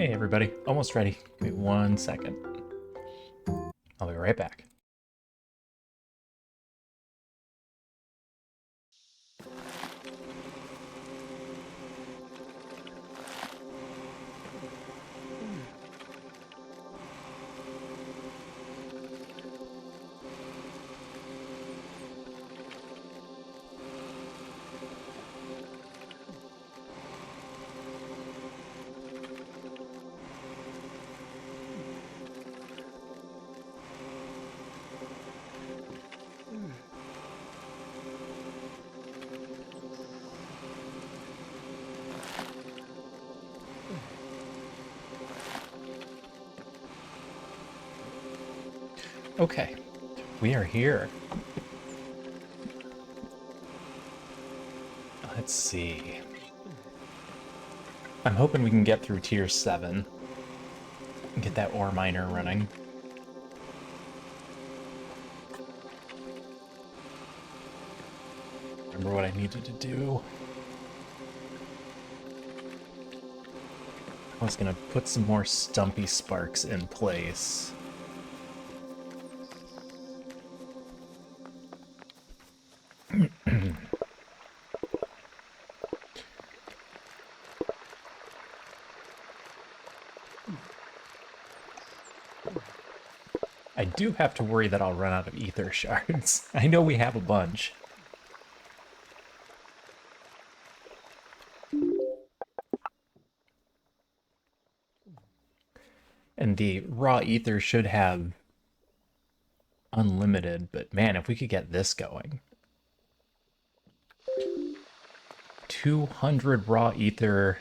Hey everybody, almost ready. Give me 1 second. I'll be right back. Okay, we are here. Let's see. I'm hoping we can get through tier 7 and get that ore miner running. Remember what I needed to do. I was gonna put some more stumpy sparks in place. I do have to worry that I'll run out of ether shards. I know we have a bunch. And the raw ether should have unlimited, but man, if we could get this going. 200 raw ether.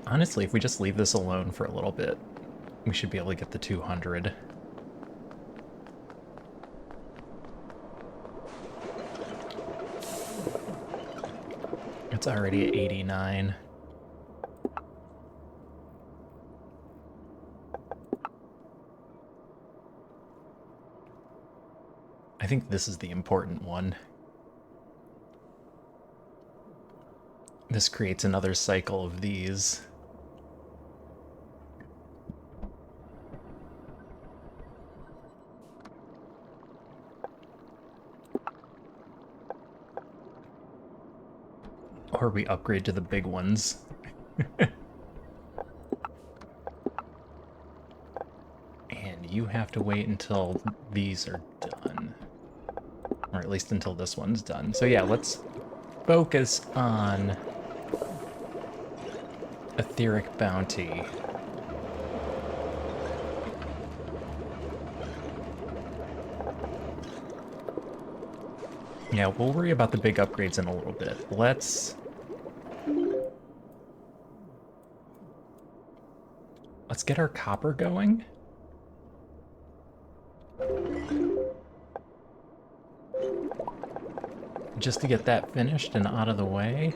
Honestly, if we just leave this alone for a little bit, we should be able to get the 200. It's already at 89. I think this is the important one. This creates another cycle of these. Or we upgrade to the big ones. And you have to wait until these are done. Or at least until this one's done. So yeah, let's focus on Etheric Bounty. Yeah, we'll worry about the big upgrades in a little bit. Let's get our copper going. Just to get that finished and out of the way.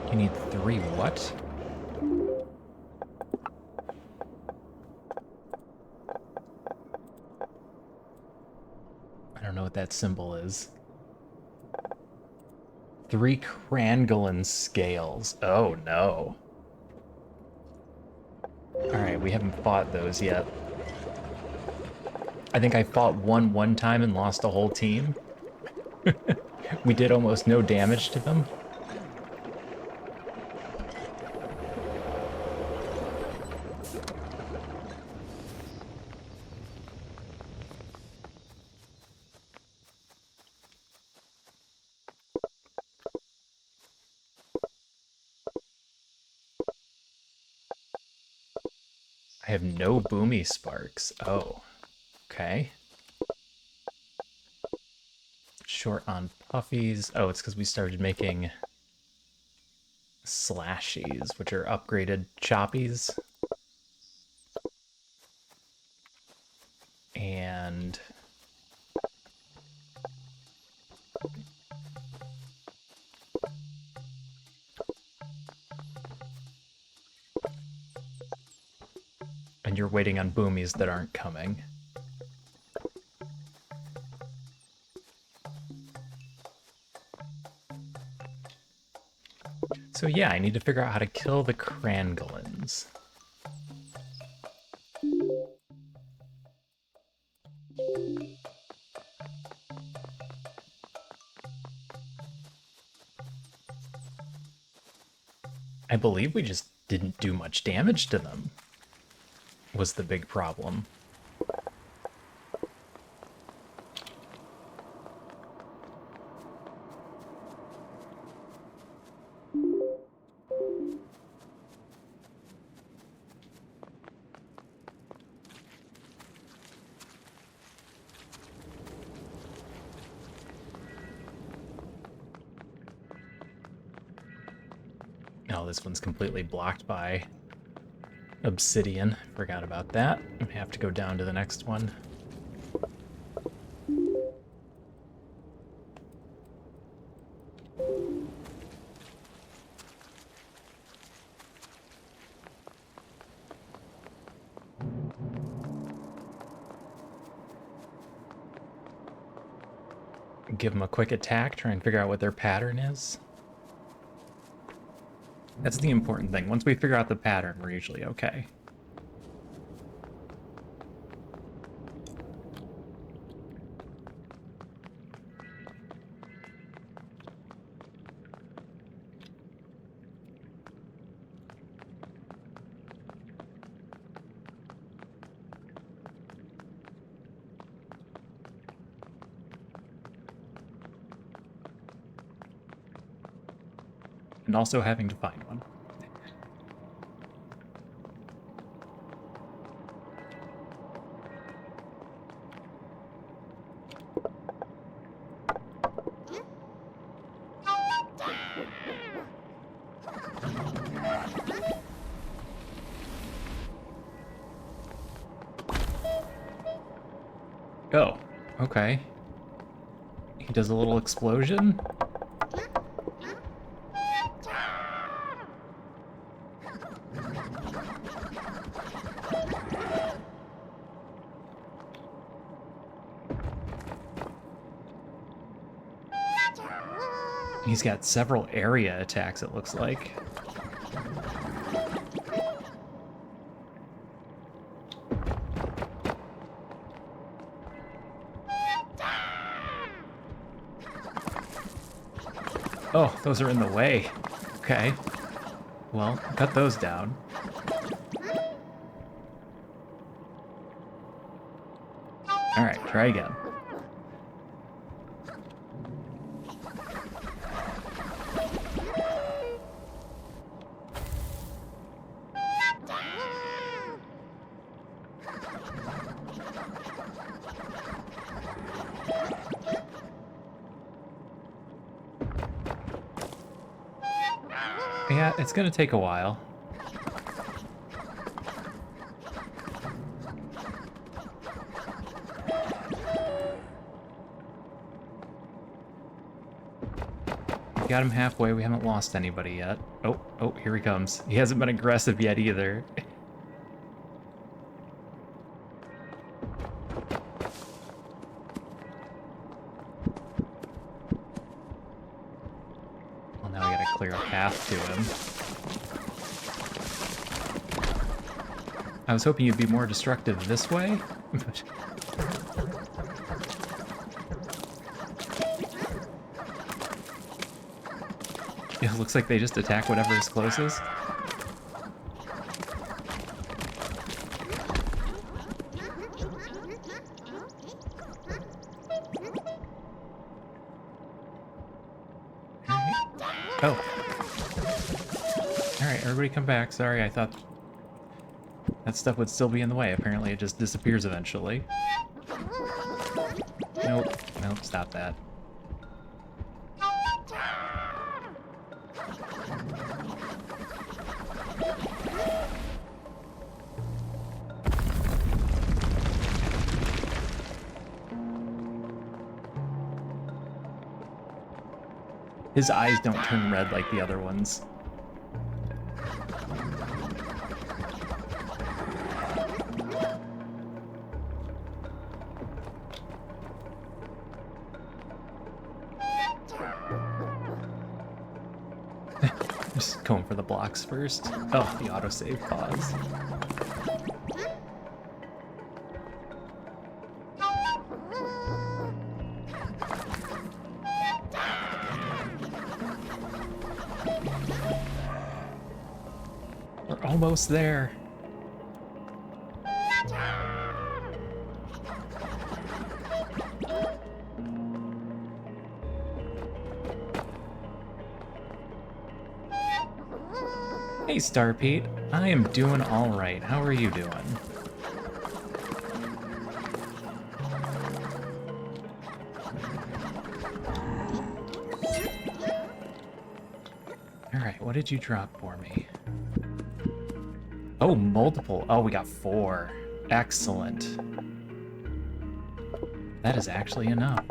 You need 3 what? I don't know what that symbol is. 3 Crangolan scales. Oh no. Alright, we haven't fought those yet. I think I fought one time and lost a whole team. We did almost no damage to them. I have no boomy sparks. Oh, okay. Short on puffies. Oh, it's because we started making slashies, which are upgraded choppies. And you're waiting on boomies that aren't coming. So yeah, I need to figure out how to kill the crangolins. I believe we just didn't do much damage to them, was the big problem. Oh, this one's completely blocked by obsidian. Forgot about that. I have to go down to the next one. Give them a quick attack, try and figure out what their pattern is. That's the important thing. Once we figure out the pattern, we're usually okay. And also having to find one. Oh, okay. He does a little explosion. He's got several area attacks, it looks like. Oh, those are in the way. Okay. Well, cut those down. Alright, try again. Yeah, it's gonna take a while. Got him halfway, we haven't lost anybody yet. Oh, here he comes. He hasn't been aggressive yet either. Well, now we gotta clear a path to him. I was hoping you'd be more destructive this way, but... It looks like they just attack whatever is closest. Oh. Alright, everybody come back. Sorry, I thought that stuff would still be in the way. Apparently it just disappears eventually. Nope, stop that. His eyes don't turn red like the other ones. Just going for the blocks first. Oh, the autosave pause. We're almost there. Hey, Star Pete. I am doing all right. How are you doing? All right, what did you drop for me? Oh, multiple. Oh, we got 4. Excellent. That is actually enough.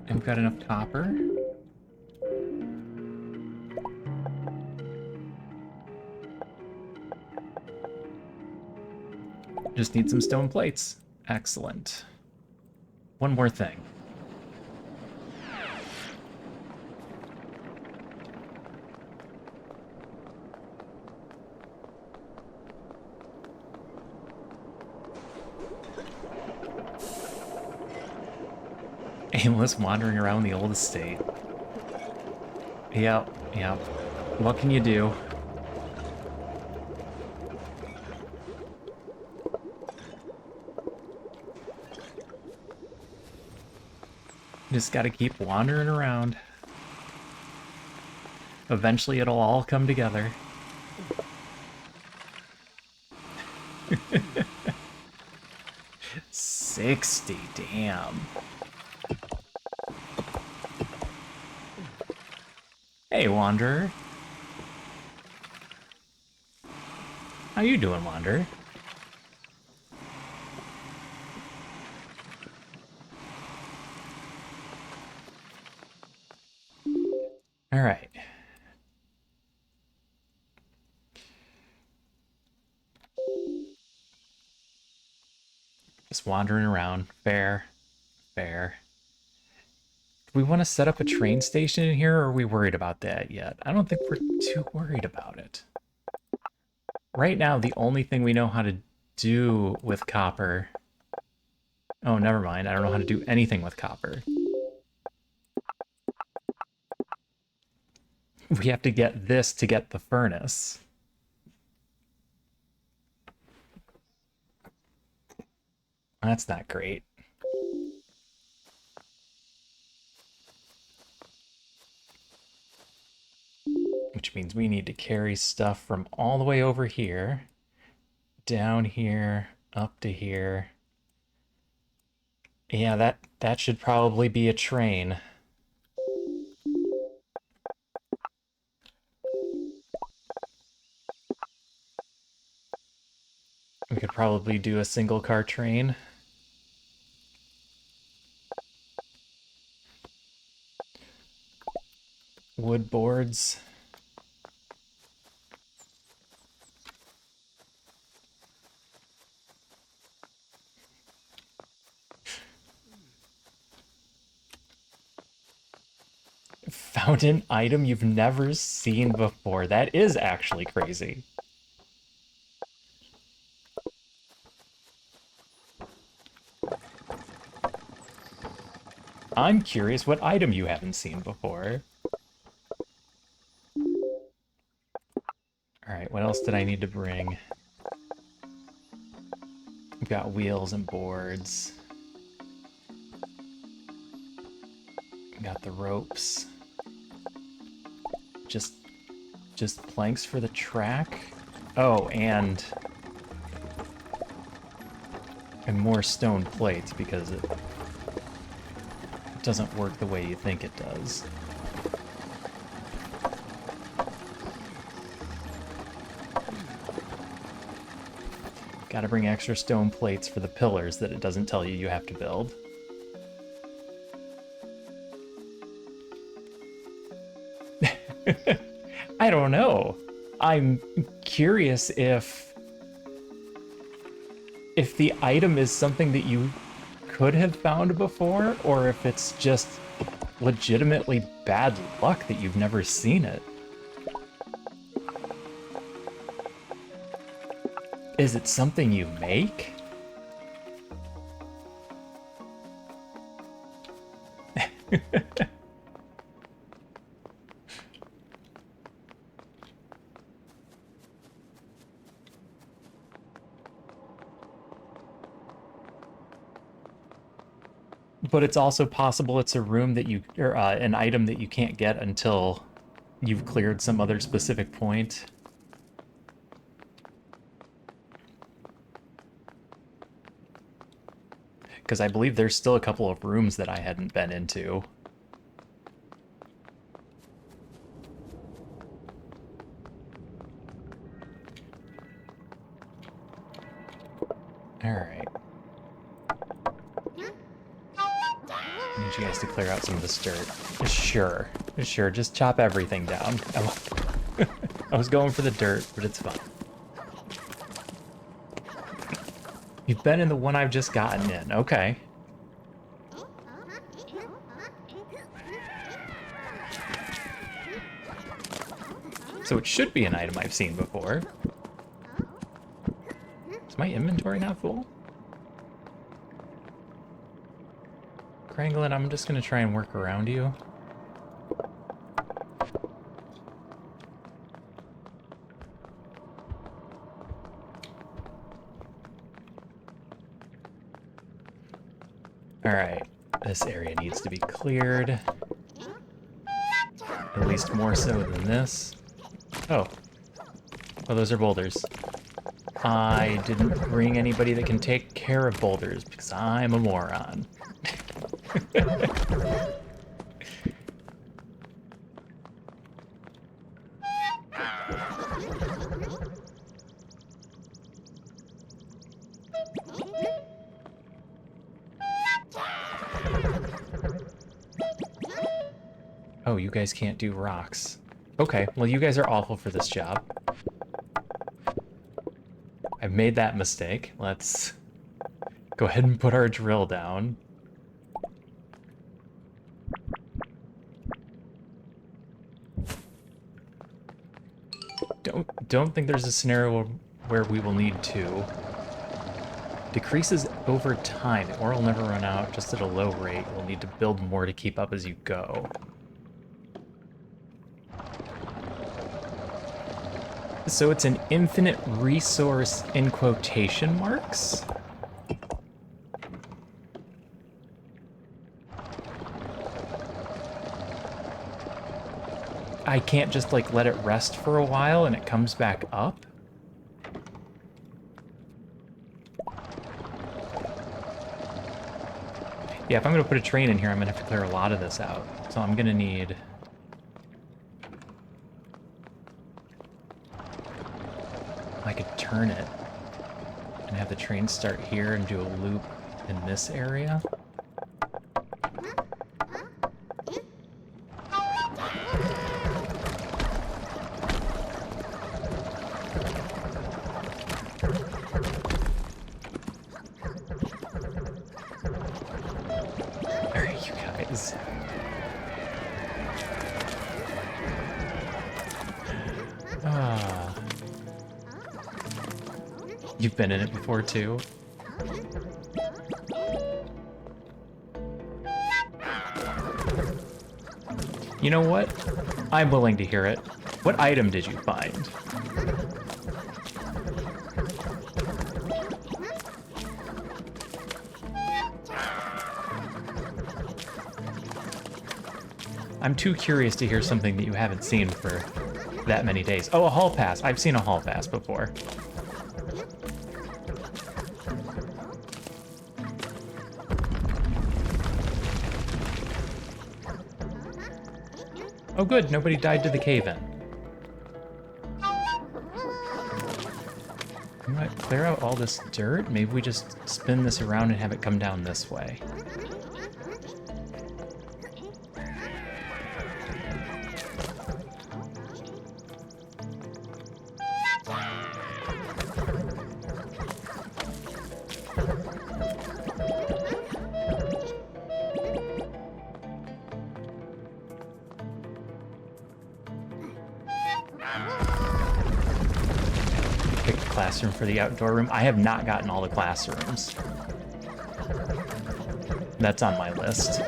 And we've got enough copper. Just need some stone plates. Excellent. One more thing. Aimless wandering around the old estate. Yep. What can you do? Just gotta keep wandering around. Eventually it'll all come together. $60, damn. Hey, Wanderer. How you doing, Wanderer? All right. Just wandering around. Fair. Do we want to set up a train station in here, or are we worried about that yet? I don't think we're too worried about it. Right now, the only thing we know how to do with copper... Oh, never mind. I don't know how to do anything with copper. We have to get this to get the furnace. That's not great. Which means we need to carry stuff from all the way over here, down here, up to here. Yeah, that should probably be a train. We could probably do a single car train. Wood boards. Found an item you've never seen before. That is actually crazy. I'm curious what item you haven't seen before. Alright, what else did I need to bring? We've got wheels and boards. Got the ropes. Just planks for the track? Oh, and more stone plates because it doesn't work the way you think it does. Gotta bring extra stone plates for the pillars that it doesn't tell you have to build. I don't know. I'm curious if the item is something that you could have found before, or if it's just legitimately bad luck that you've never seen it. Is it something you make? But it's also possible it's a room that you, or an item that you can't get until you've cleared some other specific point. Because I believe there's still a couple of rooms that I hadn't been into. Alright. I need you guys to clear out some of this dirt. Sure. Sure, just chop everything down. I was going for the dirt, but it's fine. You've been in the one I've just gotten in. Okay. So it should be an item I've seen before. Is my inventory not full? Kranglin, I'm just gonna try and work around you. Alright, this area needs to be cleared. At least more so than this. Oh. Oh, those are boulders. I didn't bring anybody that can take care of boulders because I'm a moron. Oh, you guys can't do rocks. Okay, well you guys are awful for this job. I've made that mistake. Let's go ahead and put our drill down. Don't think there's a scenario where we will need to. Decreases over time. The ore will never run out, just at a low rate. You'll need to build more to keep up as you go. So it's an infinite resource in quotation marks? I can't just like let it rest for a while and it comes back up? Yeah, if I'm gonna put a train in here, I'm gonna have to clear a lot of this out. So I'm gonna need... I could turn it and have the train start here and do a loop in this area. Alright, you guys. You've been in it before, too. You know what? I'm willing to hear it. What item did you find? I'm too curious to hear something that you haven't seen for that many days. Oh, a hall pass. I've seen a hall pass before. Oh good, nobody died to the cave-in. You might clear out all this dirt. Maybe we just spin this around and have it come down this way. classroom for the outdoor room. I have not gotten all the classrooms. That's on my list.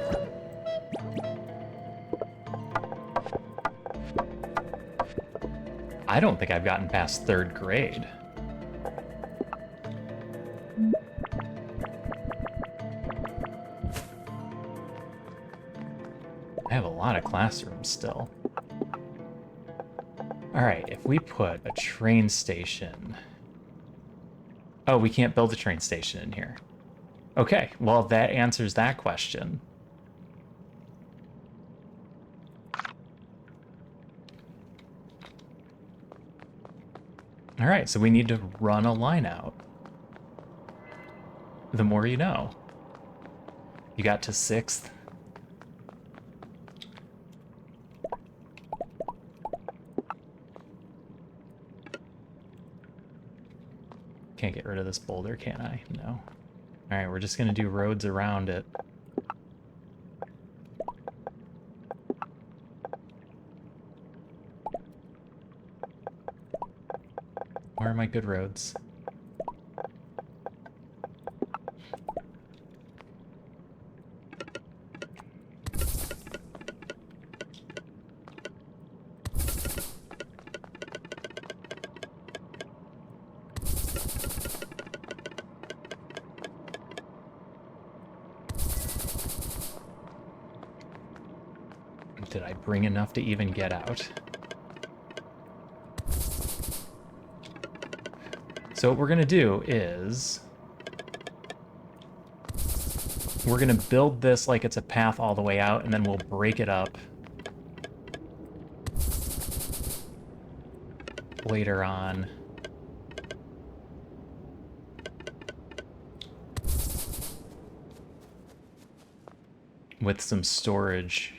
I don't think I've gotten past 3rd grade. I have a lot of classrooms still. Alright, if we put a train station... Oh, we can't build a train station in here. Okay, well, that answers that question. Alright, so we need to run a line out. The more you know. You got to 6th. Can't get rid of this boulder, can I? No. Alright, we're just gonna do roads around it. Where are my good roads? Did I bring enough to even get out? So what we're gonna do is... we're gonna build this like it's a path all the way out, and then we'll break it up later on. With some storage.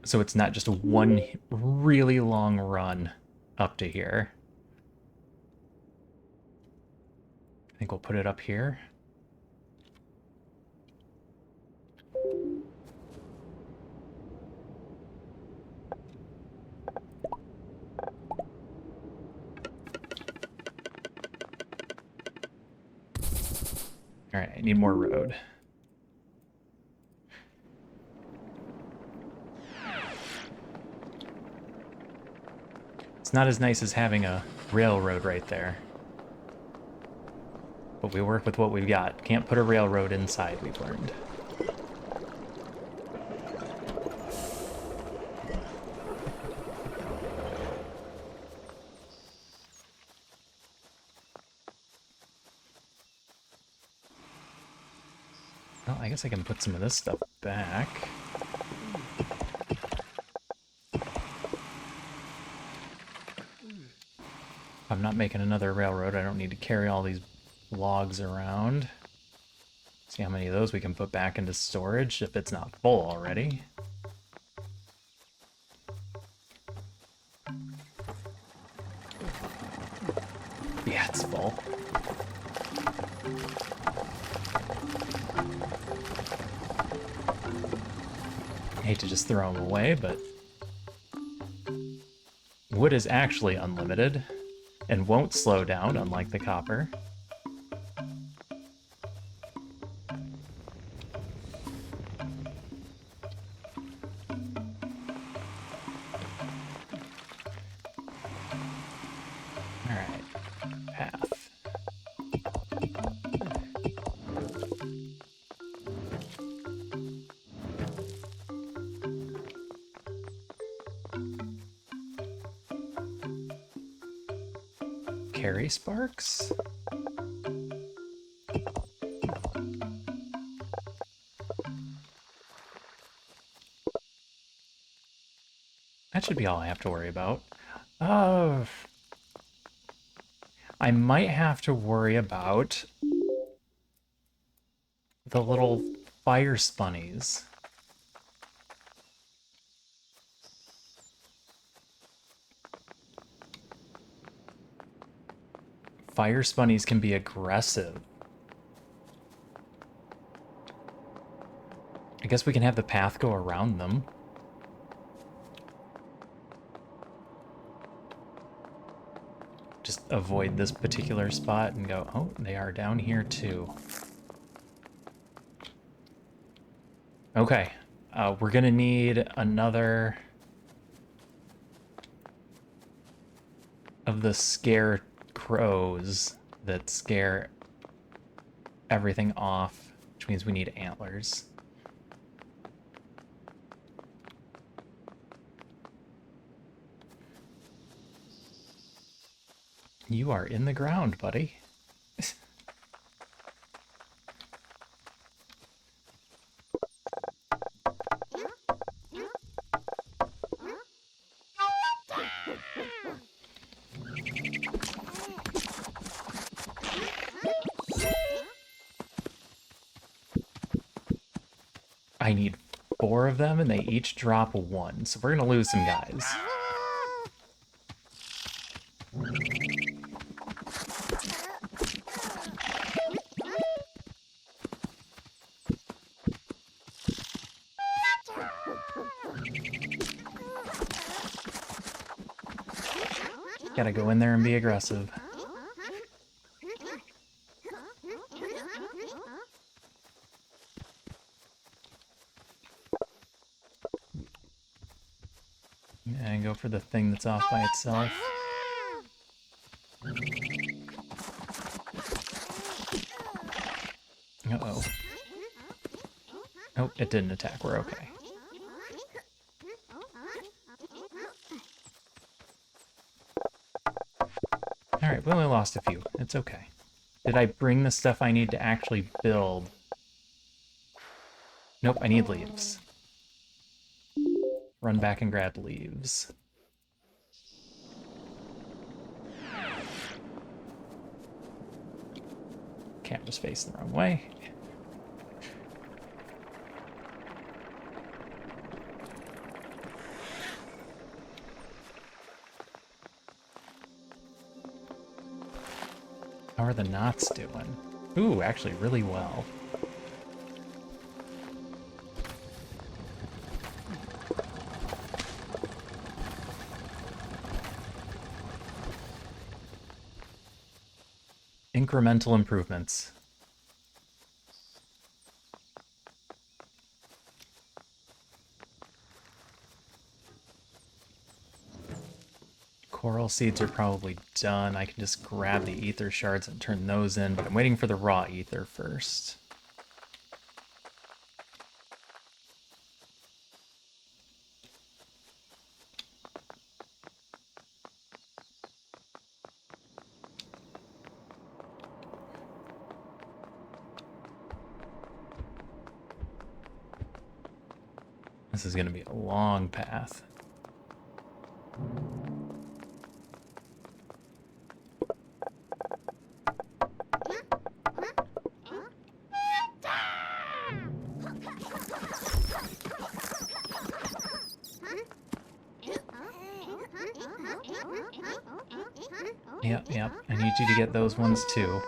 So it's not just one really long run up to here. I think we'll put it up here. All right, I need more road. It's not as nice as having a railroad right there. But we work with what we've got. Can't put a railroad inside, we've learned. Well, I guess I can put some of this stuff back. I'm not making another railroad. I don't need to carry all these logs around. See how many of those we can put back into storage if it's not full already. Yeah, it's full. I hate to just throw them away, but wood is actually unlimited and won't slow down, unlike the copper. Alright, path. Carry sparks? That should be all I have to worry about. I might have to worry about the little fire spunnies. Fire spunnies can be aggressive. I guess we can have the path go around them. just avoid this particular spot and go, oh, they are down here too. Okay, we're gonna need another of the scare crows that scare everything off, which means we need antlers. You are in the ground, buddy. I need 4 of them, and they each drop 1, so we're gonna lose some guys. Gotta go in there and be aggressive. And go for the thing that's off by itself. Uh-oh. Oh, it didn't attack. We're okay. Alright, we only lost a few. It's okay. Did I bring the stuff I need to actually build? Nope, I need leaves. Run back and grab leaves. Camera's facing the wrong way. How are the knots doing? Ooh, actually really well. Incremental improvements. Coral seeds are probably done. I can just grab the ether shards and turn those in, but I'm waiting for the raw ether first. This is going to be a long path. Yep. I need you to get those ones too.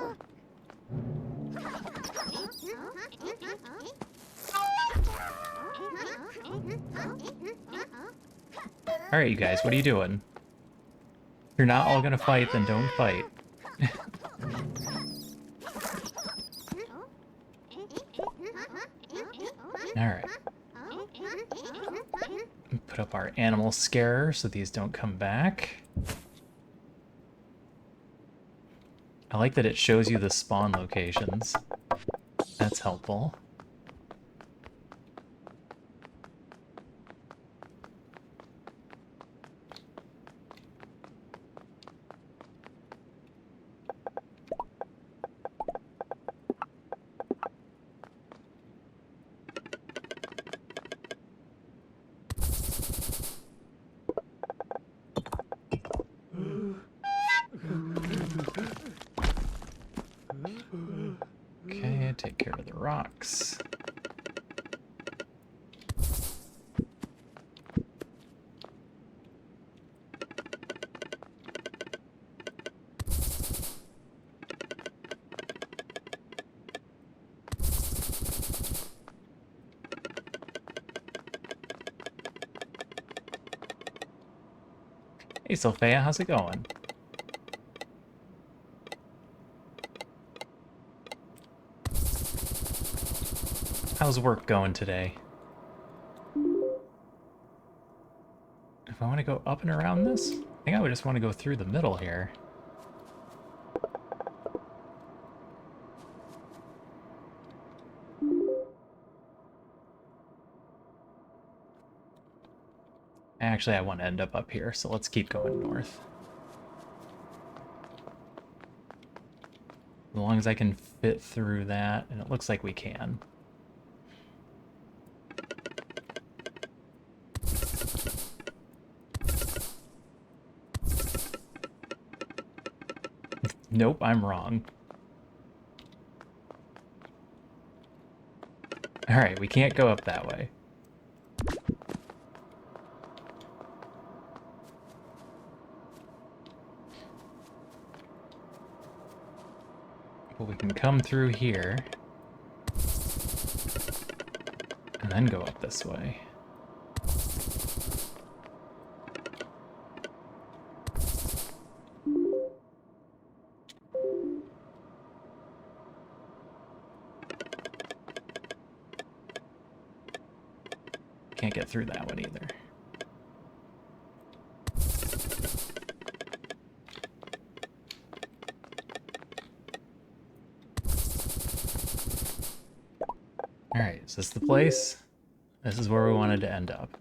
Alright, you guys, what are you doing? If you're not all gonna fight, then don't fight. Alright. Put up our animal scarer so these don't come back. I like that it shows you the spawn locations. That's helpful. Okay, take care of the rocks. Hey Sophia, how's it going? How's work going today? If I want to go up and around this, I think I would just want to go through the middle here. Actually, I want to end up here, so let's keep going north. As long as I can fit through that, and it looks like we can. Nope, I'm wrong. Alright, we can't go up that way. But we can come through here. And then go up this way. Can't get through that one either. Alright, is this the place? This is where we wanted to end up.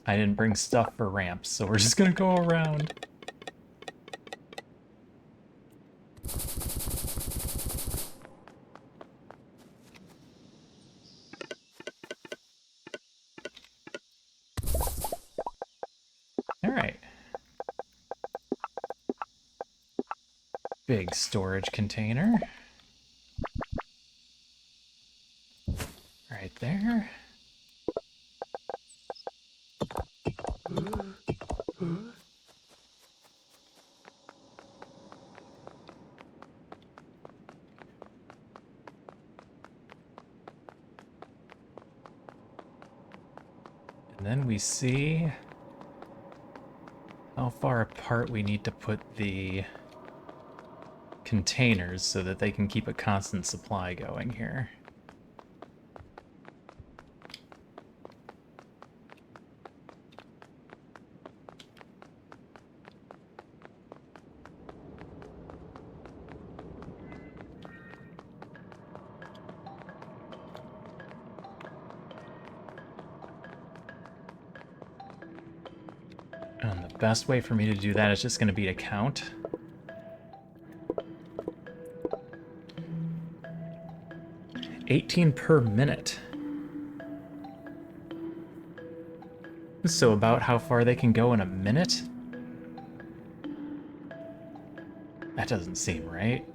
I didn't bring stuff for ramps, so we're just gonna go around. Alright. Big storage container. Right there. And then we see how far apart we need to put the containers so that they can keep a constant supply going here. And the best way for me to do that is just going to be to count. $18 per minute. So about how far they can go in a minute? That doesn't seem right.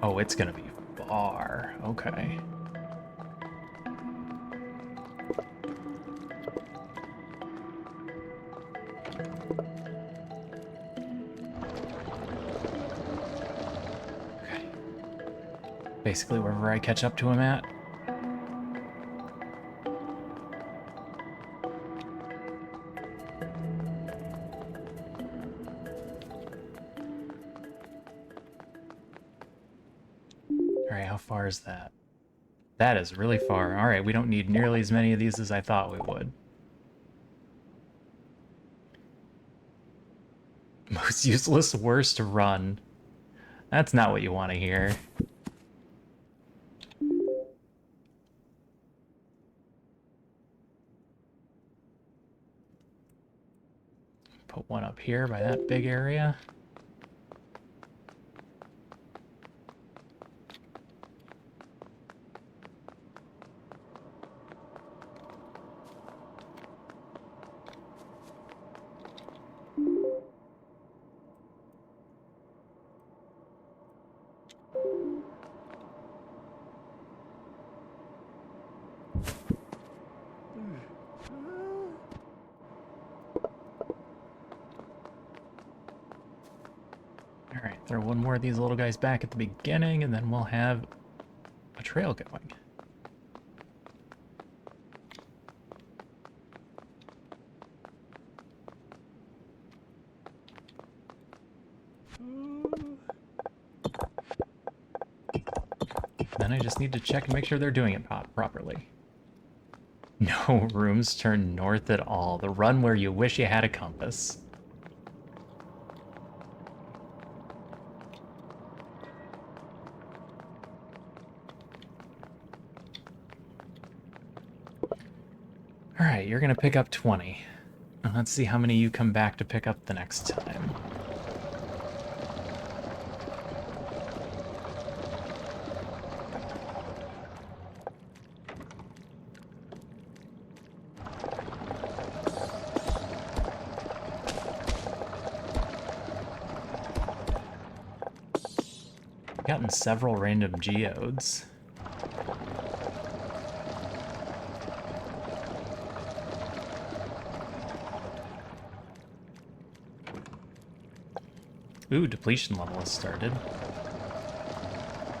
Oh, it's gonna be far. Okay. Okay. Basically wherever I catch up to him at. Alright, how far is that? That is really far. Alright, we don't need nearly as many of these as I thought we would. Most useless, worst run. That's not what you want to hear. Put one up here by that big area. Throw one more of these little guys back at the beginning, and then we'll have a trail going. Then I just need to check and make sure they're doing it properly. No rooms turn north at all. The run where you wish you had a compass. Alright, you're gonna pick up 20. Let's see how many you come back to pick up the next time. Gotten several random geodes. Ooh, depletion level has started.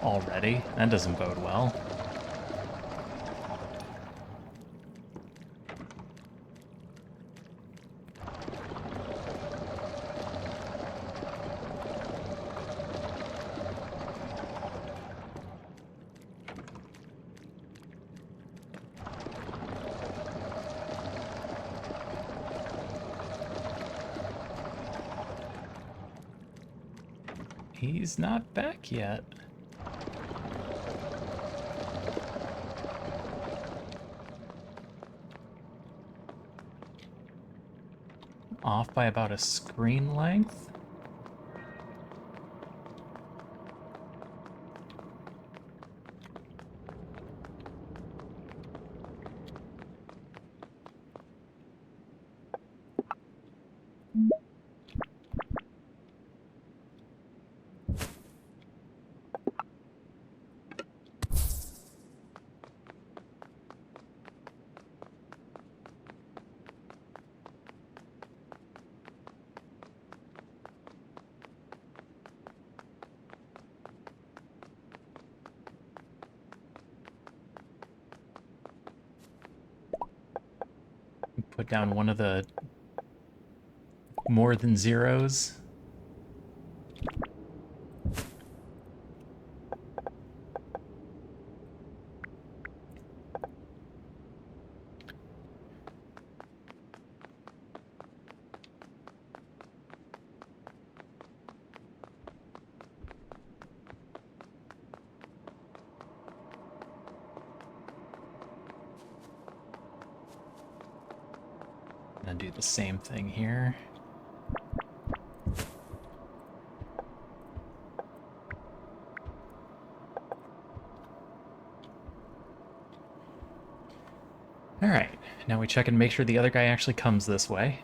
Already? That doesn't bode well. He's not back yet. Off by about a screen length. Put down one of the more than zeros. And do the same thing here. Alright, now we check and make sure the other guy actually comes this way.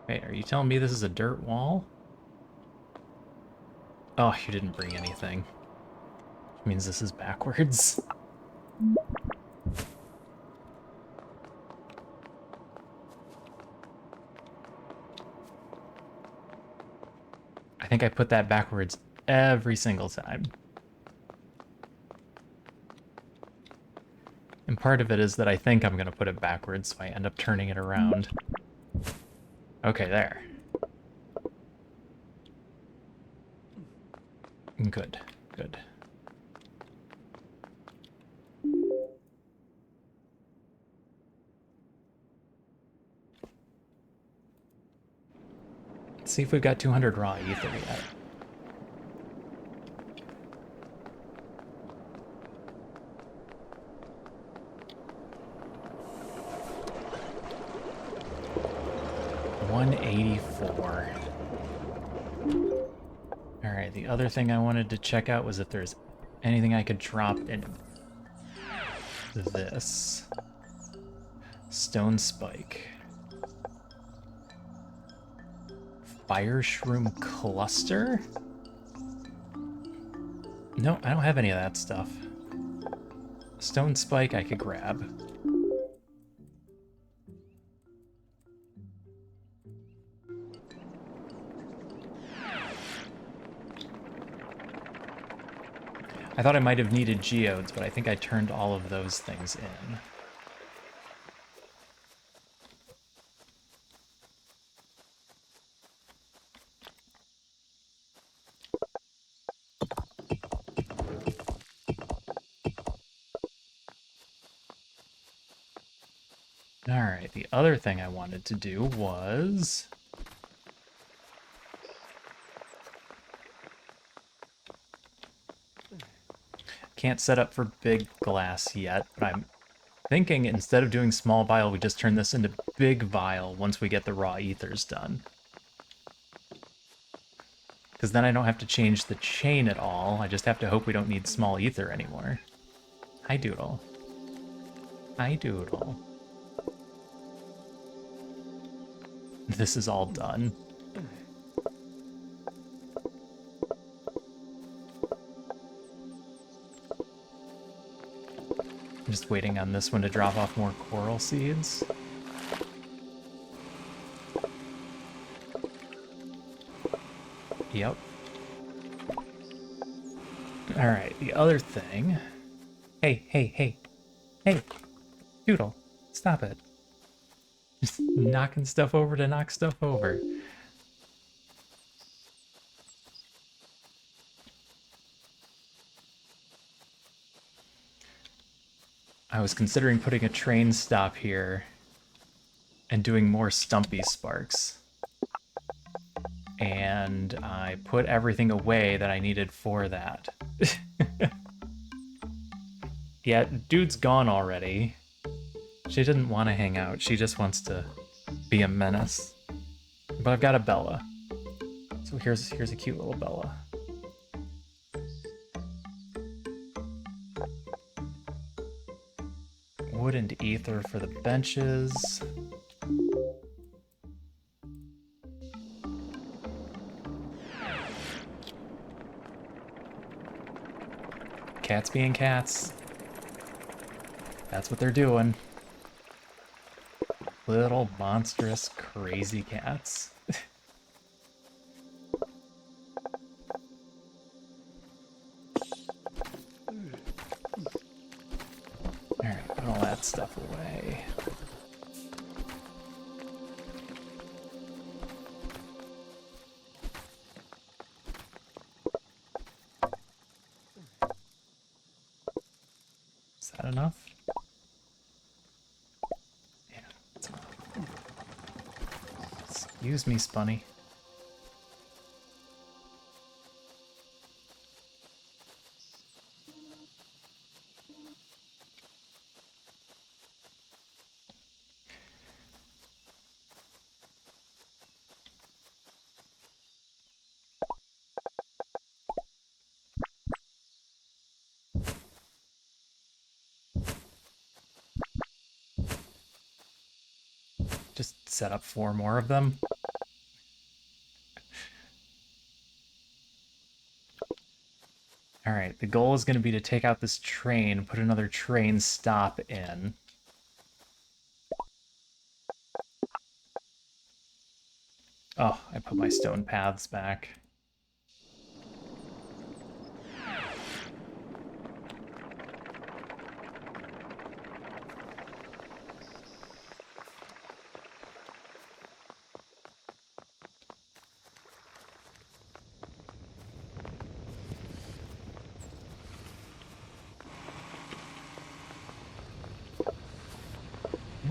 Wait, are you telling me this is a dirt wall? Oh, you didn't bring anything. Which means this is backwards. I think I put that backwards every single time. And part of it is that I think I'm going to put it backwards, so I end up turning it around. Okay, there. Good, good. Let's see if we've got 200 raw ether yet. $184. Alright, the other thing I wanted to check out was if there's anything I could drop in this. Stone spike. Fire shroom cluster? No, I don't have any of that stuff. Stone spike I could grab. I thought I might have needed geodes, but I think I turned all of those things in. Alright, the other thing I wanted to do was... Can't set up for big glass yet, but I'm thinking instead of doing small vial, we just turn this into big vial once we get the raw ethers done. Because then I don't have to change the chain at all, I just have to hope we don't need small ether anymore. Hi, Doodle. Hi, Doodle. This is all done. I'm just waiting on this one to drop off more coral seeds. Yep. Alright, the other thing... Hey! Doodle, stop it. Just knocking stuff over to knock stuff over. I was considering putting a train stop here and doing more stumpy sparks. And I put everything away that I needed for that. Yeah, dude's gone already. She didn't want to hang out. She just wants to be a menace. But I've got a Bella. So here's a cute little Bella. Wood and ether for the benches. Cats being cats. That's what they're doing. Little monstrous crazy cats. Alright, put all that stuff away. Is that enough? Yeah, that's enough. Excuse me, Spunny. Just set up 4 more of them. Alright, the goal is going to be to take out this train, put another train stop in. Oh, I put my stone paths back.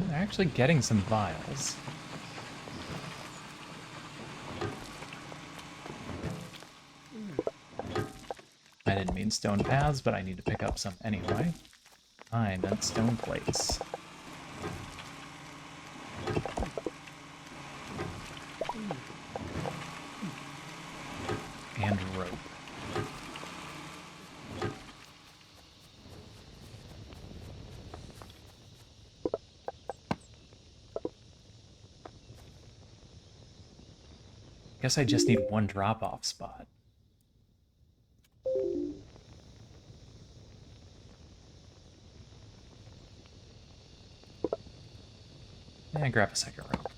They're actually getting some vials. I didn't mean stone paths, but I need to pick up some anyway. I meant stone plates. And rope. Guess I just need one drop-off spot. And grab a second rope.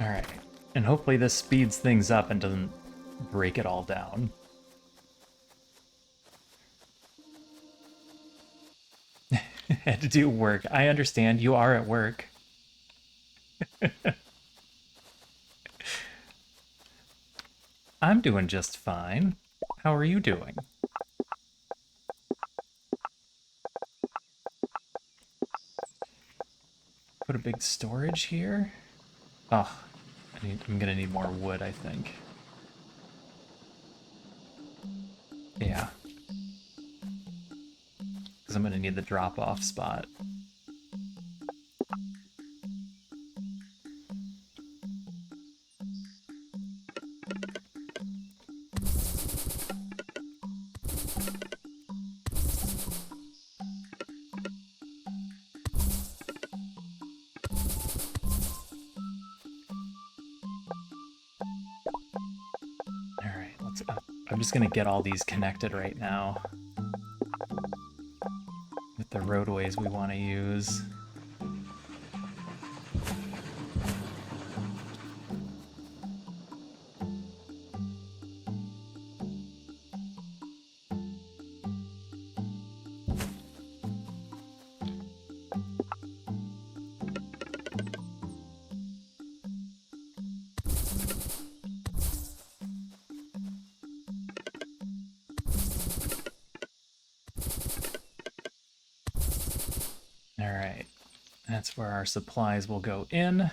Alright. And hopefully this speeds things up and doesn't break it all down. Had to do work. I understand. You are at work. I'm doing just fine. How are you doing? Put a big storage here. Oh, I'm gonna need more wood, I think. Yeah. Because I'm gonna need the drop-off spot. I'm just gonna get all these connected right now with the roadways we want to use. Alright, that's where our supplies will go in.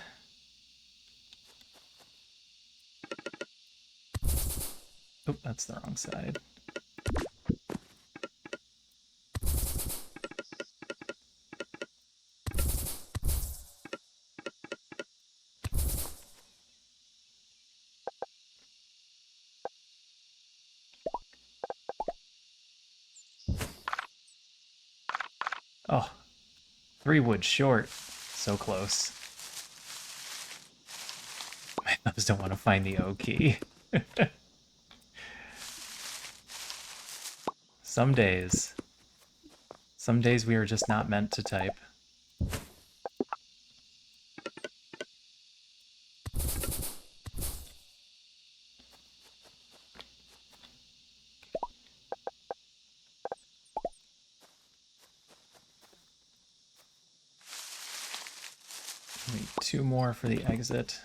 Oh, that's the wrong side. Oh, 3 wood short. So close. My thumbs don't want to find the O key. Some days. Some days we are just not meant to type. Need 2 more for the exit.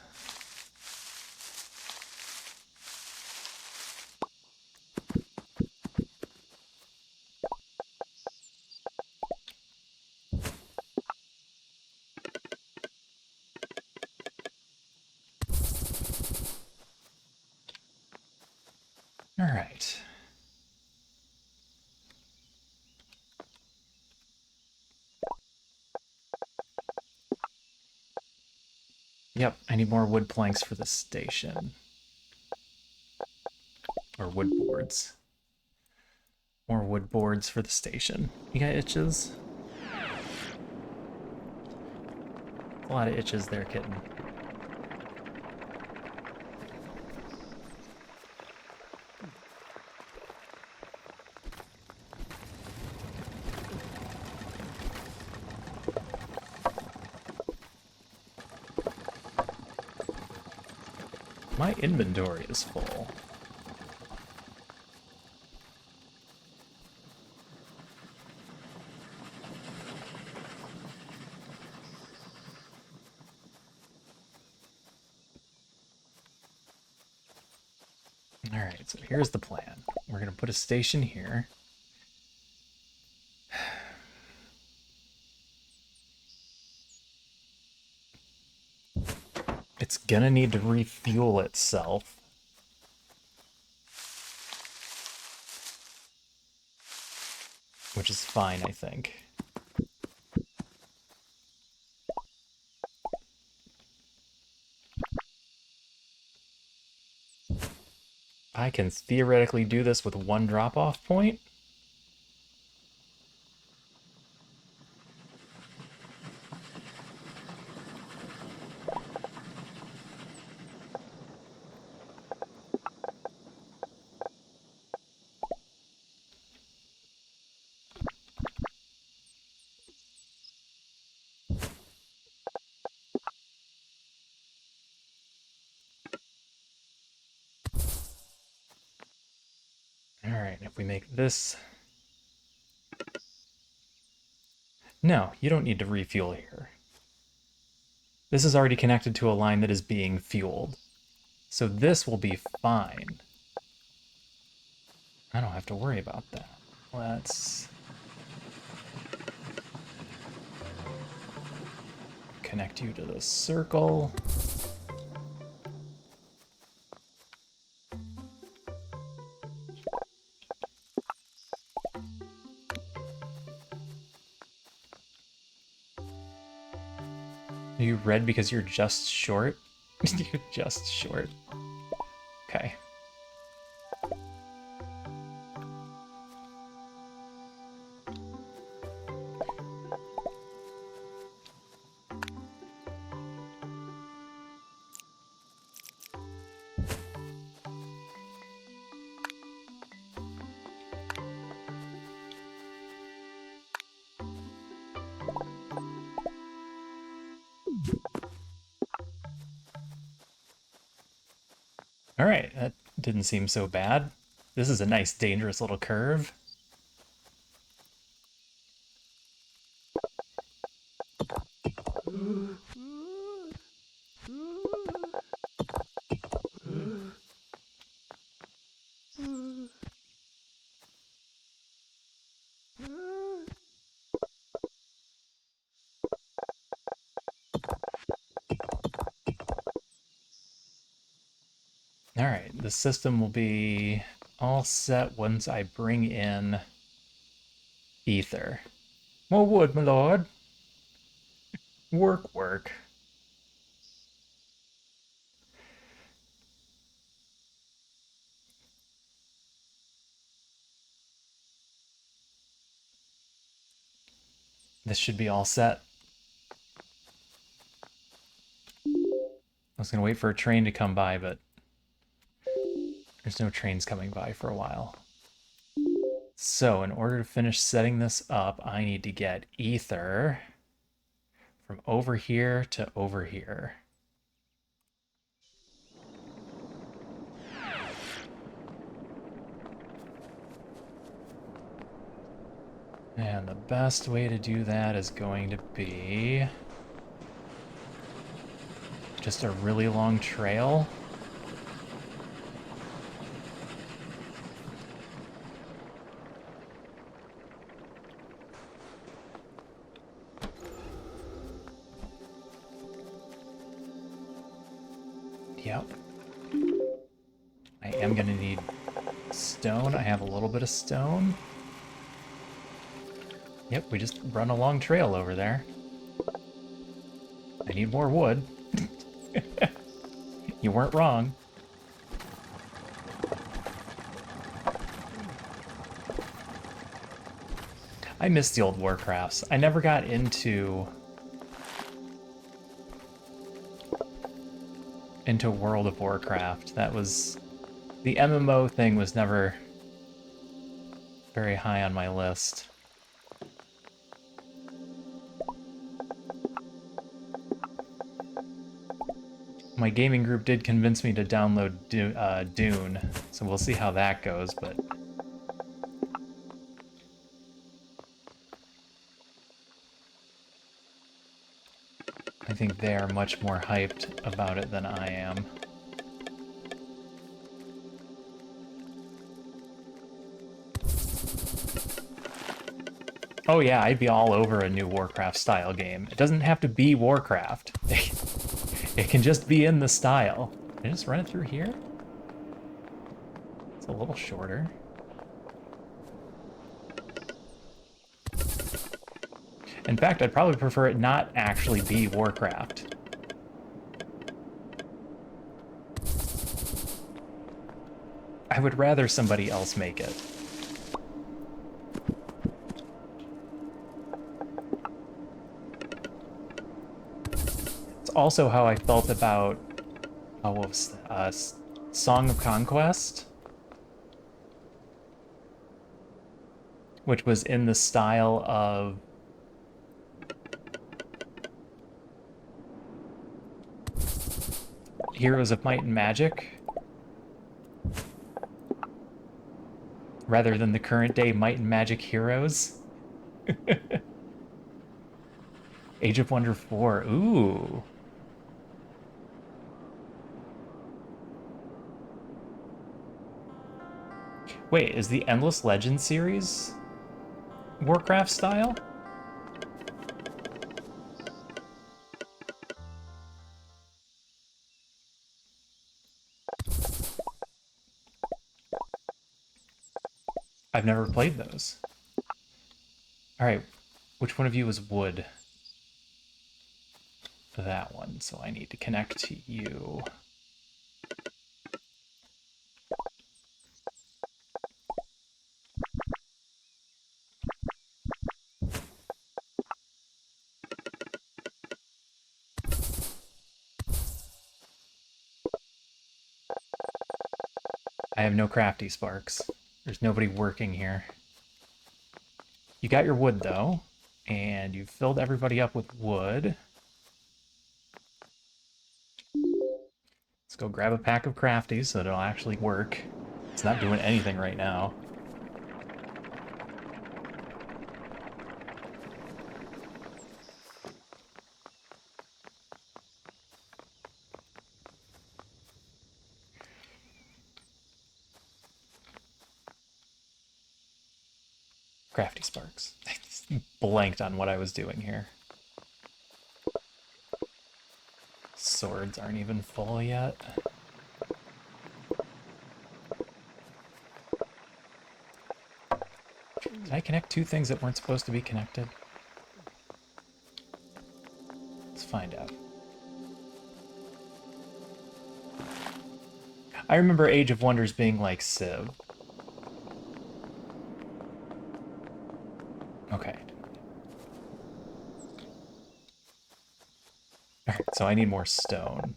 All right. Yep, I need more wood planks for the station. Or wood boards. More wood boards for the station. You got itches? A lot of itches there, kitten. My inventory is full. Alright, so here's the plan. We're going to put a station here. It's gonna need to refuel itself. Which is fine, I think. I can theoretically do this with 1 drop-off point. make this... No, you don't need to refuel here. This is already connected to a line that is being fueled. So this will be fine. I don't have to worry about that. Let's connect you to the circle. Are you red because you're just short? You're just short. Okay. All right, that didn't seem so bad. This is a nice, dangerous little curve. All right, the system will be all set once I bring in ether. More wood, my lord. Work, work. This should be all set. I was gonna wait for a train to come by, but there's no trains coming by for a while. So in order to finish setting this up, I need to get ether from over here to over here. And the best way to do that is going to be just a really long trail. Yep. I am going to need stone. I have a little bit of stone. Yep, we just run a long trail over there. I need more wood. You weren't wrong. I miss the old Warcrafts. I never got into World of Warcraft. That was... The MMO thing was never very high on my list. My gaming group did convince me to download Dune, so we'll see how that goes, but... I think they are much more hyped about it than I am. Oh yeah, I'd be all over a new Warcraft-style game. It doesn't have to be Warcraft. It can just be in the style. Can I just run it through here? It's a little shorter. In fact, I'd probably prefer it not actually be Warcraft. I would rather somebody else make it. It's also how I felt about what was Song of Conquest, which was in the style of Heroes of Might and Magic, rather than the current day Might and Magic Heroes. Age of Wonder 4. Ooh. Wait, is the Endless Legends series Warcraft style? I've never played those. All right, which one of you is wood? That one, so I need to connect to you. I have no crafty sparks. There's nobody working here. You got your wood, though, and you've filled everybody up with wood. Let's go grab a pack of crafties so that it'll actually work. It's not doing anything right now. Crafty sparks. I blanked on what I was doing here. Swords aren't even full yet. Did I connect two things that weren't supposed to be connected? Let's find out. I remember Age of Wonders being like Civ. Okay. Alright, so I need more stone.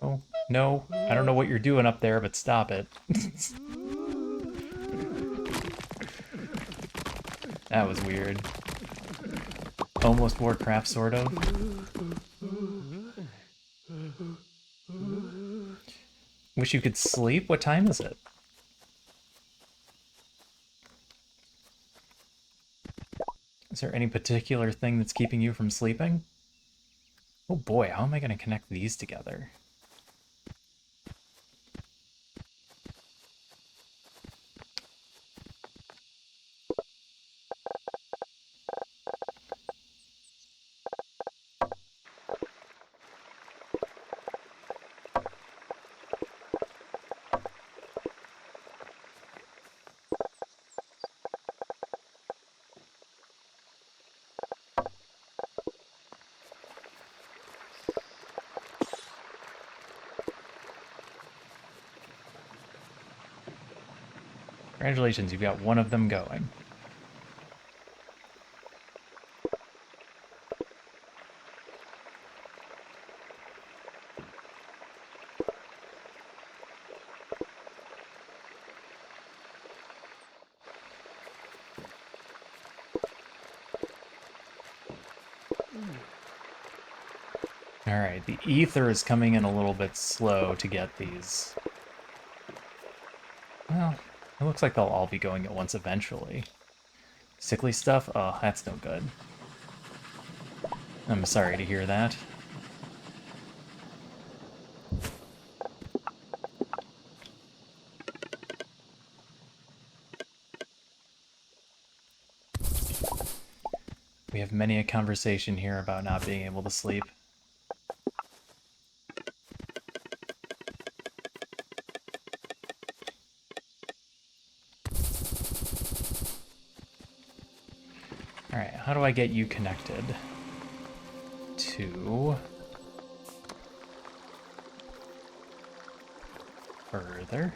No, no, I don't know what you're doing up there, but stop it. That was weird. Almost Warcraft, sort of. Wish you could sleep? What time is it? Is there any particular thing that's keeping you from sleeping? Oh boy, how am I going to connect these together? Congratulations, you've got one of them going. Alright, the ether is coming in a little bit slow to get these. Well, it looks like they'll all be going at once eventually. Sickly stuff? Oh, that's no good. I'm sorry to hear that. We have many a conversation here about not being able to sleep. Alright, how do I get you connected to further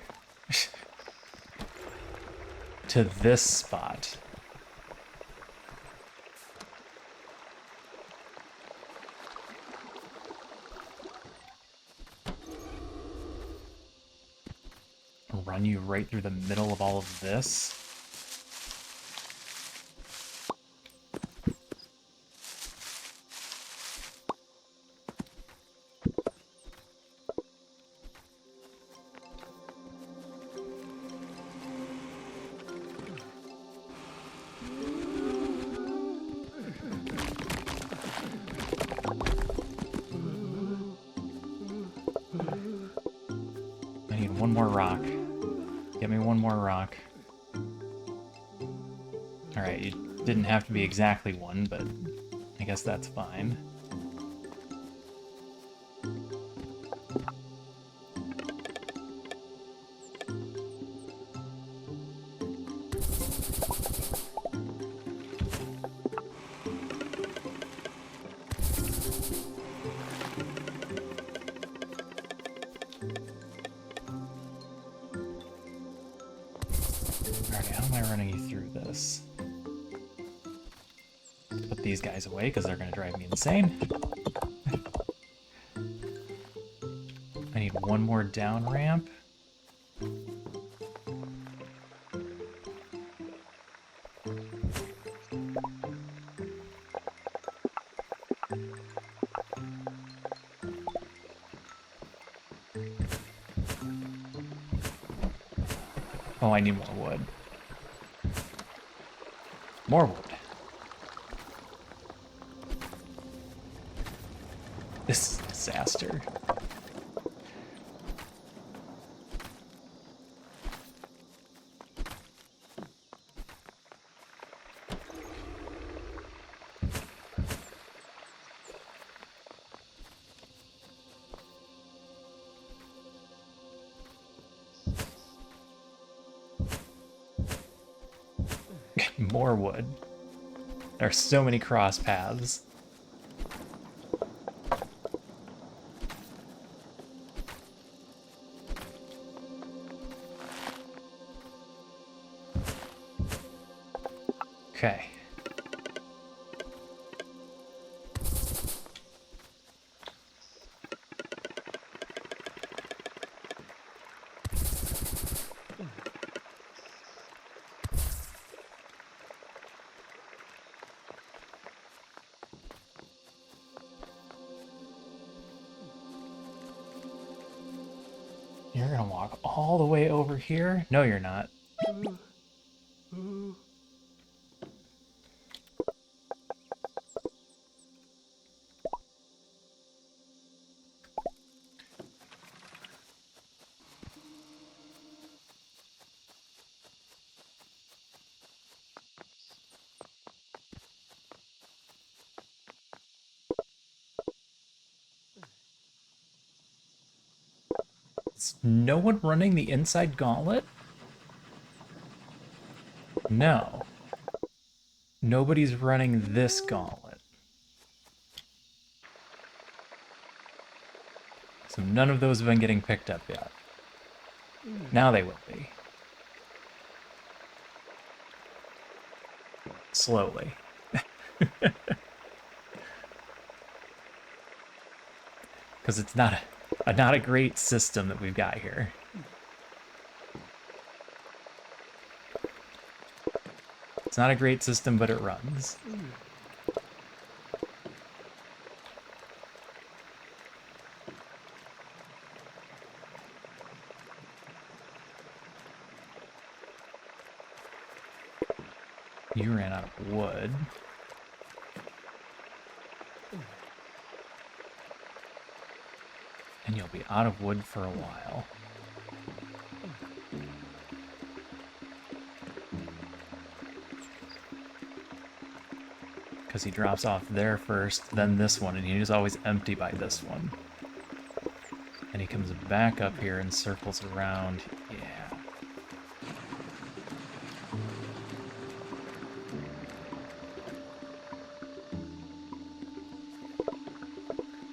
to this spot? run you right through the middle of all of this. I need one more rock. Get me one more rock. Alright, you didn't have to be exactly one, but I guess that's fine. Alright, how am I running you through this? Put these guys away because they're going to drive me insane. I need one more down ramp. Oh, I need more wood. More wood. This is a disaster. More wood. There are so many cross paths. Okay. You're gonna walk all the way over here? No, you're not. Is no one running the inside gauntlet? No. Nobody's running this gauntlet. So none of those have been getting picked up yet. Now they will be. Slowly. Because it's not a great system that we've got here. It's not a great system, but it runs. You ran out of wood. And you'll be out of wood for a while. Because he drops off there first, then this one, and he's always empty by this one. And he comes back up here and circles around. Yeah.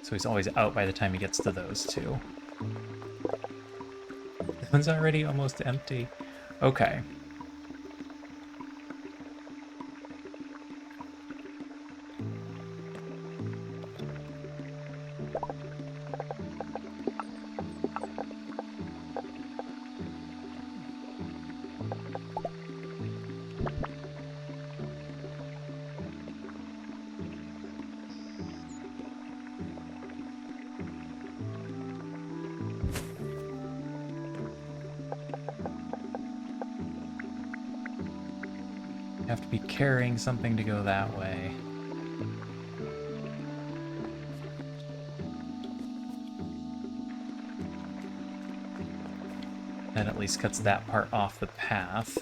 So he's always out by the time he gets to those two. This one's already almost empty. Okay. Have to be carrying something to go that way. That at least cuts that part off the path.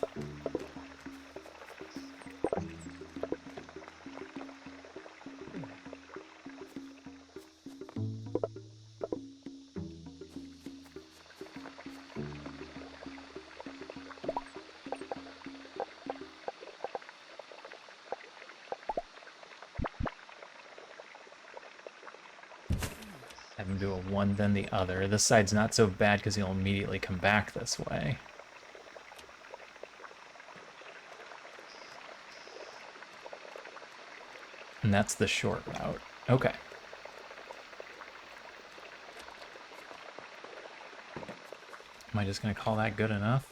Have him do a one, then the other. This side's not so bad because he'll immediately come back this way. And that's the short route. Okay. Am I just going to call that good enough?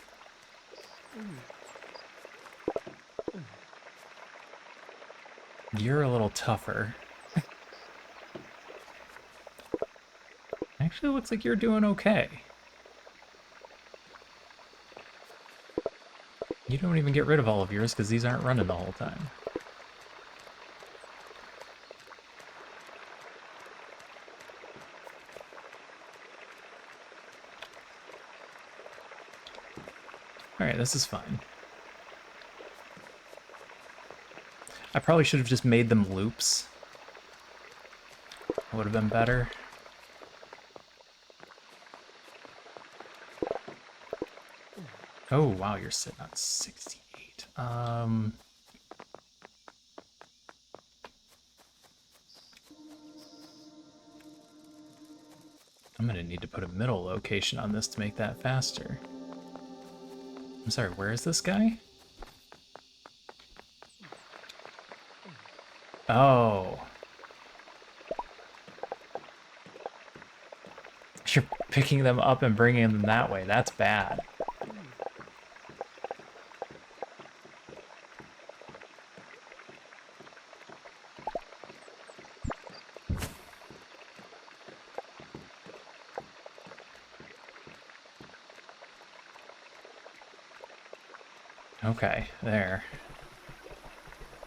You're a little tougher. Actually, looks like you're doing okay. You don't even get rid of all of yours because these aren't running the whole time. Alright, this is fine. I probably should have just made them loops. That would have been better. Oh, wow, you're sitting on 68. I'm gonna need to put a middle location on this to make that faster. I'm sorry, where is this guy? Oh. You're picking them up and bringing them that way. That's bad. Okay, there.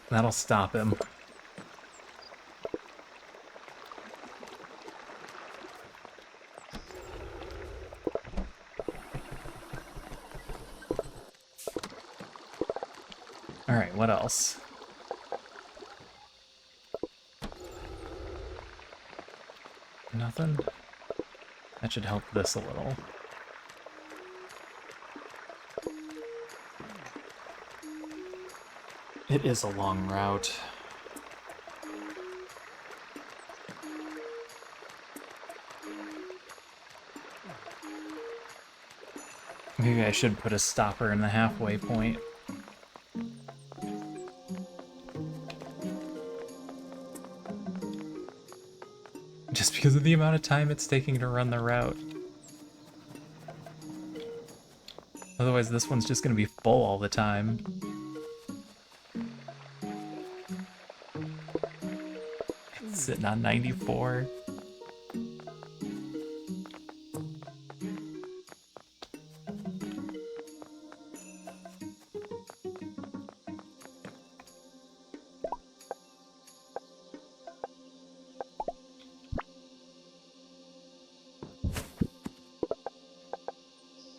That'll stop him. Alright, what else? Nothing? That should help this a little. It is a long route. Maybe I should put a stopper in the halfway point. Just because of the amount of time it's taking to run the route. Otherwise, this one's just going to be full all the time. It's sitting on 94.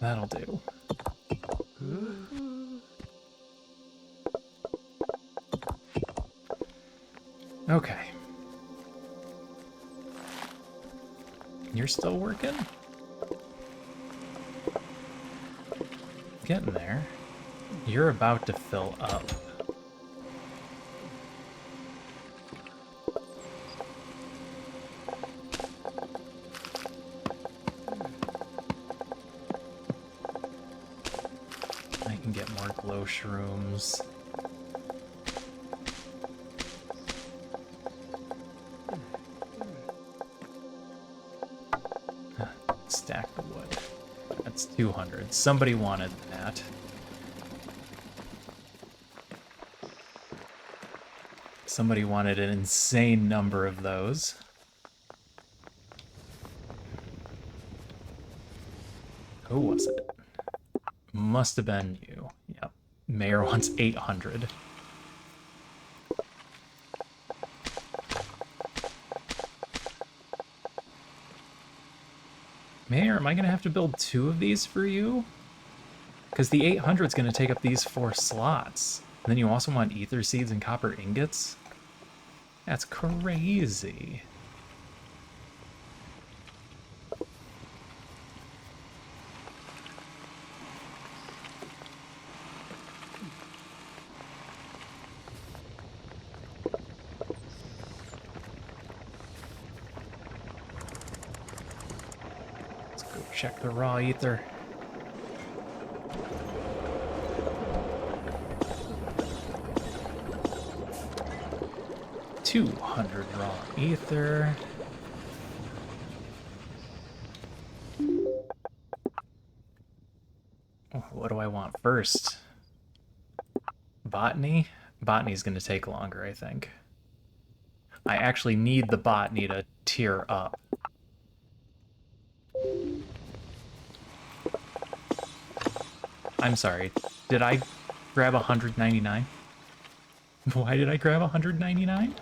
That'll do. Okay. You're still working? Getting there. You're about to fill up. I can get more glow shrooms. Stack the wood. That's 200. Somebody wanted that. Somebody wanted an insane number of those. Who was it? Must have been you. Yep. Mayor wants 800. Mayor, am I going to have to build 2 of these for you? Because the 800 is going to take up these 4 slots. And then you also want ether seeds and copper ingots? That's crazy. Let's go check the raw ether. $200 raw ether. Oh, what do I want first? Botany? Botany's going to take longer, I think. I actually need the botany to tier up. I'm sorry. Did I grab 199? Why did I grab 199?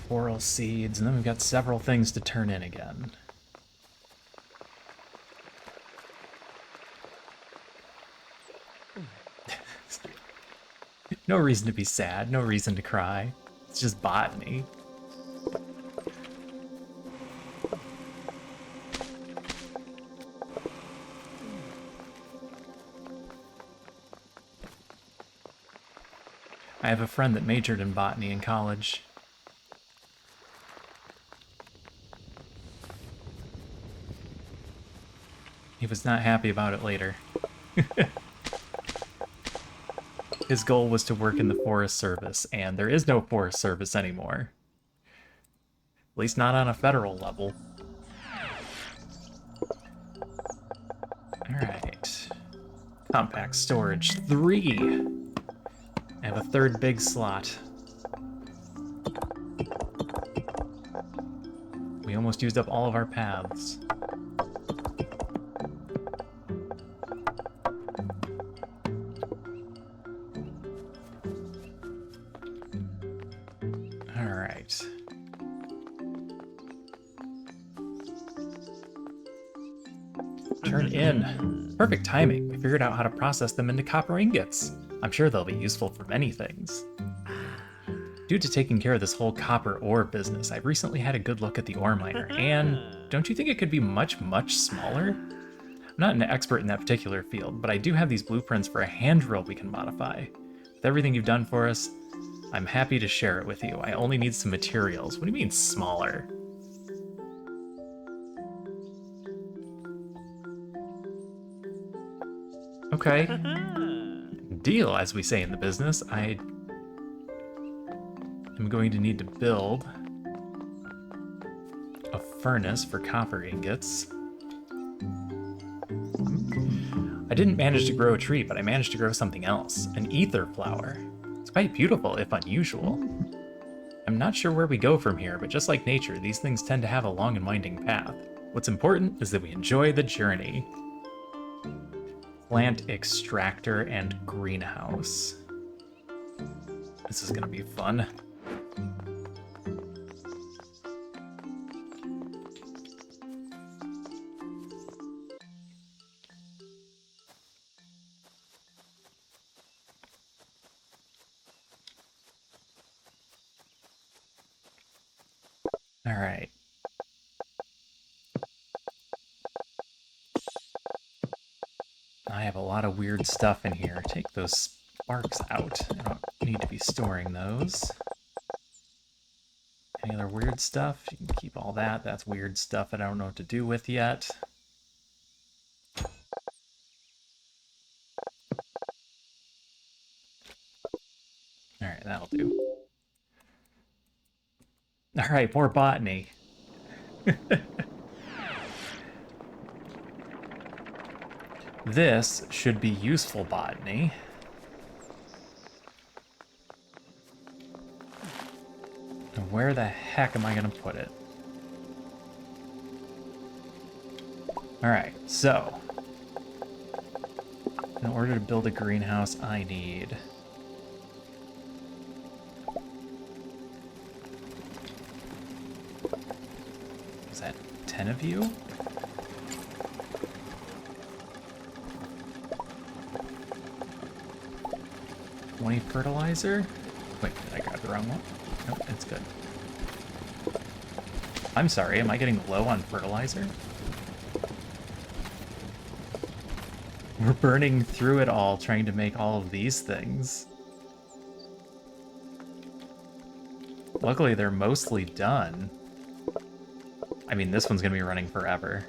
Coral seeds, and then we've got several things to turn in again. No reason to be sad, no reason to cry. It's just botany. I have a friend that majored in botany in college. He was not happy about it later. His goal was to work in the Forest Service, and there is no Forest Service anymore. At least not on a federal level. Alright. Compact storage 3. I have a 3rd big slot. We almost used up all of our paths. Alright. Turn in. Perfect timing. We figured out how to process them into copper ingots. I'm sure they'll be useful for many things. Due to taking care of this whole copper ore business, I've recently had a good look at the ore miner, and don't you think it could be much, much smaller? I'm not an expert in that particular field, but I do have these blueprints for a hand drill we can modify. With everything you've done for us, I'm happy to share it with you. I only need some materials. What do you mean, smaller? Okay. Deal, as we say in the business. I am going to need to build a furnace for copper ingots. I didn't manage to grow a tree, but I managed to grow something else. An ether flower. It's quite beautiful, if unusual. I'm not sure where we go from here, but just like nature, these things tend to have a long and winding path. What's important is that we enjoy the journey. Plant extractor and greenhouse. This is gonna be fun. All right. I have a lot of weird stuff in here. Take those sparks out. I don't need to be storing those. Any other weird stuff? You can keep all that. That's weird stuff I don't know what to do with yet. Alright, that'll do. Alright, more botany. This should be useful botany. where the heck am I going to put it? Alright, so in order to build a greenhouse, I need... is that 10 of you? $20 fertilizer? Wait, did I grab the wrong one? Nope, it's good. I'm sorry, am I getting low on fertilizer? We're burning through it all trying to make all of these things. Luckily, they're mostly done. I mean, this one's gonna be running forever.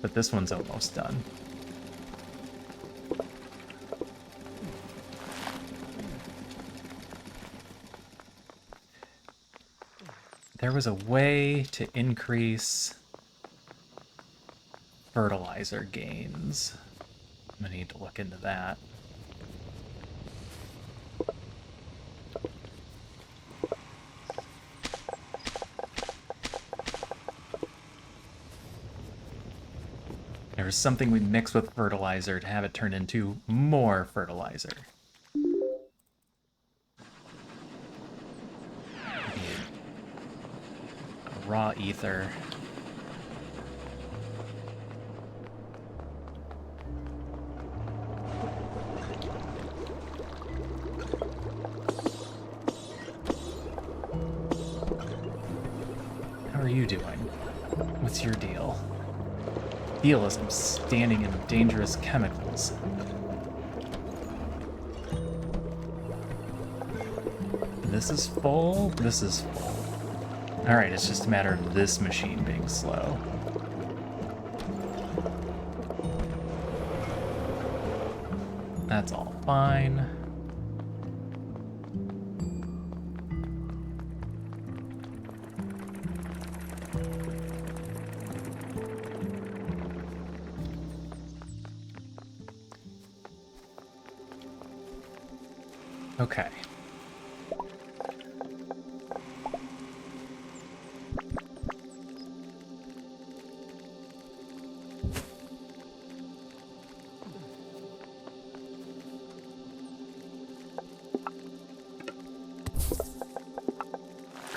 But this one's almost done. There was a way to increase fertilizer gains. I'm gonna need to look into that. There was something we mix with fertilizer to have it turn into more fertilizer. Raw ether. How are you doing? What's your deal? Feel as I'm standing in dangerous chemicals. This is full. This is full. Alright, it's just a matter of this machine being slow. That's all fine. Okay.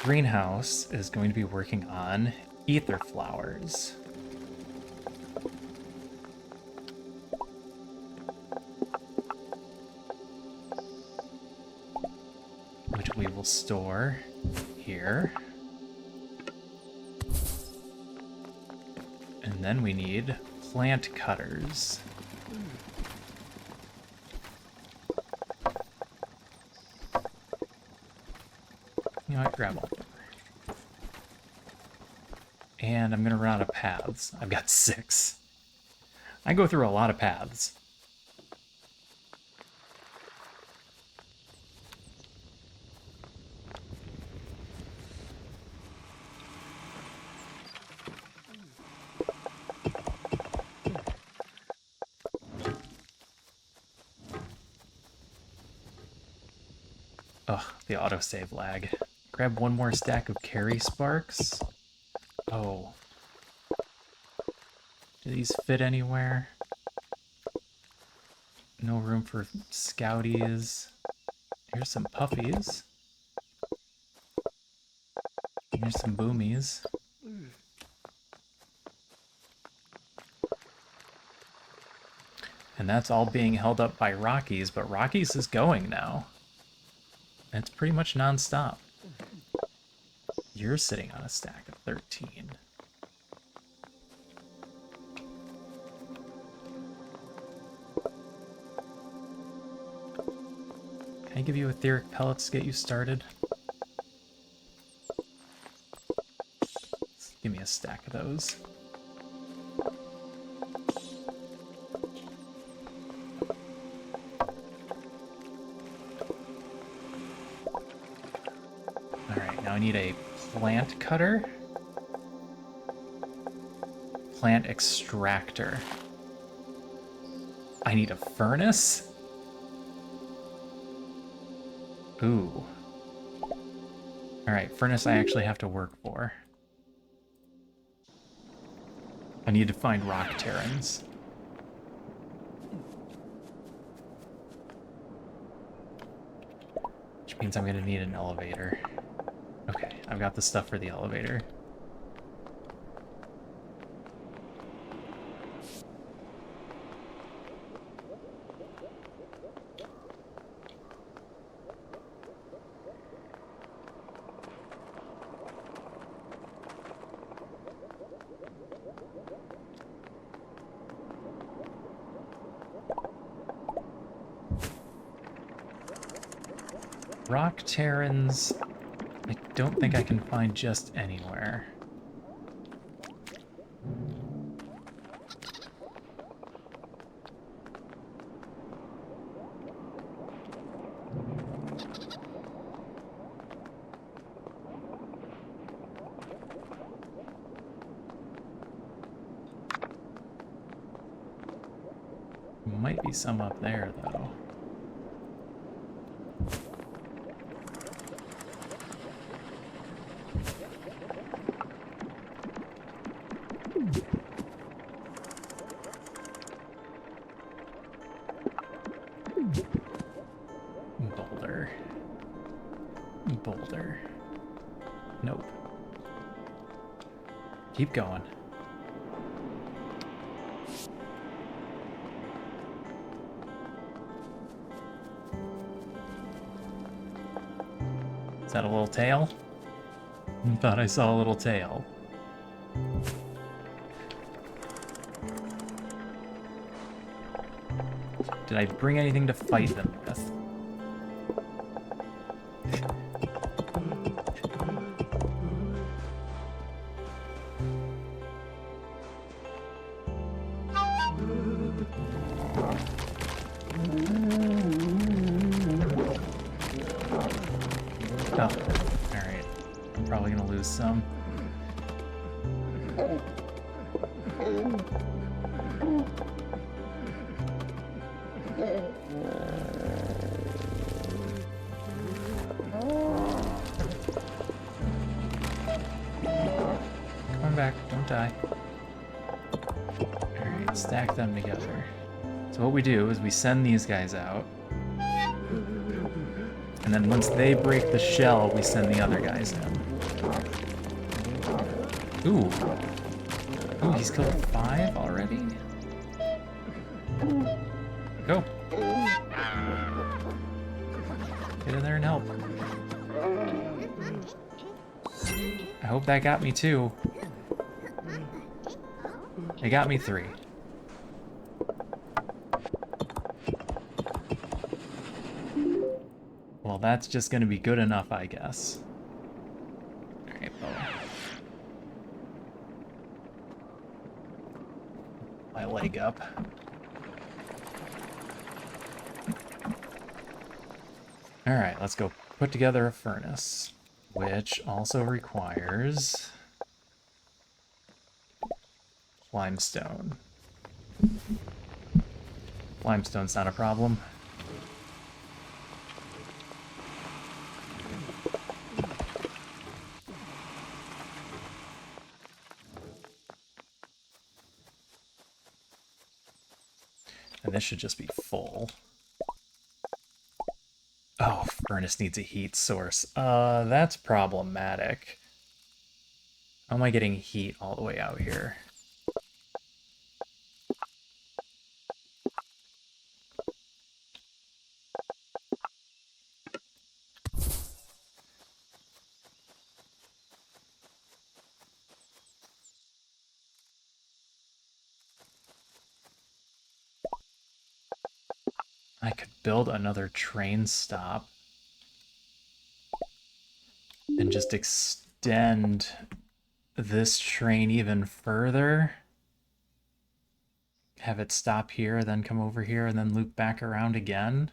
Greenhouse is going to be working on ether flowers. Which we will store here. And then we need plant cutters. You know what, grab all. And I'm gonna run out of paths. I've got 6. I go through a lot of paths. Ugh, the autosave lag. Grab one more stack of carry sparks. Oh. Do these fit anywhere? No room for scouties. Here's some puppies. Here's some boomies. And that's all being held up by Rockies, but Rockies is going now. And it's pretty much non-stop. You're sitting on a stack of 13. Can I give you etheric pellets to get you started? Give me a stack of those. Alright, now I need a plant cutter. Plant extractor. I need a furnace? Ooh. Alright, furnace I actually have to work for. I need to find rock terrans. Which means I'm gonna need an elevator. Okay, I've got the stuff for the elevator. Rock terrans, I don't think I can find just anywhere. Might be some up there, though. Boulder. Boulder. Nope. Keep going. Is that a little tail? I thought I saw a little tail. Did I bring anything to fight them with? Oh, alright. I'm probably gonna lose some. Come back, don't die. Alright, stack them together. So what we do is we send these guys out. And then once they break the shell, we send the other guys in. Ooh. Ooh, he's killed 5 already? Go. Get in there and help. I hope that got me 2. It got me 3. Well, that's just gonna be good enough, I guess. Alright, well. My leg up. Alright, let's go put together a furnace, which also requires limestone. Limestone's not a problem. And this should just be full. Oh, furnace needs a heat source. That's problematic. How am I getting heat all the way out here? I could build another train stop and just extend this train even further. Have it stop here, then come over here, and then loop back around again.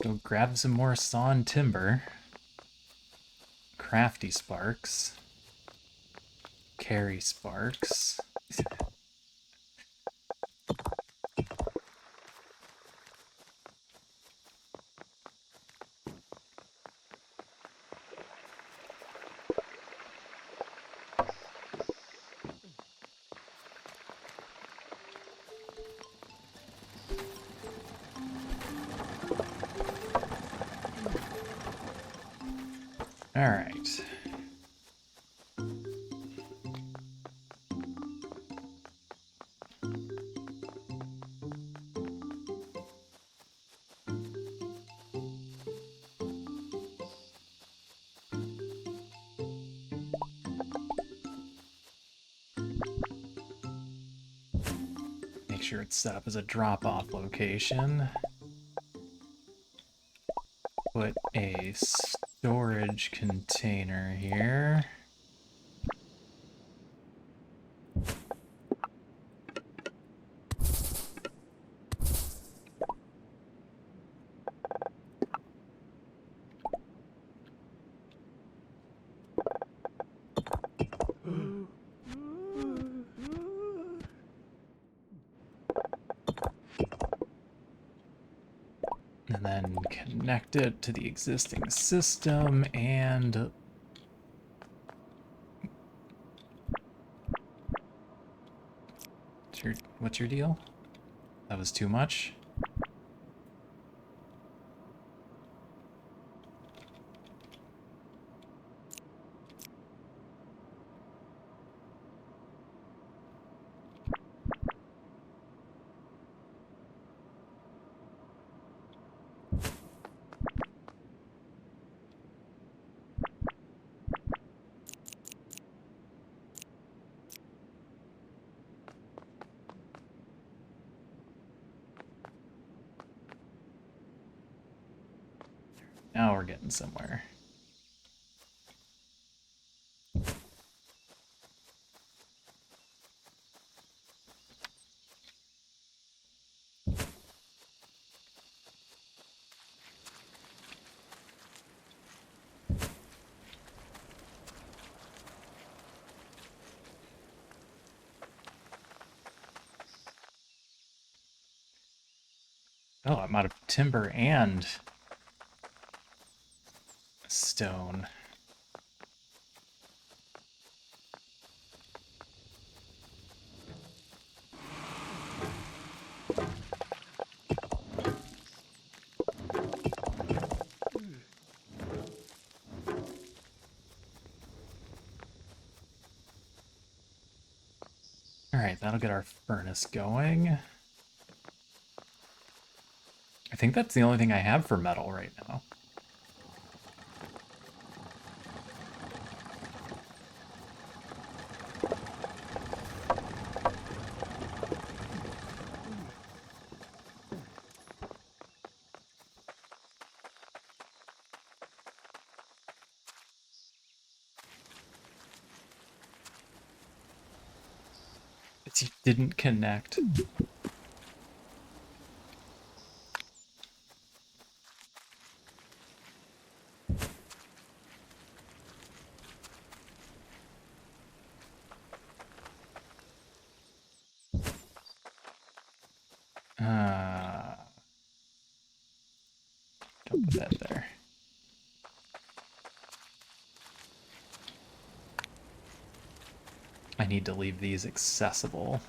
Go grab some more sawn timber. Crafty sparks. Carry sparks. All right. Make sure it's set up as a drop-off location. Put a storage container here. And then connect it to the existing system and what's your deal? That was too much? Now we're getting somewhere. Oh, I'm out of timber and stone. Alright, that'll get our furnace going. I think that's the only thing I have for metal right now. It didn't connect. Don't put that there. I need to leave these accessible.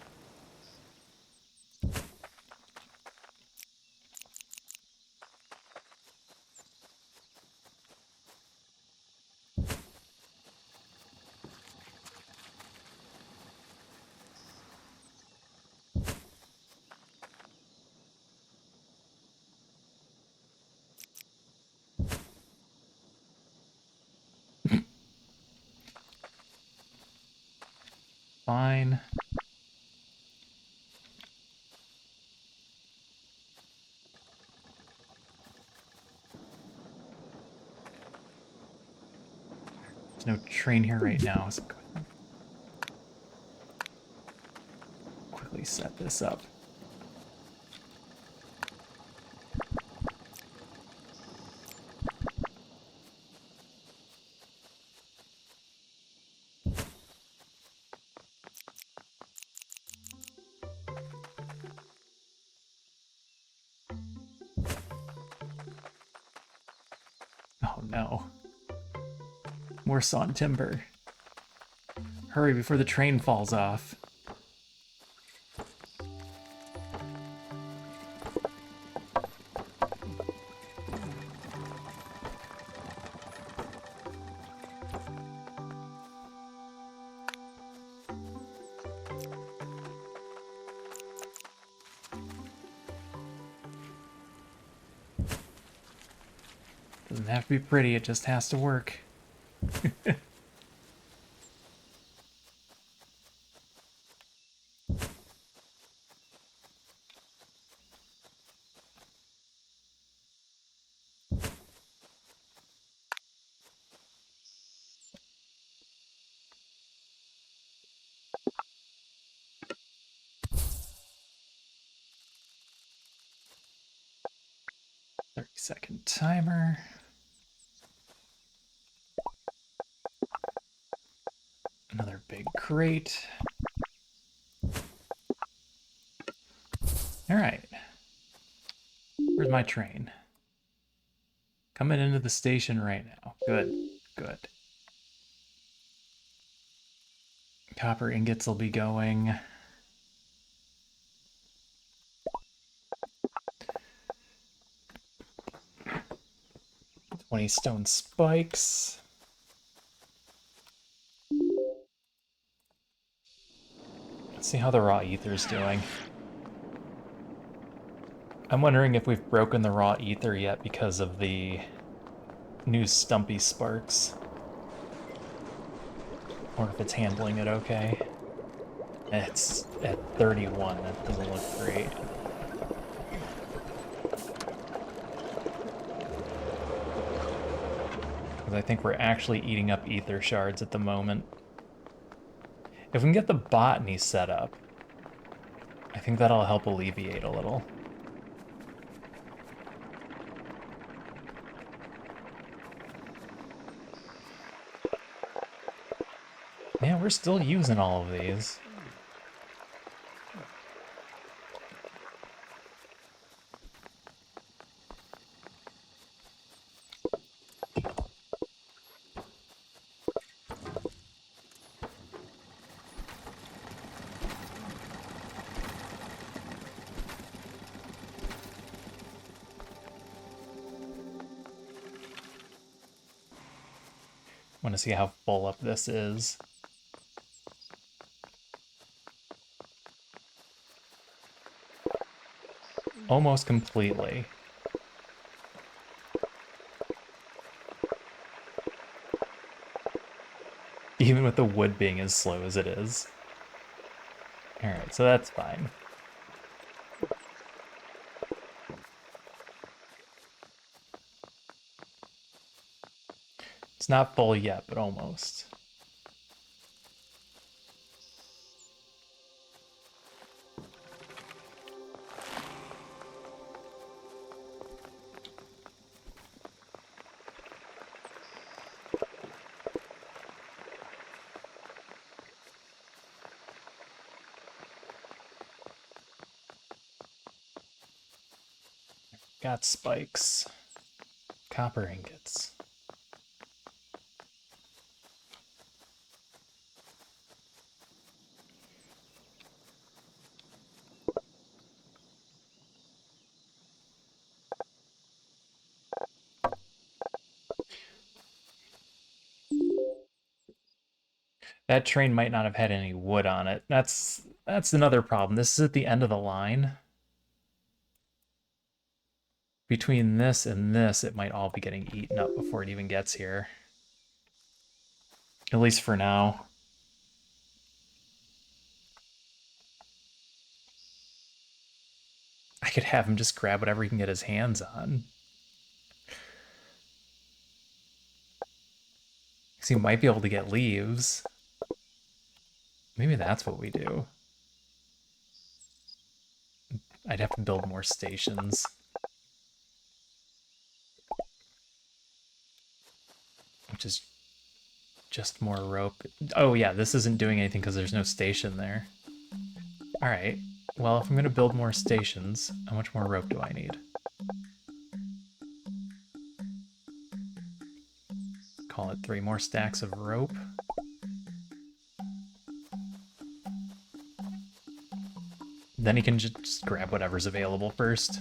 Fine. There's no train here right now, so quickly set this up. no. More sawn timber. Hurry before the train falls off. Doesn't have to be pretty, it just has to work. 30-second timer. Another big crate. All right. Where's my train? Coming into the station right now. Good, good. Copper ingots will be going. 20 stone spikes. Let's see how the raw ether's doing. I'm wondering if we've broken the raw ether yet because of the new stumpy sparks. Or if it's handling it okay. It's at 31, that doesn't look great. Because I think we're actually eating up ether shards at the moment. If we can get the botany set up, I think that'll help alleviate a little. Yeah, we're still using all of these. Want to see how full up this is. Almost completely. Even with the wood being as slow as it is. Alright, so that's fine. It's not full yet, but almost. Got spikes. Copper ingots. That train might not have had any wood on it. That's another problem. This is at the end of the line. Between this and this, it might all be getting eaten up before it even gets here. At least for now. I could have him just grab whatever he can get his hands on. Because he might be able to get leaves. Maybe that's what we do. I'd have to build more stations. Which is just more rope. Oh yeah, this isn't doing anything because there's no station there. Alright, well if I'm going to build more stations, how much more rope do I need? call it 3 more stacks of rope. Then he can just grab whatever's available first.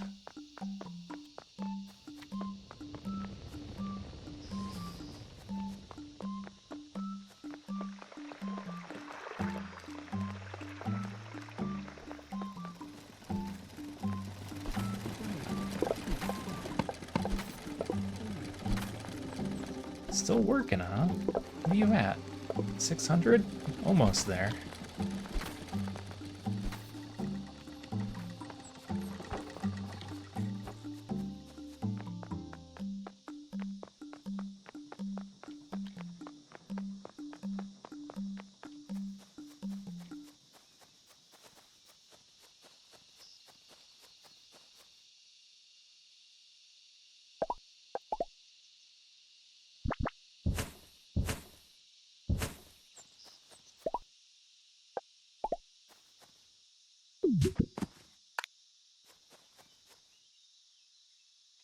Still working, huh? Where are you at? 600? Almost there.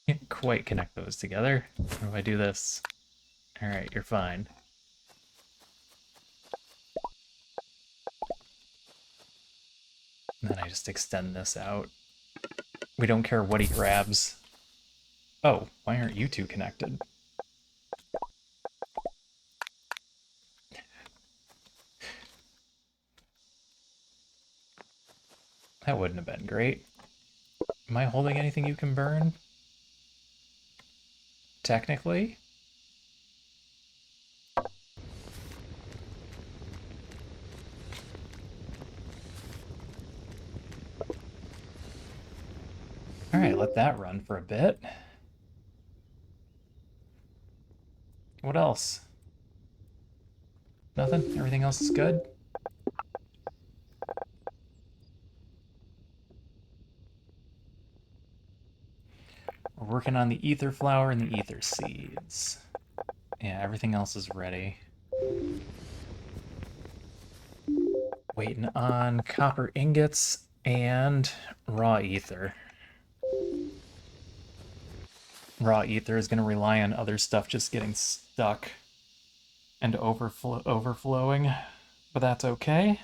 Can't quite connect those together. How do I do this? Alright, you're fine. And then I just extend this out. We don't care what he grabs. Oh, why aren't you two connected? That wouldn't have been great. Am I holding anything you can burn? Technically? Alright, let that run for a bit. What else? Nothing? Everything else is good? We're working on the ether flower and the ether seeds. Yeah, everything else is ready. Waiting on copper ingots and raw ether. Raw ether is going to rely on other stuff just getting stuck and overflowing, but that's okay.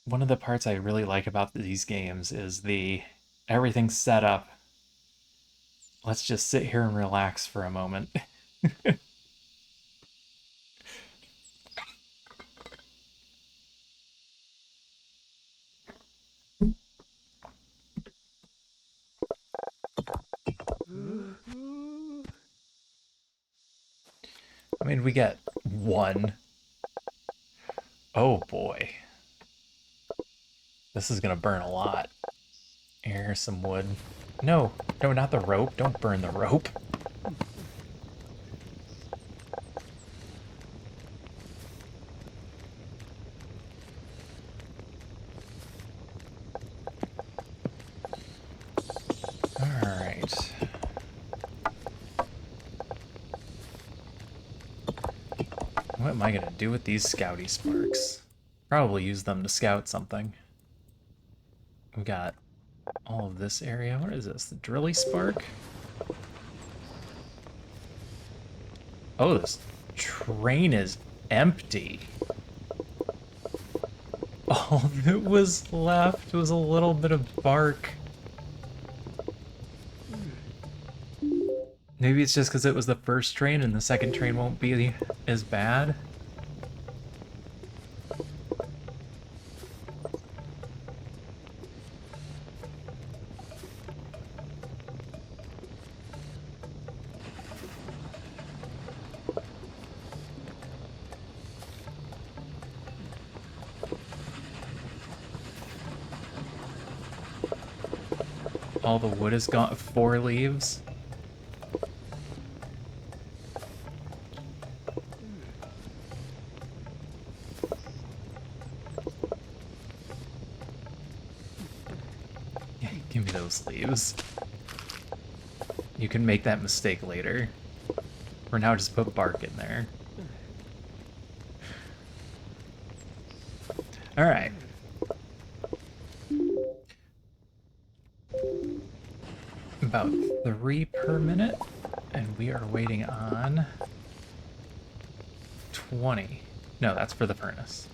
One of the parts I really like about these games is everything's set up. Let's just sit here and relax for a moment. I mean, we get one. Oh boy. This is gonna burn a lot. Here's some wood. No, no, not the rope. Don't burn the rope. Alright. What am I gonna do with these scouty sparks? Probably use them to scout something. We got all of this area. What is this? The drilly spark? Oh, this train is empty. All that was left was a little bit of bark. Maybe it's just because it was the first train and the second train won't be as bad. All the wood has got 4 leaves. Give me those leaves. You can make that mistake later. For now, just put bark in there. Alright. about 3 per minute, and we are waiting on 20. No, that's for the furnace.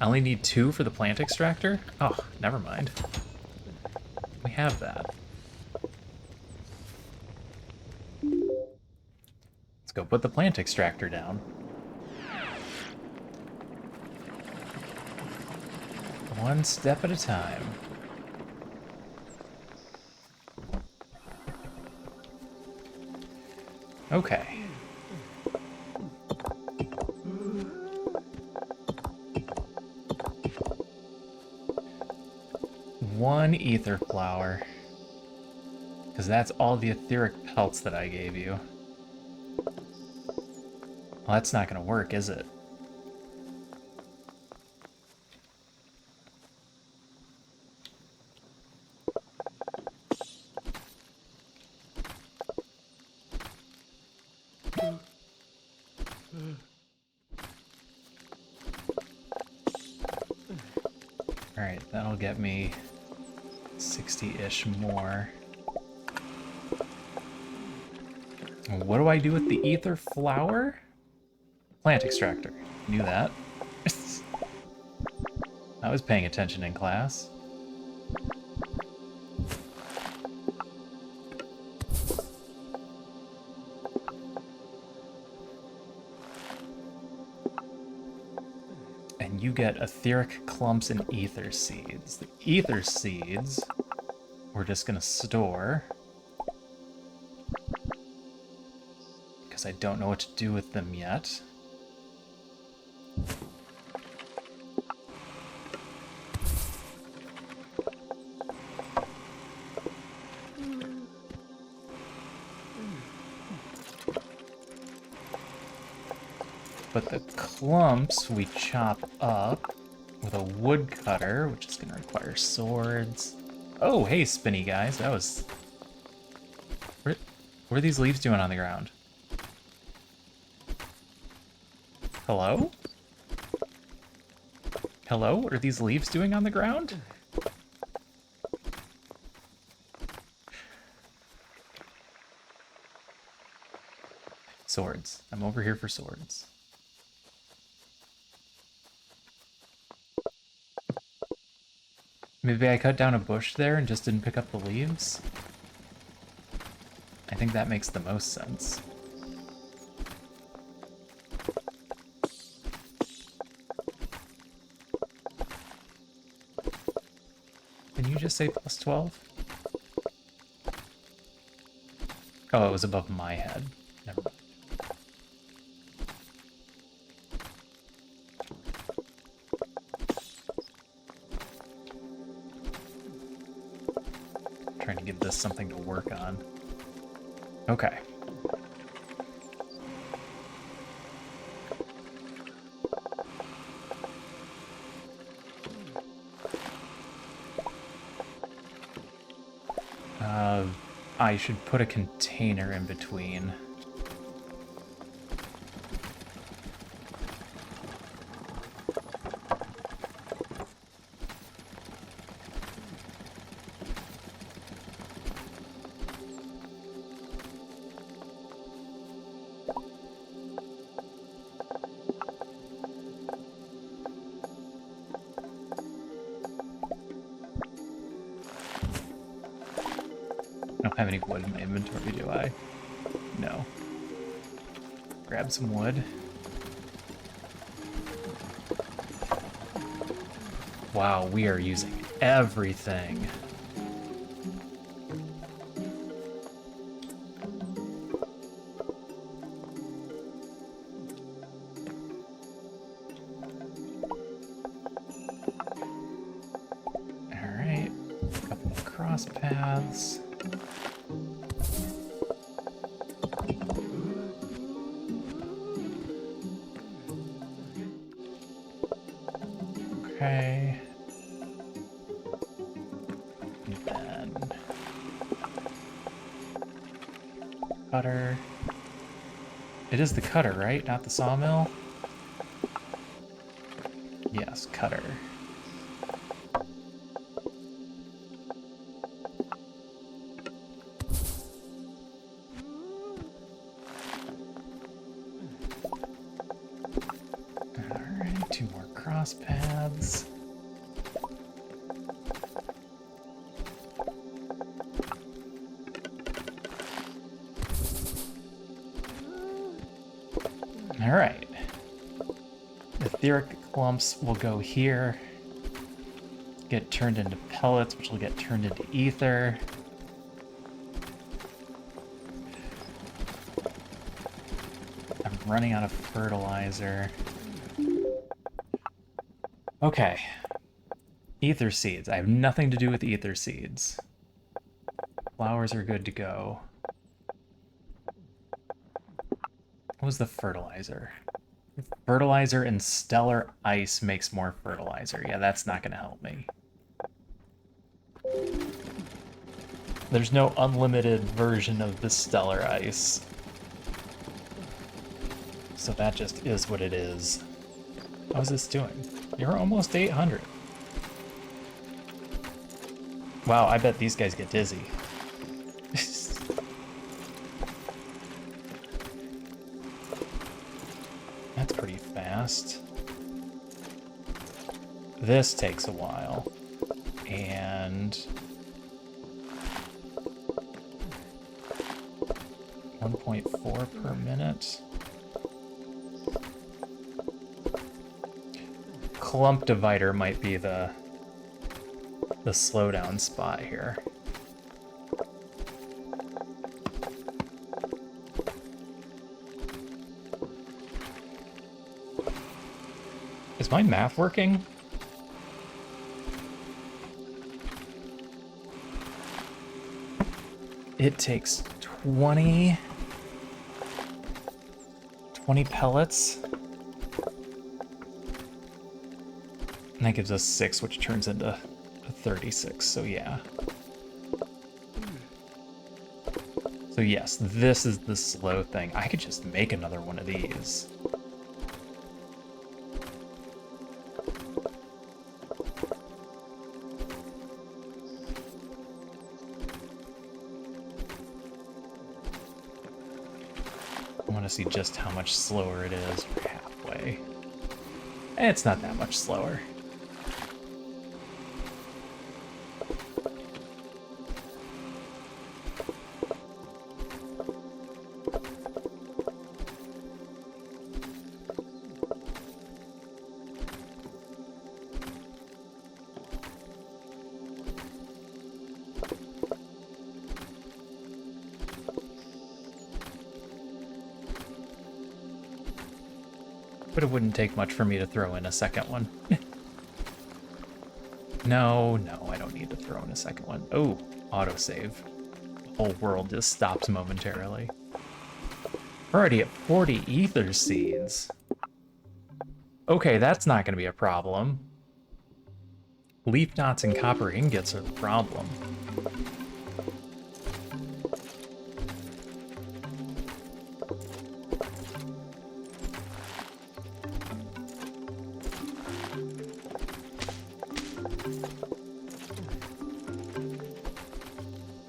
I only need 2 for the plant extractor? Oh, never mind. We have that. Let's go put the plant extractor down. One step at a time. Okay. One ether flower. Because that's all the etheric pelts that I gave you. Well, that's not going to work, is it? Alright, that'll get me 60-ish more. What do I do with the ether flower? Plant extractor. Knew that. I was paying attention in class. And you get etheric clumps and ether seeds. The ether seeds we're just gonna store. Because I don't know what to do with them yet. But the clumps we chop up with a wood cutter, which is going to require swords. Oh, hey, spinny guys. That was... What are these leaves doing on the ground? Hello? Hello? What are these leaves doing on the ground? Swords. I'm over here for swords. Maybe I cut down a bush there and just didn't pick up the leaves? I think that makes the most sense. Did you just say plus 12? Oh, it was above my head. Never mind. Trying to give this something to work on. Okay. I should put a container in between. I don't have any wood in my inventory, do I? No. Grab some wood. Wow, we are using everything. All right, a couple of cross paths. Okay. And then cutter. It is the cutter, right? Not the sawmill? Yes, cutter. cross paths. All right. Etheric clumps will go here, get turned into pellets, which will get turned into ether. I'm running out of fertilizer. Okay. Ether seeds. I have nothing to do with ether seeds. Flowers are good to go. What was the fertilizer? Fertilizer and stellar ice makes more fertilizer. Yeah, that's not going to help me. There's no unlimited version of the stellar ice. So that just is what it is. How's this doing? You're almost 800. Wow, I bet these guys get dizzy. That's pretty fast. This takes a while. And 1.4 per minute. Clump divider might be the slowdown spot here. Is my math working? It takes 20 pellets. And that gives us 6, which turns into 36, so yeah. So yes, this is the slow thing. I could just make another one of these. I want to see just how much slower it is. We're halfway. It's not that much slower. But it wouldn't take much for me to throw in a second one. No, I don't need to throw in a second one. Oh, autosave. The whole world just stops momentarily. We're already at 40 ether seeds. Okay, that's not going to be a problem. Leaf knots and copper ingots are the problem.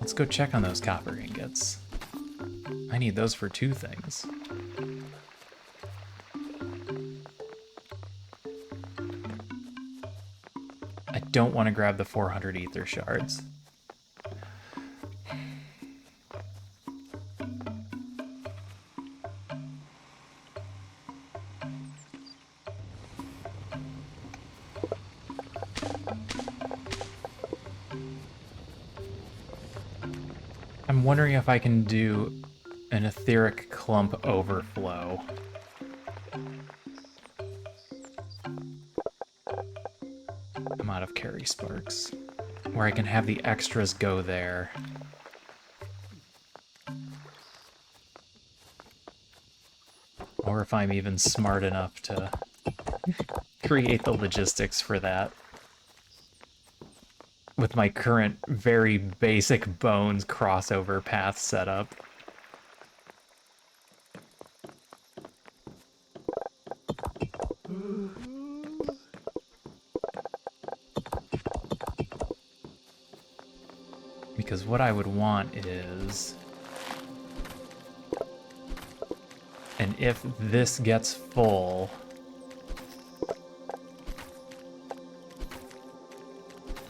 Let's go check on those copper ingots. I need those for 2 things. I don't want to grab the 400 ether shards. I'm wondering if I can do an etheric clump overflow. I'm out of carry sparks. Where I can have the extras go there. Or if I'm even smart enough to create the logistics for that. With my current very basic bones crossover path setup. Because what I would want is... And if this gets full...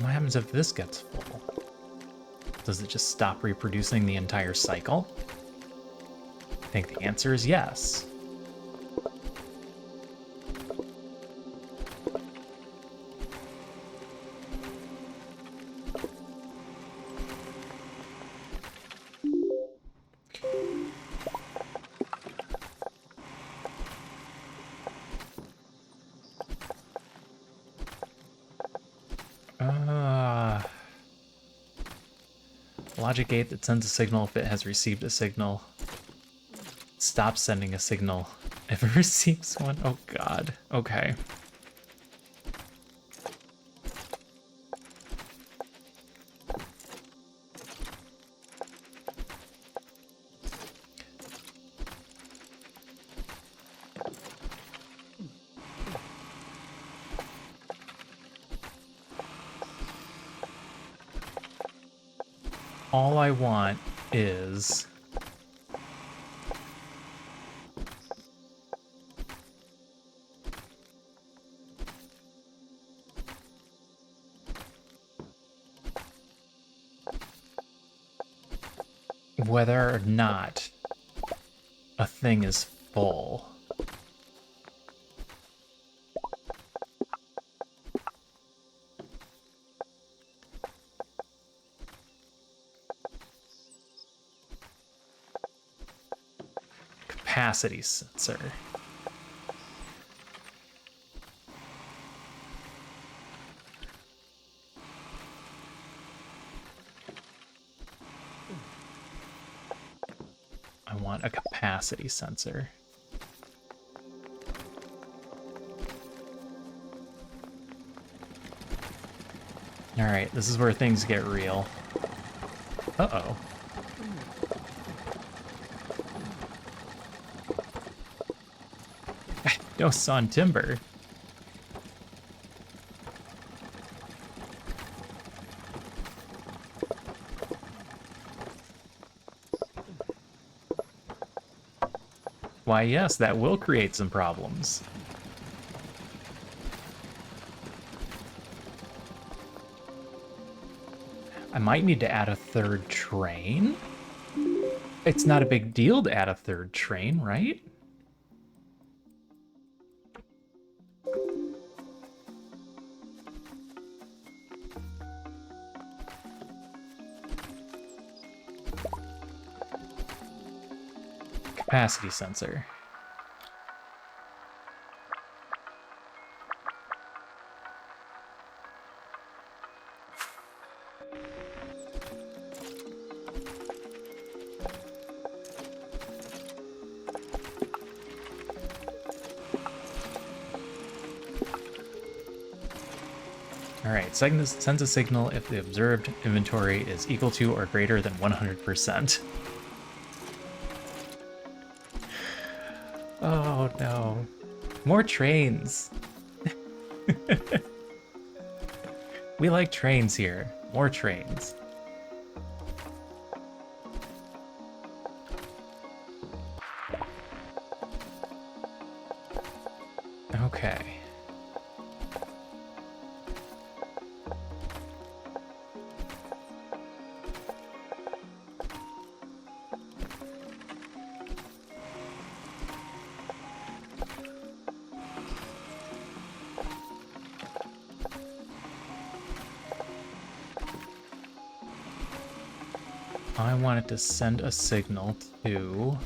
What happens if this gets full? Does it just stop reproducing the entire cycle? I think the answer is yes. Logic gate that sends a signal if it has received a signal. Stop sending a signal if it receives one. Oh god. Okay. All I want is whether or not a thing is full. Capacity sensor. I want a capacity sensor. All right, this is where things get real. Uh-oh. Ghosts on timber. Why, yes, that will create some problems. I might need to add a third train. It's not a big deal to add a third train, right? Capacity sensor. Alright, sends a signal if the observed inventory is equal to or greater than 100%. Oh no. More trains. We like trains here. More trains. Okay. I wanted to send a signal to...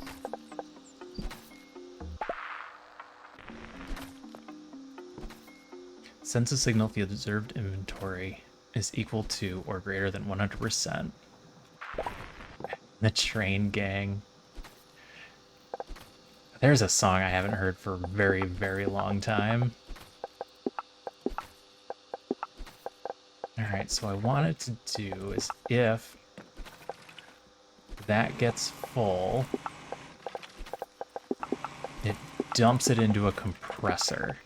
Sends a signal if the observed inventory is equal to or greater than 100%. The train gang. There's a song I haven't heard for a very, very long time. Alright, so I wanted to do is if that gets full, it dumps it into a compressor.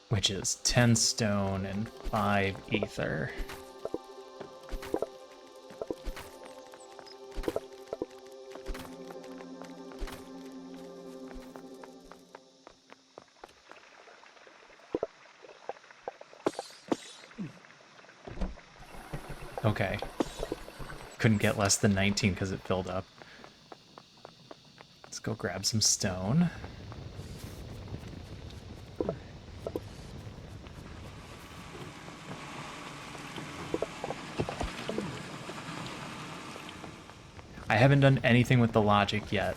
Which is 10 stone and 5 ether. Okay. Couldn't get less than 19 because it filled up. Let's go grab some stone. I haven't done anything with the logic yet,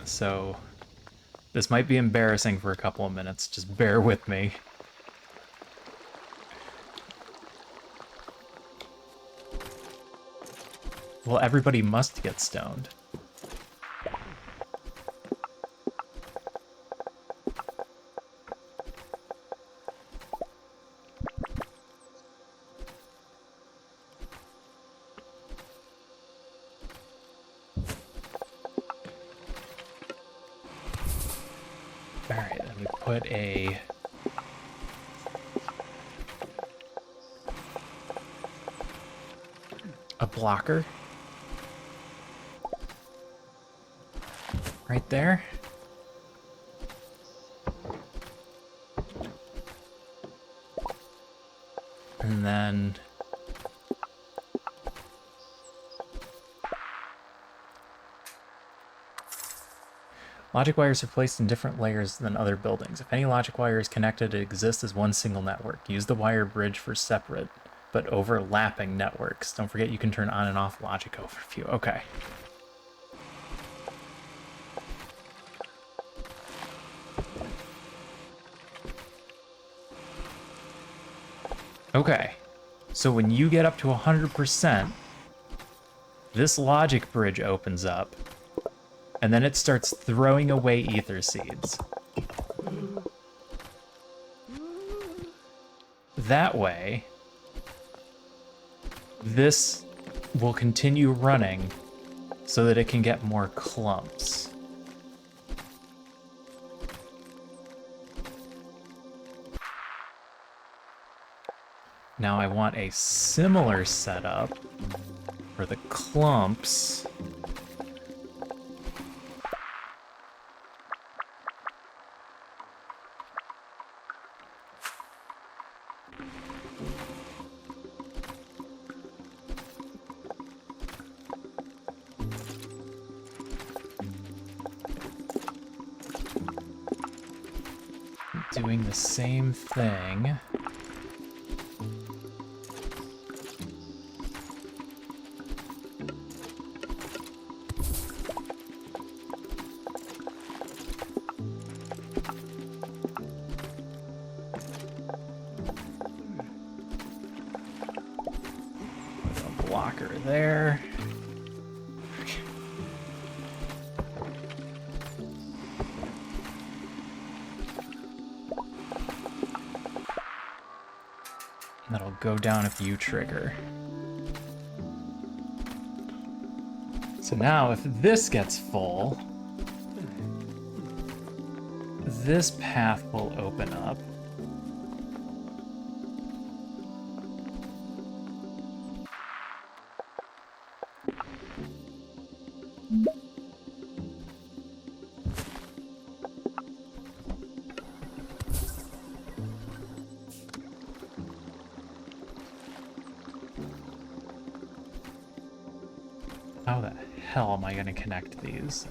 so this might be embarrassing for a couple of minutes. Just bear with me. Well, everybody must get stoned. Alright, then we put a blocker right there. And then logic wires are placed in different layers than other buildings. If any logic wire is connected, it exists as one single network. Use the wire bridge for separate but overlapping networks. Don't forget you can turn on and off logic overview. Okay. Okay. So when you get up to 100%, this logic bridge opens up, and then it starts throwing away ether seeds. That way, this will continue running so that it can get more clumps. Now I want a similar setup for the clumps. Doing the same thing. Blocker there. That'll go down if you trigger. So now if this gets full, this path will open up. How the hell am I going to connect these?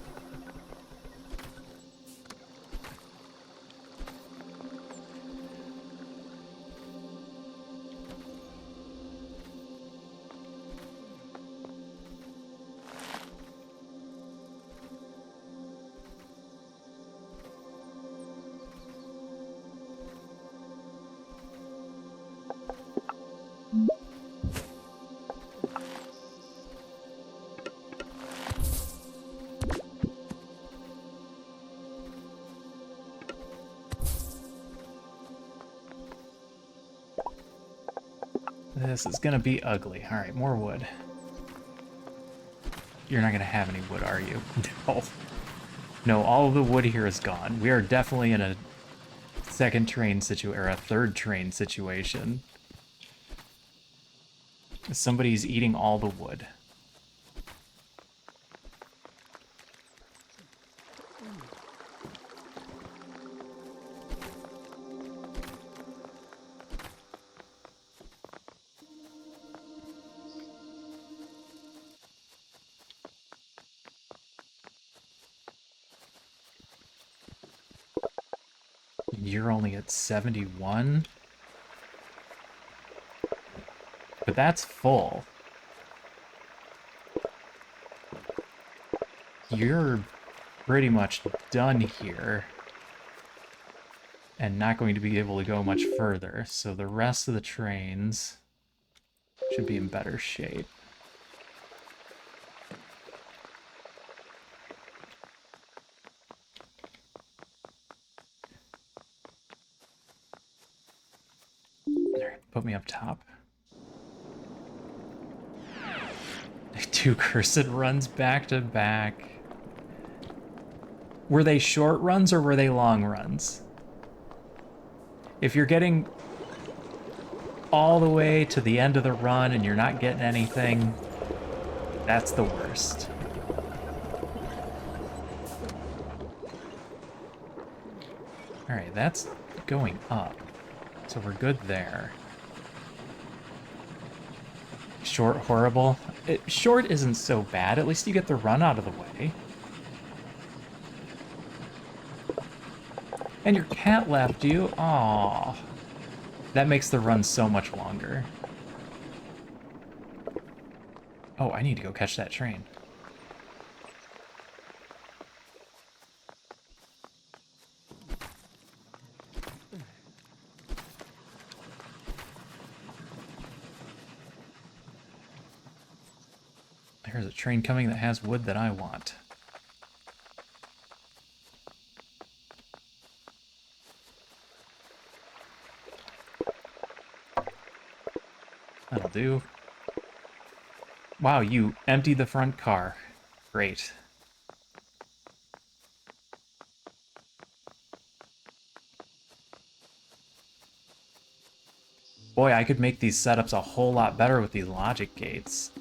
This is gonna be ugly. All right, more wood. You're not gonna have any wood, are you? No. No, all of the wood here is gone. We are definitely in a second train situation, or a third train situation. Somebody's eating all the wood. You're only at 71. But that's full. You're pretty much done here. And not going to be able to go much further. So the rest of the trains should be in better shape. Alright, put me up top. 2 cursed runs back to back. Were they short runs or were they long runs? If you're getting all the way to the end of the run and you're not getting anything, that's the worst. Alright, that's going up. So we're good there. Short, horrible. Short isn't so bad. At least you get the run out of the way. And your cat left you? Aww. That makes the run so much longer. Oh, I need to go catch that train. There's a train coming that has wood that I want. That'll do. Wow, you emptied the front car. Great. Boy, I could make these setups a whole lot better with these logic gates.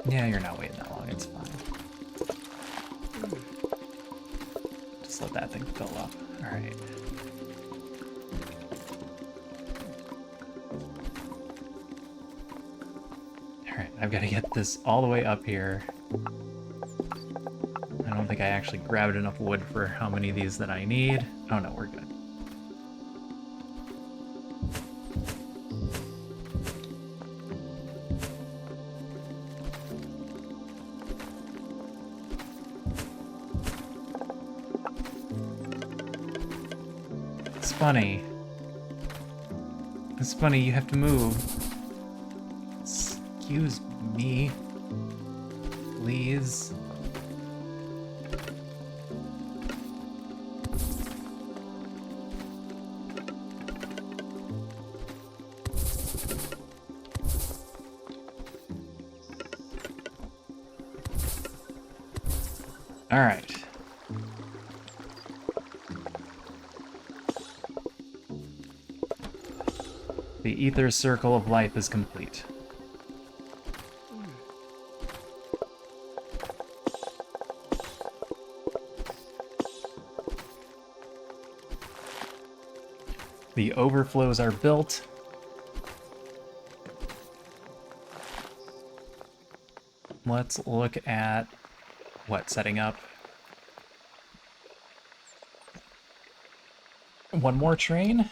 Yeah, you're not waiting that long, it's fine. Just let that thing fill up. Alright. Alright, I've got to get this all the way up here. I don't think I actually grabbed enough wood for how many of these that I need. Oh no, we're good. Funny. It's funny, you have to move. Excuse me. Please. All right. The ether circle of life is complete. The overflows are built. Let's look at what, setting up one more train.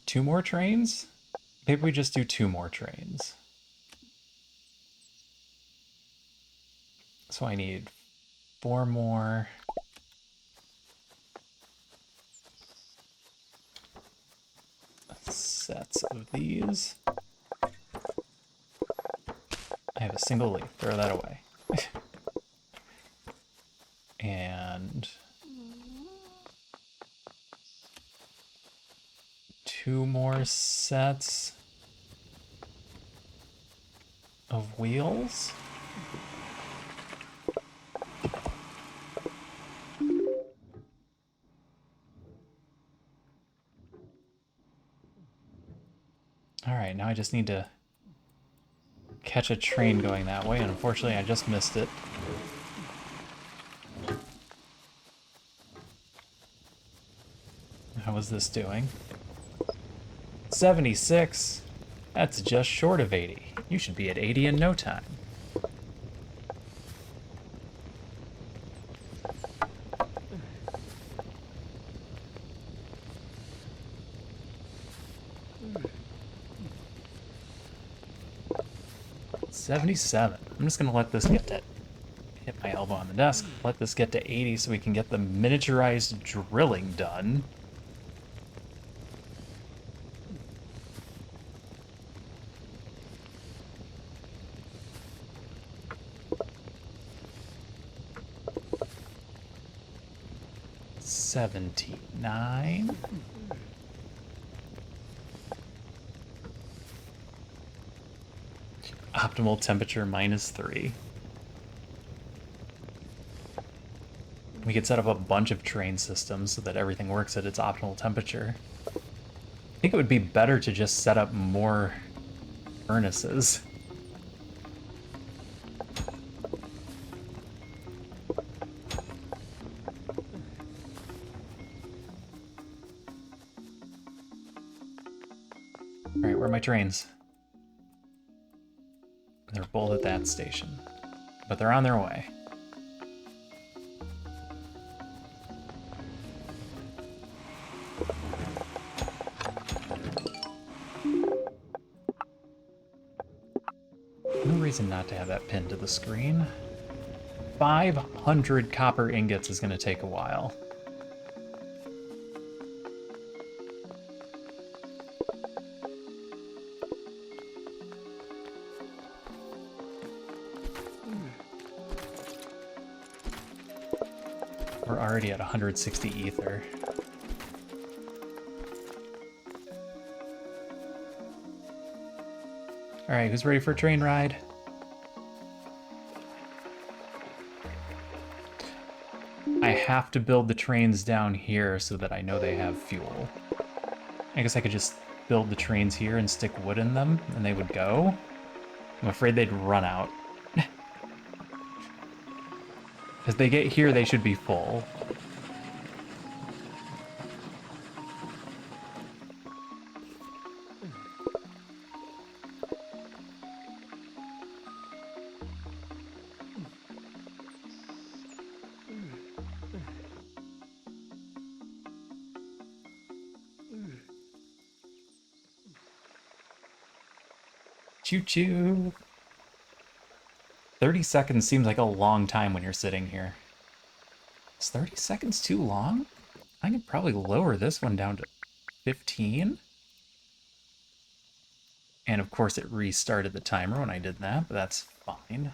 Two more trains? Maybe we just do 2 more trains. So I need 4 more. Sets of these. I have a single leaf. Throw that away. And 2 more sets of wheels. Alright, now I just need to catch a train going that way, and unfortunately I just missed it. How is this doing? 76? That's just short of 80. You should be at 80 in no time. $77. I'm just gonna let this get to hit my elbow on the desk. Let this get to 80 so we can get the miniaturized drilling done. $79. Optimal temperature -3. We could set up a bunch of train systems so that everything works at its optimal temperature. I think it would be better to just set up more furnaces. Alright, where are my trains? They're both at that station, but they're on their way. No reason not to have that pinned to the screen. 500 copper ingots is going to take a while. We're already at 160 ether. Alright, who's ready for a train ride? I have to build the trains down here so that I know they have fuel. I guess I could just build the trains here and stick wood in them, and they would go. I'm afraid they'd run out. As they get here, they should be full. Choo-choo! 30 seconds seems like a long time when you're sitting here. Is 30 seconds too long? I could probably lower this one down to 15. And of course it restarted the timer when I did that, but that's fine.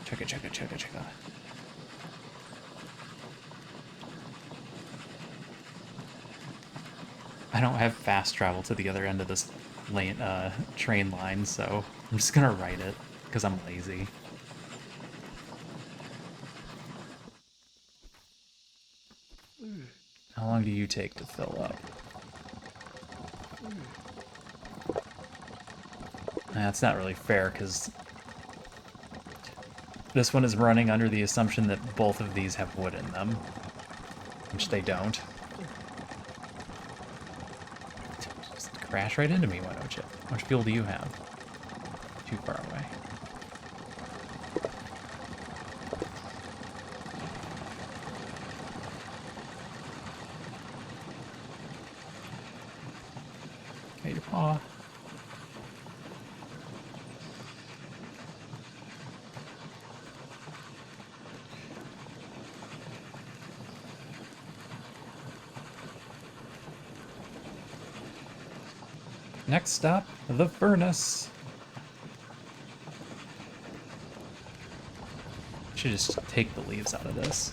Chugga, chugga, chugga, chugga. I don't have fast travel to the other end of this lane, train line, so I'm just gonna write it, because I'm lazy. How long do you take to fill up? That's not really fair, because this one is running under the assumption that both of these have wood in them, which they don't. Just crash right into me, why don't you? How much fuel do you have? Too far away. Okay, your paw. Next stop, the furnace. Should just take the leaves out of this.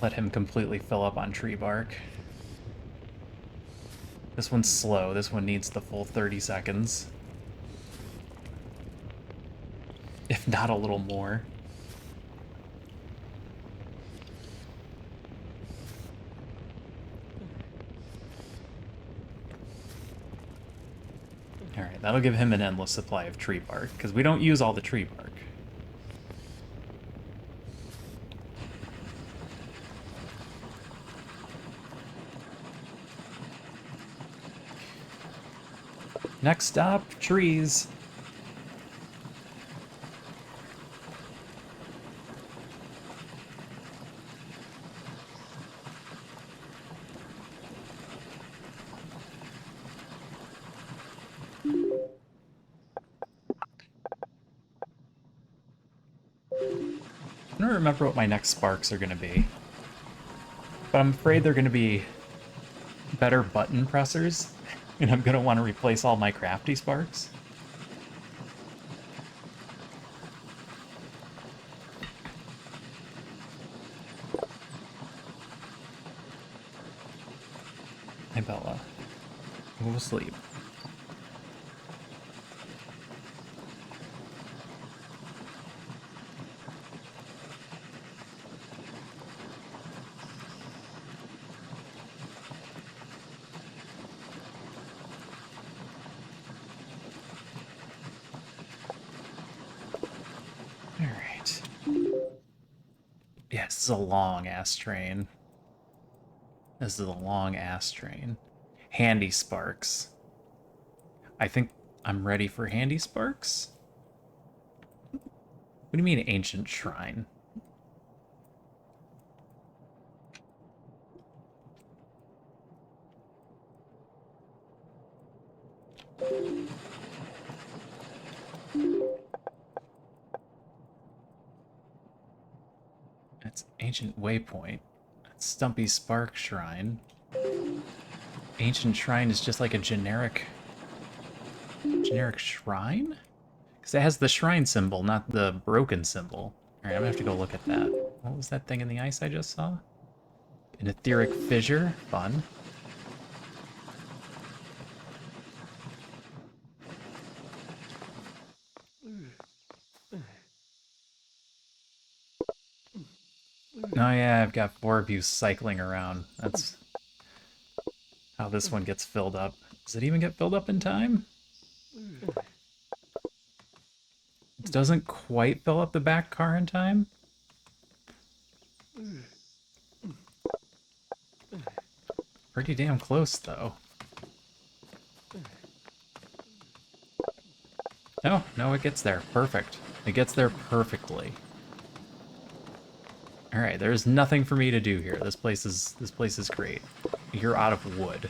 Let him completely fill up on tree bark. This one's slow. This one needs the full 30 seconds. If not a little more. Alright, that'll give him an endless supply of tree bark, because we don't use all the tree bark. Next stop, trees. I don't remember what my next sparks are going to be, but I'm afraid they're going to be better button pressers, and I'm going to want to replace all my crafty sparks. Hey, Bella. Go to sleep. Alright. Yeah, this is a long-ass train. This is a long-ass train. Handy sparks. I think I'm ready for handy sparks? What do you mean, ancient shrine? That's ancient waypoint. That's Stumpy Spark Shrine. Ancient shrine is just like a generic shrine? Because it has the shrine symbol, not the broken symbol. Alright, I'm gonna have to go look at that. What was that thing in the ice I just saw? An etheric fissure? Fun. Oh yeah, I've got 4 of you cycling around. That's how this one gets filled up. Does it even get filled up in time? It doesn't quite fill up the back car in time? Pretty damn close, though. Oh, no, it gets there. Perfect. It gets there perfectly. Alright, there's nothing for me to do here. This place is great. You're out of wood.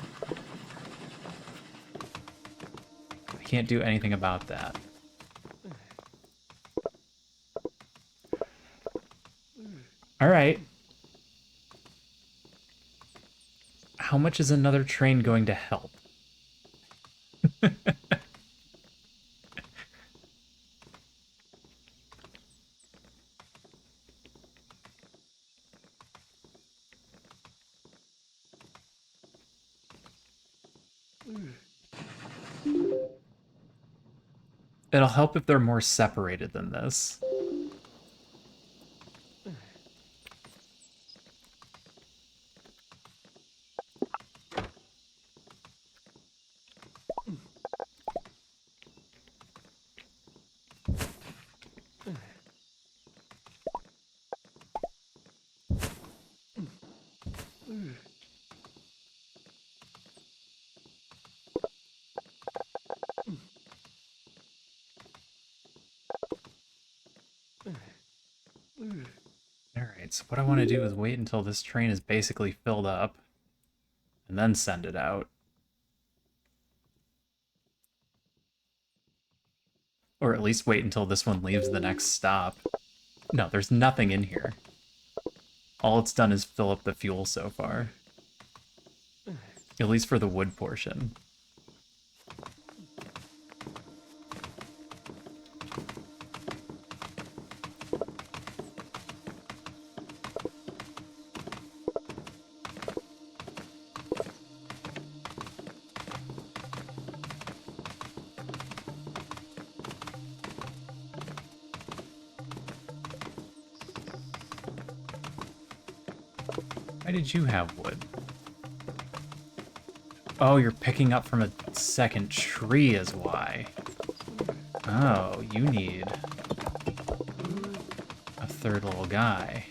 I can't do anything about that. Alright. How much is another train going to help? It'll help if they're more separated than this. Alright, so what I want to do is wait until this train is basically filled up, and then send it out. Or at least wait until this one leaves the next stop. No, there's nothing in here. All it's done is fill up the fuel so far. At least for the wood portion. Why did you have wood? Oh, you're picking up from a second tree is why. Oh, you need a third little guy.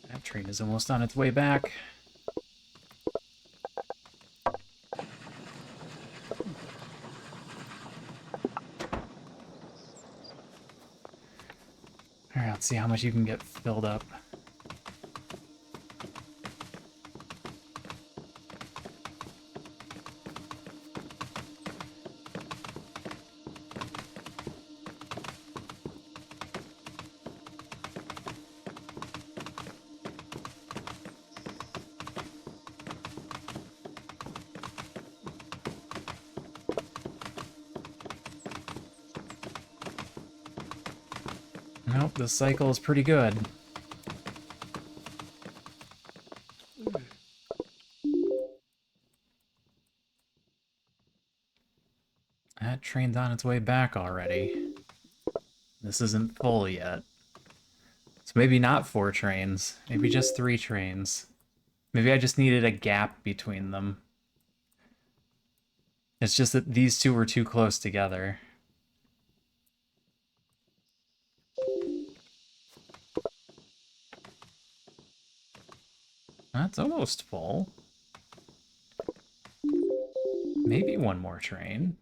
That train is almost on its way back. All right, let's see how much you can get filled up. Nope, this cycle is pretty good. That train's on its way back already. This isn't full yet. So maybe not 4 trains, maybe just 3 trains. Maybe I just needed a gap between them. It's just that these two were too close together. That's almost full. Maybe one more train.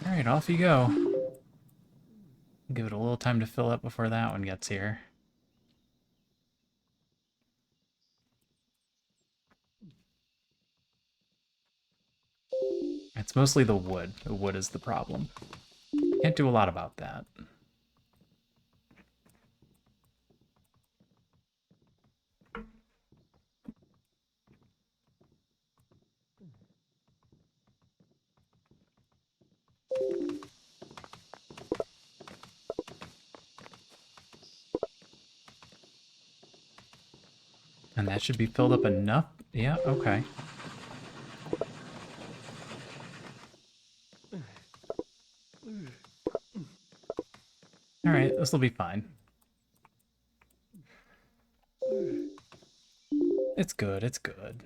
Alright, off you go. Give it a little time to fill up before that one gets here. It's mostly the wood. The wood is the problem. Can't do a lot about that. And that should be filled up enough. Yeah, okay. Alright, this will be fine. It's good, it's good.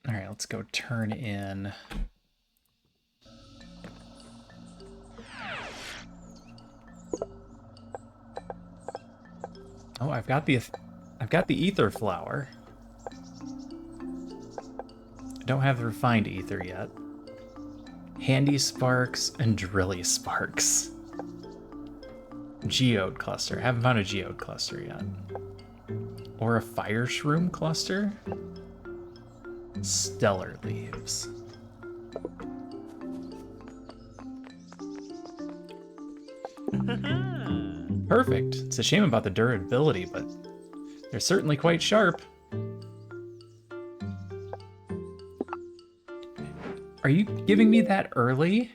Alright, let's go turn in. Oh, I've got the ether flower. I don't have the refined ether yet. Handy sparks and drilly sparks. Geode cluster. Haven't found a geode cluster yet. Or a fire shroom cluster. Stellar leaves. Perfect. It's a shame about the durability, but they're certainly quite sharp. Are you giving me that early?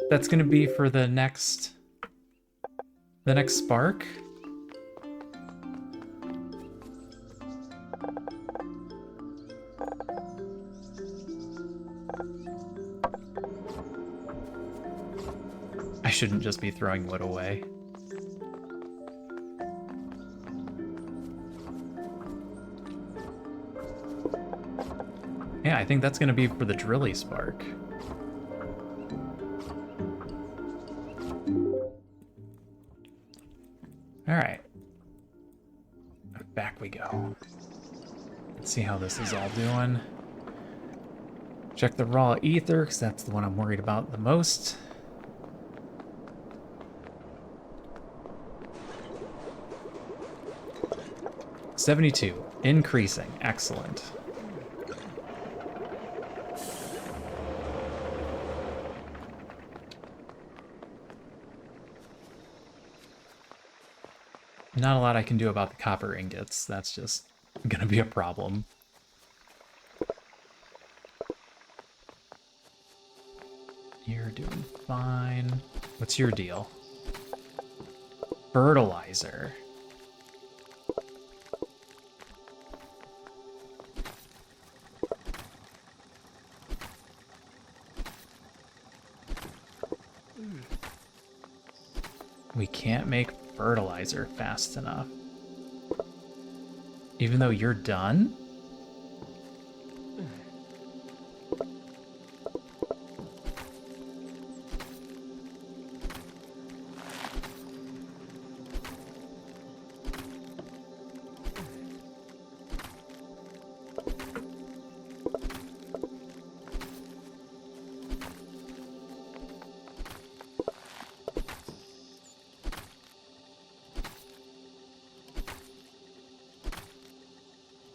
That's gonna be for the next spark? I shouldn't just be throwing wood away. Yeah, I think that's gonna be for the drilly spark. All right. Back we go. Let's see how this is all doing. Check the raw ether, because that's the one I'm worried about the most. $72. Increasing. Excellent. Not a lot I can do about the copper ingots. That's just gonna be a problem. You're doing fine. What's your deal? Fertilizer. We can't make fertilizer fast enough. Even though you're done?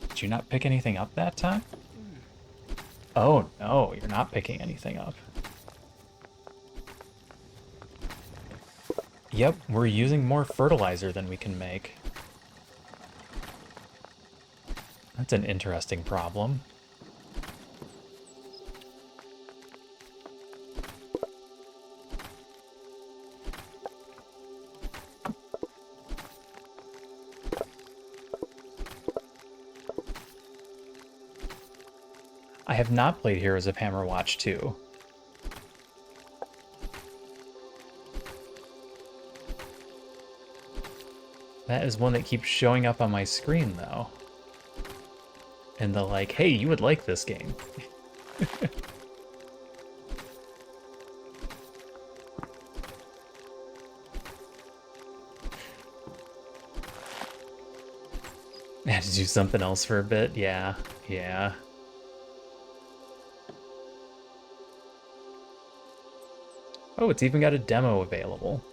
Did you not pick anything up that time? Oh, no, you're not picking anything up. Yep, we're using more fertilizer than we can make. That's an interesting problem. I have not played Heroes of Hammerwatch 2. That is one that keeps showing up on my screen, though. And the like, hey, you would like this game. I had to do something else for a bit. Yeah, yeah. Oh, it's even got a demo available.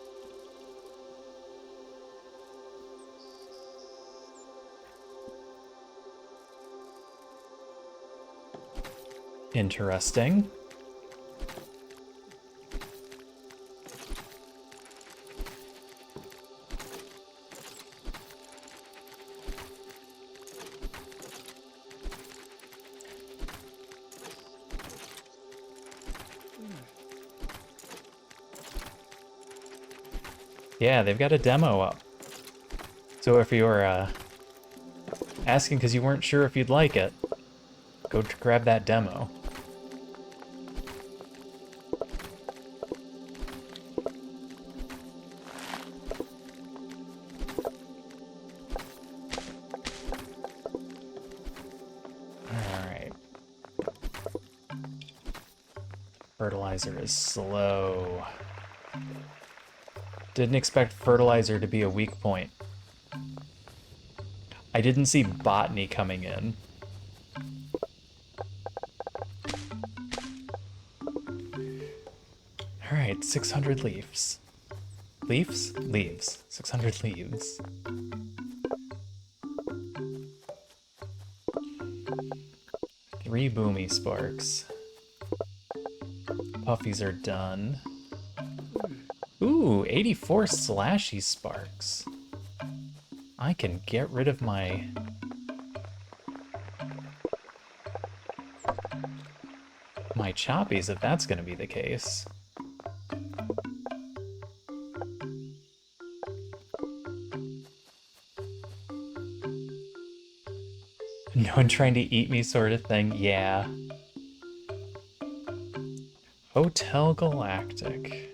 Interesting. Yeah, they've got a demo up. So if you were asking because you weren't sure if you'd like it, go grab that demo. Alright. Fertilizer is slow. Didn't expect fertilizer to be a weak point. I didn't see botany coming in. Alright, 600 leaves. Leaves? Leaves. 600 leaves. Three boomy sparks. Puffies are done. Ooh, 84 slashy sparks. I can get rid of my... my choppies if that's gonna be the case. No one trying to eat me sort of thing, yeah. Hotel Galactic.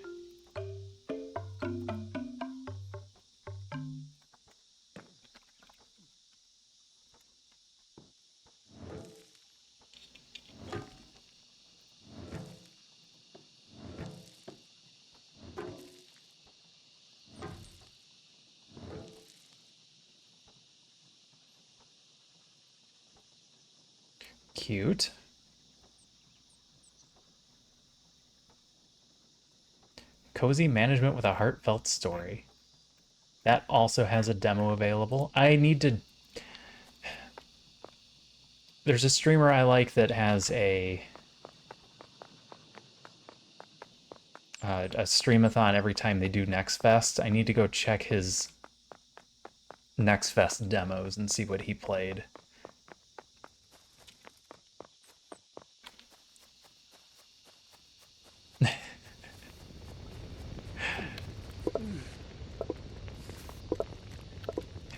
Cute. Cozy management with a heartfelt story. That also has a demo available. I need to... There's a streamer I like that has a streamathon every time they do Next Fest. I need to go check his Next Fest demos and see what he played.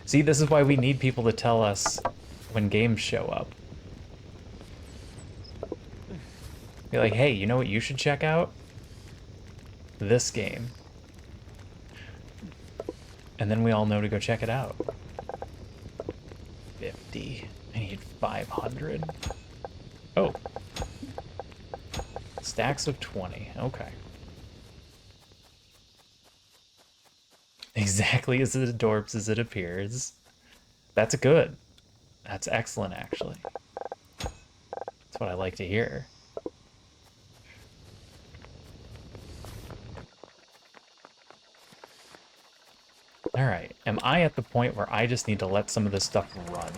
See, this is why we need people to tell us when games show up. Be like, hey, you know what you should check out? This game. And then we all know to go check it out. 50. I need 500. Oh. Stacks of 20. Okay. Exactly as it adorbs as it appears. That's good. That's excellent, actually. That's what I like to hear. Alright, am I at the point where I just need to let some of this stuff run?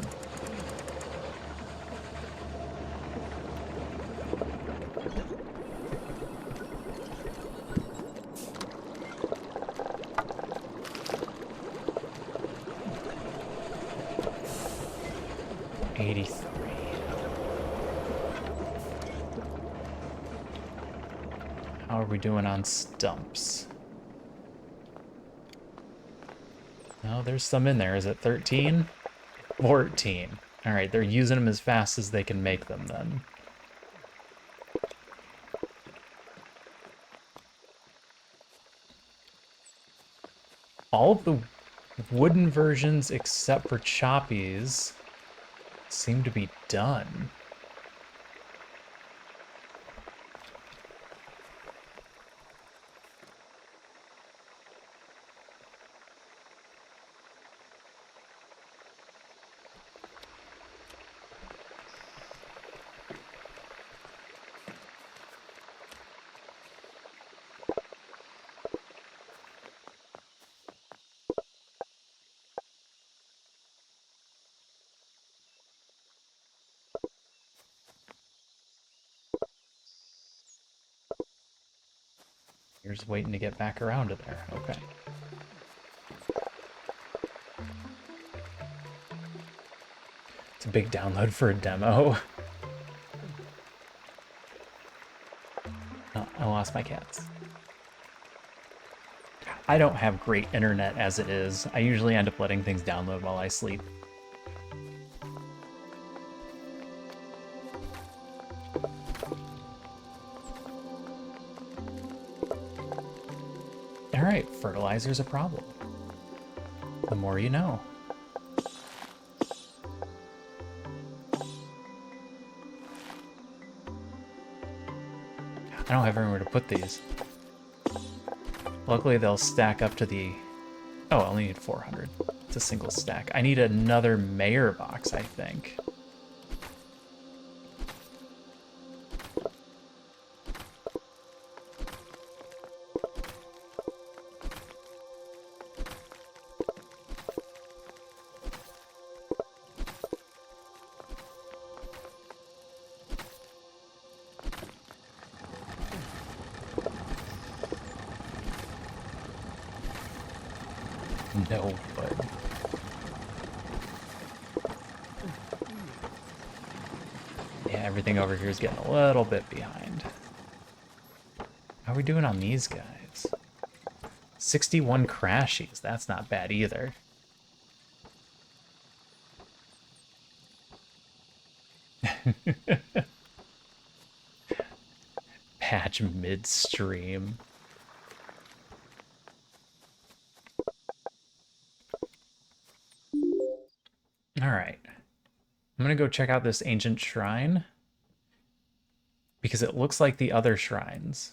How are we doing on stumps? Oh, there's some in there. Is it 13? 14. Alright, they're using them as fast as they can make them then. All of the wooden versions except for Choppy's seem to be done. You're just waiting to get back around to there. Okay. It's a big download for a demo. Oh, I lost my cats. I don't have great internet as it is. I usually end up letting things download while I sleep. Alright, fertilizer's a problem. The more you know. I don't have anywhere to put these. Luckily they'll stack up to the... Oh, I only need 400. It's a single stack. I need another mayor box, I think. No, but... Yeah, everything over here is getting a little bit behind. How are we doing on these guys? 61 crashies. That's not bad either. Patch midstream. Alright. I'm gonna go check out this ancient shrine. Because it looks like the other shrines.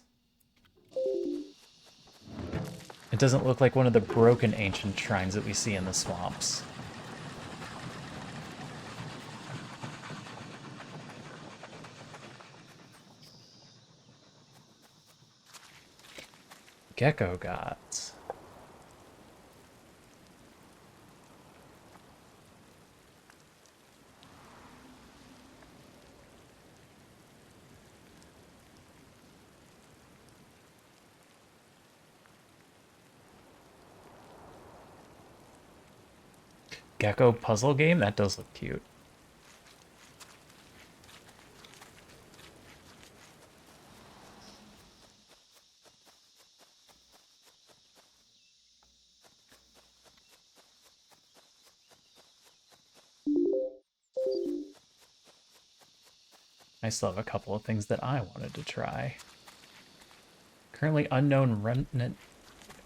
It doesn't look like one of the broken ancient shrines that we see in the swamps. Gecko gods. Gecko puzzle game? That does look cute. I still have a couple of things that I wanted to try. Currently unknown remnant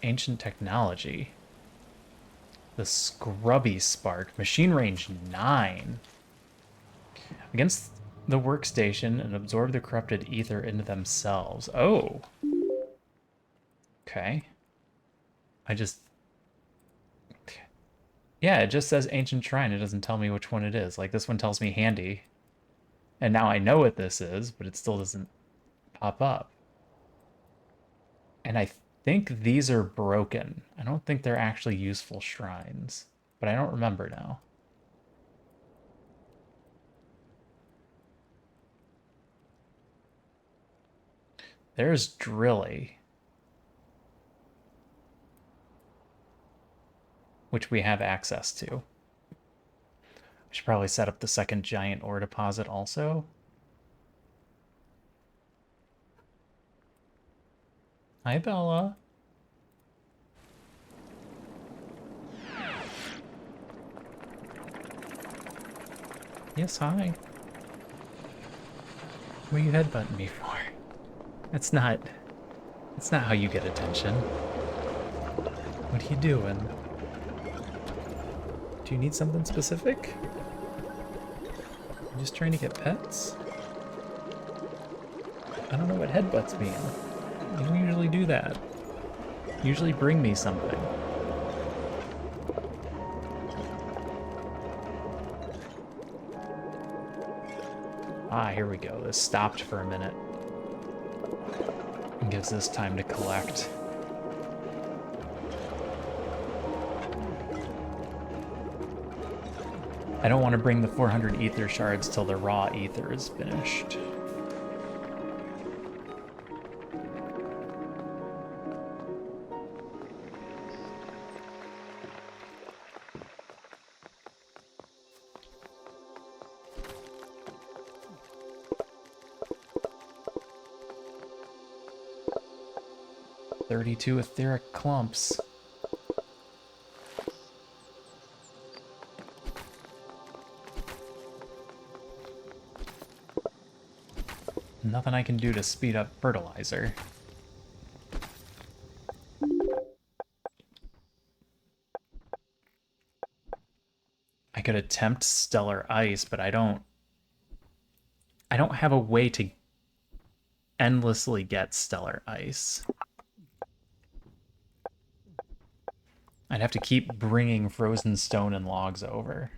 ancient technology. The Scrubby Spark. Machine range 9. Against the workstation and absorb the corrupted ether into themselves. Oh. Okay. Yeah, it just says Ancient Shrine. It doesn't tell me which one it is. Like, this one tells me Handy. And now I know what this is, but it still doesn't pop up. And I think these are broken. I don't think they're actually useful shrines. But I don't remember now. There's Drilly, which we have access to. I should probably set up the second giant ore deposit also. Hi, Bella. Yes, hi. What are you headbutting me for? That's not how you get attention. What are you doing? Do you need something specific? I'm just trying to get pets? I don't know what headbutts mean. You don't usually do that. Usually bring me something. Ah, here we go. This stopped for a minute. It gives us time to collect. I don't want to bring the 400 ether shards till the raw ether is finished. Two etheric clumps. Nothing I can do to speed up fertilizer. I could attempt stellar ice, but I don't have a way to endlessly get stellar ice. I'd have to keep bringing frozen stone and logs over.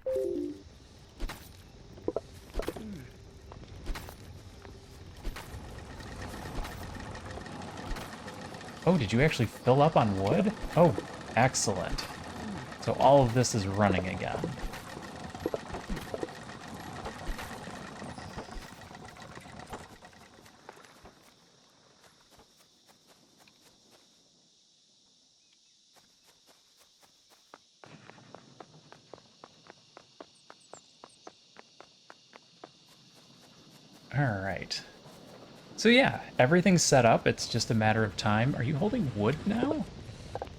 Oh, did you actually fill up on wood? Oh, excellent. So all of this is running again. Alright. So yeah, everything's set up. It's just a matter of time. Are you holding wood now?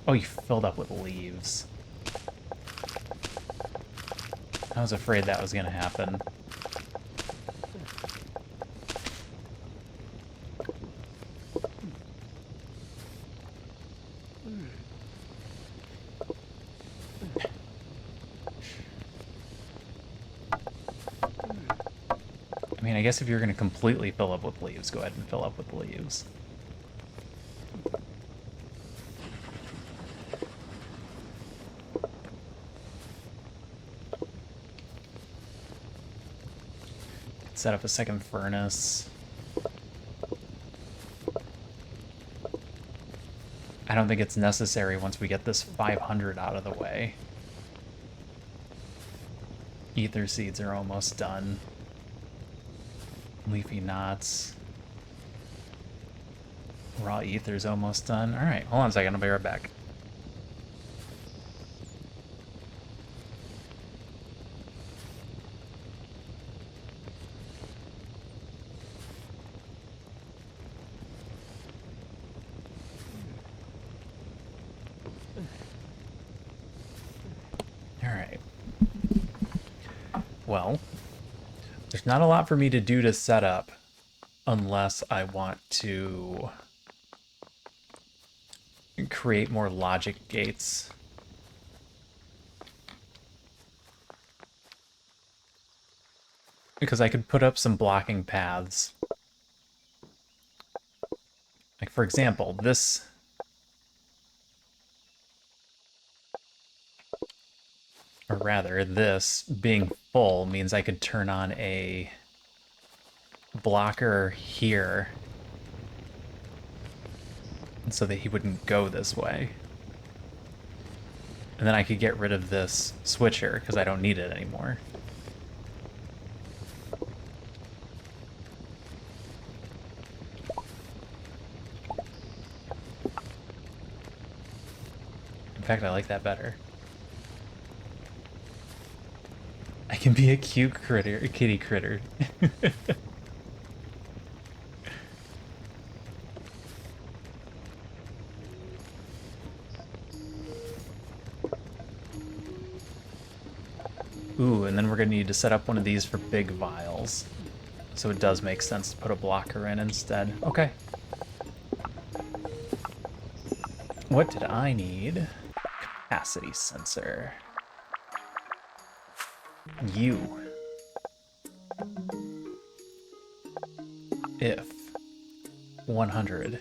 Oh, you filled up with leaves. I was afraid that was going to happen. I mean, I guess if you're going to completely fill up with leaves, go ahead and fill up with leaves. Set up a second furnace. I don't think it's necessary once we get this 500 out of the way. Ether seeds are almost done. Leafy knots. Raw ether's almost done. Alright, hold on a second, I'll be right back. Alright. Well, there's not a lot for me to do to set up unless I want to create more logic gates. Because I could put up some blocking paths. Like, for example, this... Or rather, this being full means I could turn on a blocker here so that he wouldn't go this way. And then I could get rid of this switcher because I don't need it anymore. In fact, I like that better. I can be a cute critter, a kitty critter. Ooh, and then we're gonna need to set up one of these for big vials. So it does make sense to put a blocker in instead. Okay. What did I need? Capacity sensor. You. If 100.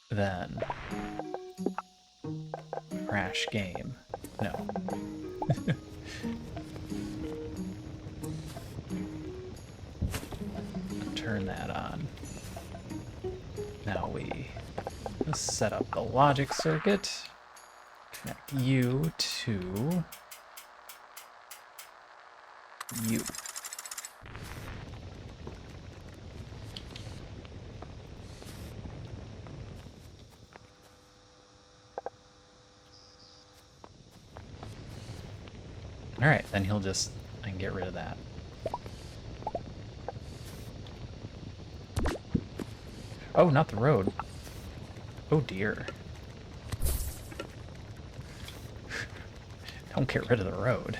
Then crash game. No. Turn that on. Now we set up the logic circuit. Connect you to you. Alright, then he'll just... I can get rid of that. Oh, not the road. Oh dear. Don't get rid of the road.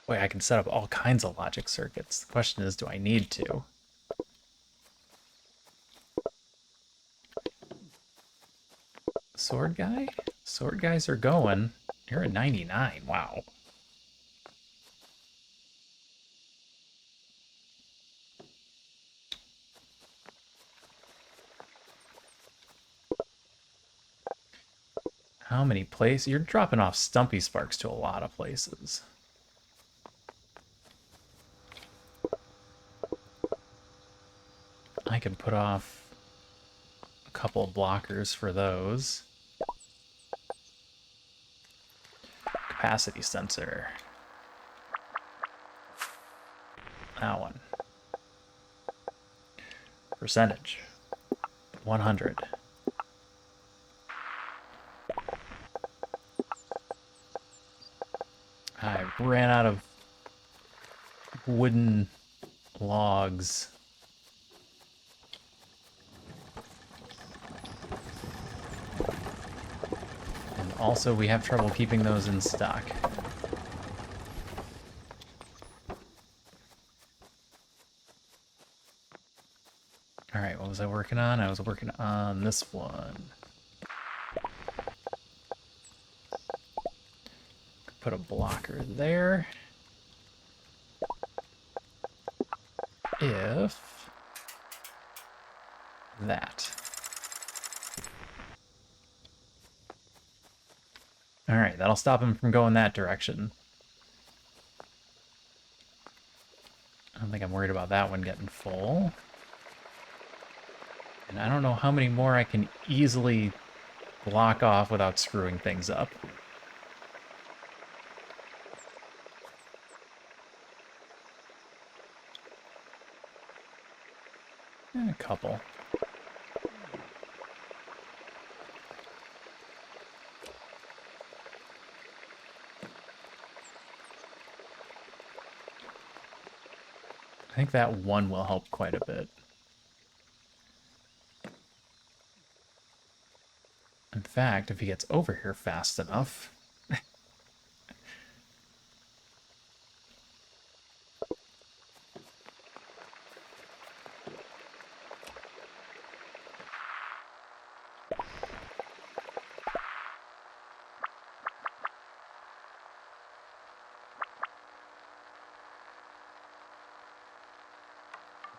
Boy, I can set up all kinds of logic circuits. The question is, do I need to? Sword guy? Sword guys are going. You're at 99. Wow. How many places? You're dropping off Stumpy Sparks to a lot of places. I could put off a couple of blockers for those. Capacity sensor. That one. Percentage. 100. I ran out of wooden logs. And also we have trouble keeping those in stock. Alright, what was I working on? I was working on this one. put a blocker there. If that. All right, that'll stop him from going that direction. I don't think I'm worried about that one getting full. And I don't know how many more I can easily block off without screwing things up. A couple. I think that one will help quite a bit. In fact, if he gets over here fast enough...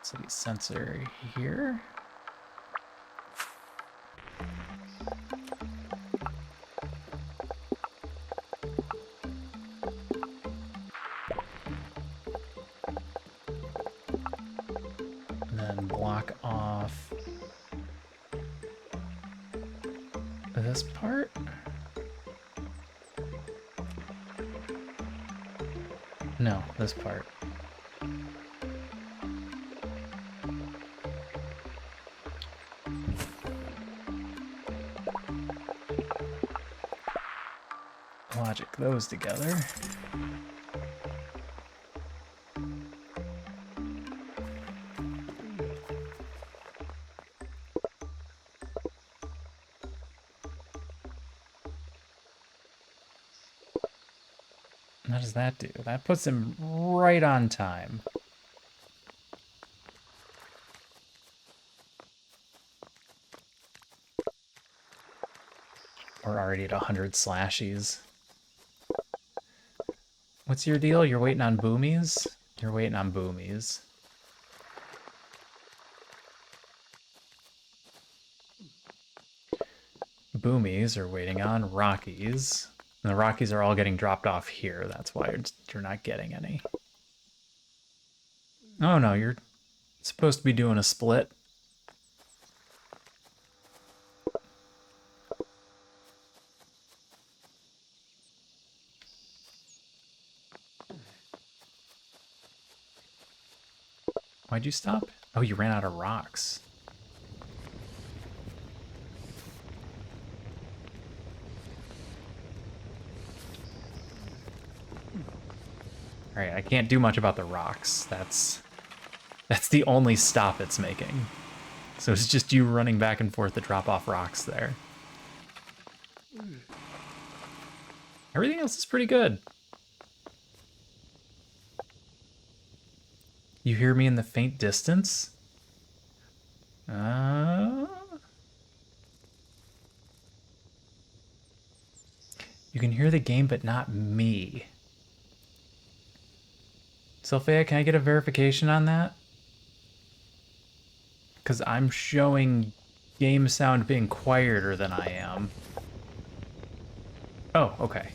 Let's see, sensor here. And then block off this part. No, this part. Logic those together. What does that do? That puts him right on time. We're already at 100 slashies. What's your deal? You're waiting on boomies? You're waiting on boomies. Boomies are waiting on Rockies. And the Rockies are all getting dropped off here. That's why you're not getting any. Oh no, you're supposed to be doing a split. Why'd you stop? Oh, you ran out of rocks. Alright, I can't do much about the rocks. That's the only stop it's making. So it's just you running back and forth to drop off rocks there. Everything else is pretty good. You hear me in the faint distance? You can hear the game, but not me. Sophia, can I get a verification on that? Because I'm showing game sound being quieter than I am. Oh, okay.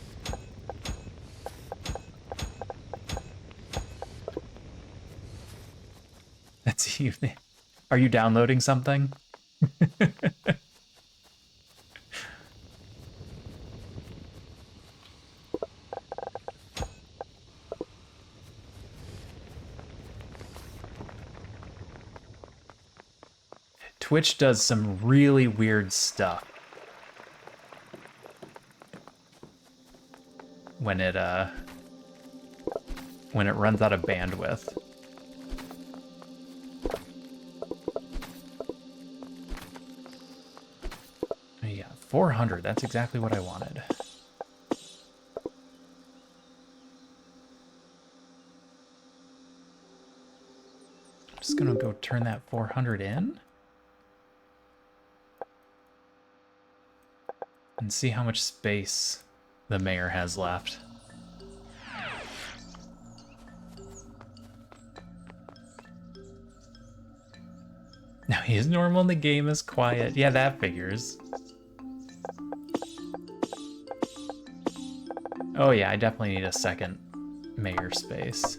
That's you. Are you downloading something? Twitch does some really weird stuff when it runs out of bandwidth. Yeah, 400, that's exactly what I wanted. I'm just gonna go turn that 400 in. And see how much space the mayor has left. No, he's normal and the game is quiet. Yeah, that figures. Oh yeah, I definitely need a second mayor space.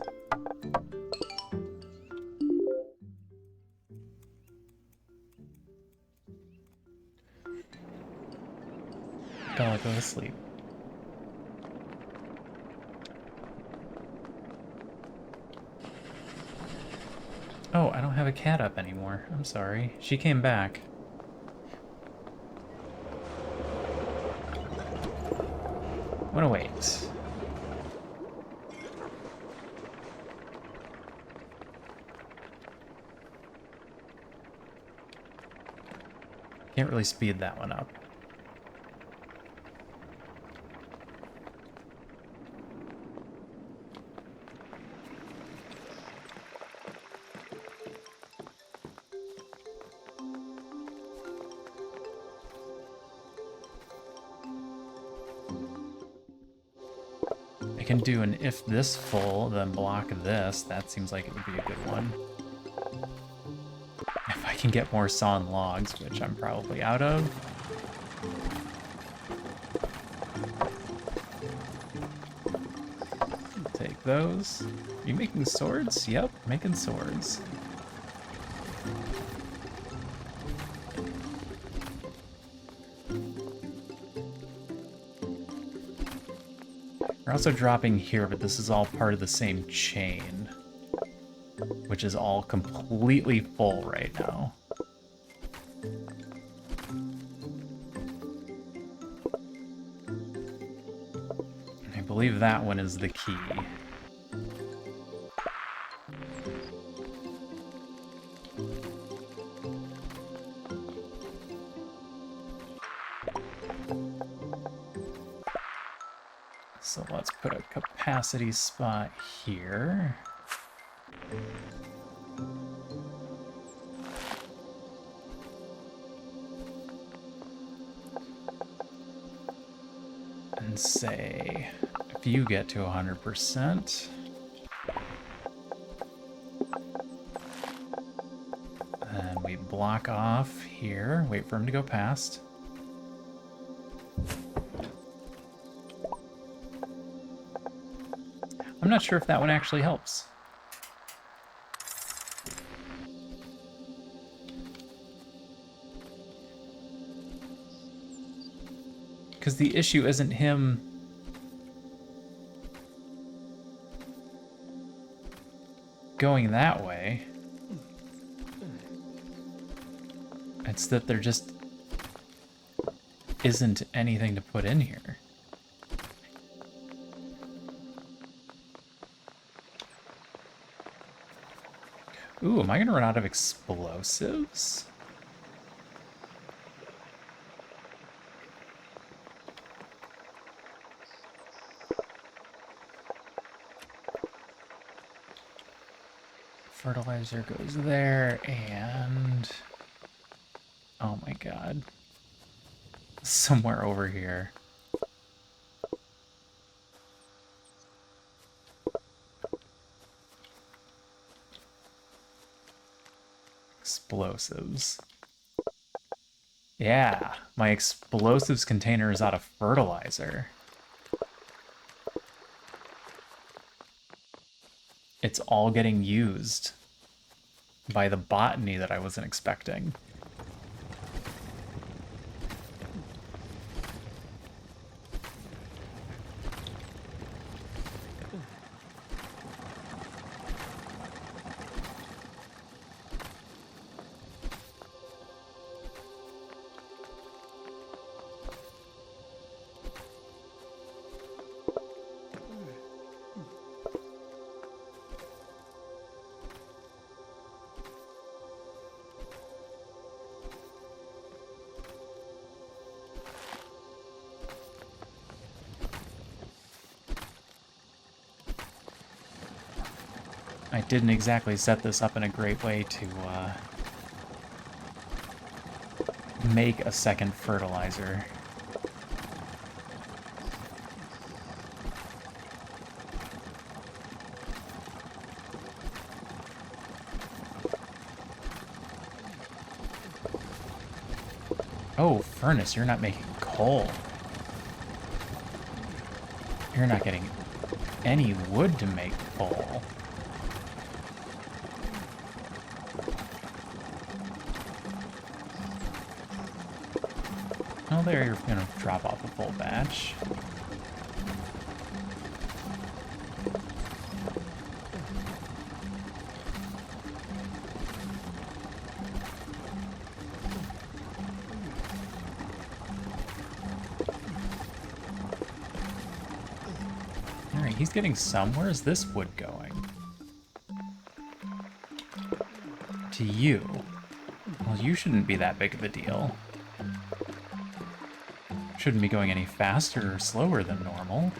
Bella, go to sleep. Oh, I don't have a cat up anymore. I'm sorry. She came back. I'm gonna wait. Can't really speed that one up. I can do an if this full, then block this. That seems like it would be a good one. If I can get more sawn logs, which I'm probably out of. Take those. Are you making swords? Yep, making swords. We're also dropping here, but this is all part of the same chain, which is all completely full right now. I believe that one is the key. So let's put a capacity spot here. And say, if you get to 100%, then we block off here, wait for him to go past. I'm not sure if that one actually helps. Because the issue isn't him going that way. It's that there just isn't anything to put in here. Ooh, am I gonna run out of explosives? Fertilizer goes there, and... oh my god. Somewhere over here. Explosives. Yeah, my explosives container is out of fertilizer. It's all getting used by the botany that I wasn't expecting. I didn't exactly set this up in a great way to make a second fertilizer. Oh, furnace, you're not making coal. You're not getting any wood to make coal. Oh, there you're gonna drop off a full batch. Alright, he's getting some. Where is this wood going? To you. Well, you shouldn't be that big of a deal. Shouldn't be going any faster or slower than normal.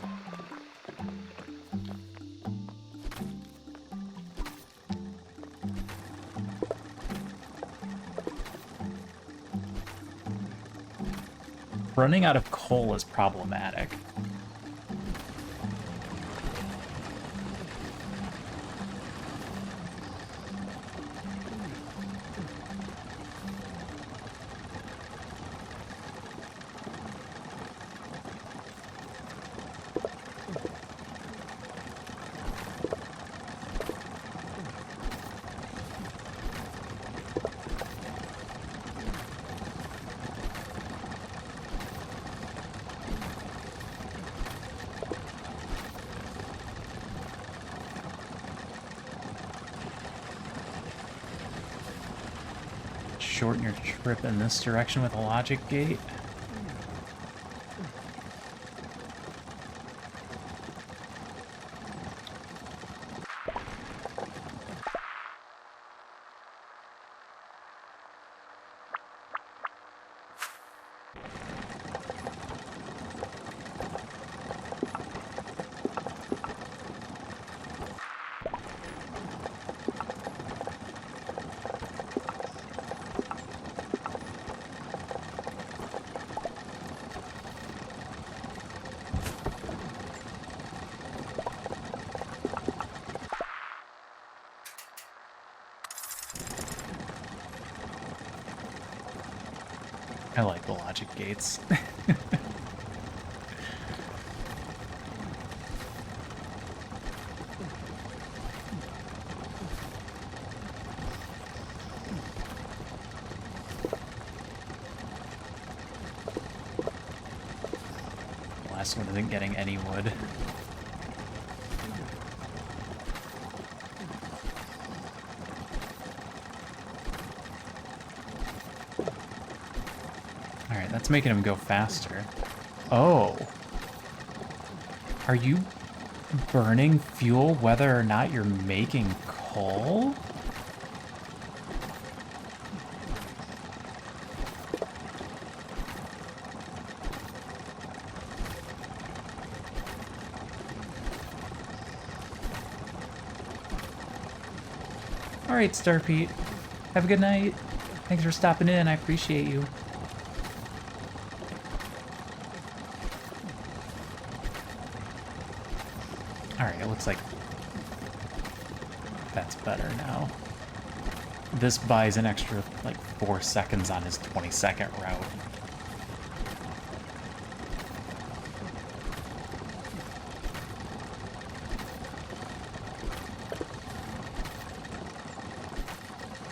Running out of coal is problematic. Shorten your trip in this direction with a logic gate. I like the logic gates. The last one isn't getting any wood. Alright, that's making him go faster. Oh. Are you burning fuel whether or not you're making coal? Alright, Star Pete. Have a good night. Thanks for stopping in. I appreciate you. Alright, it looks like that's better now. This buys an extra, like, 4 seconds on his 20-second route.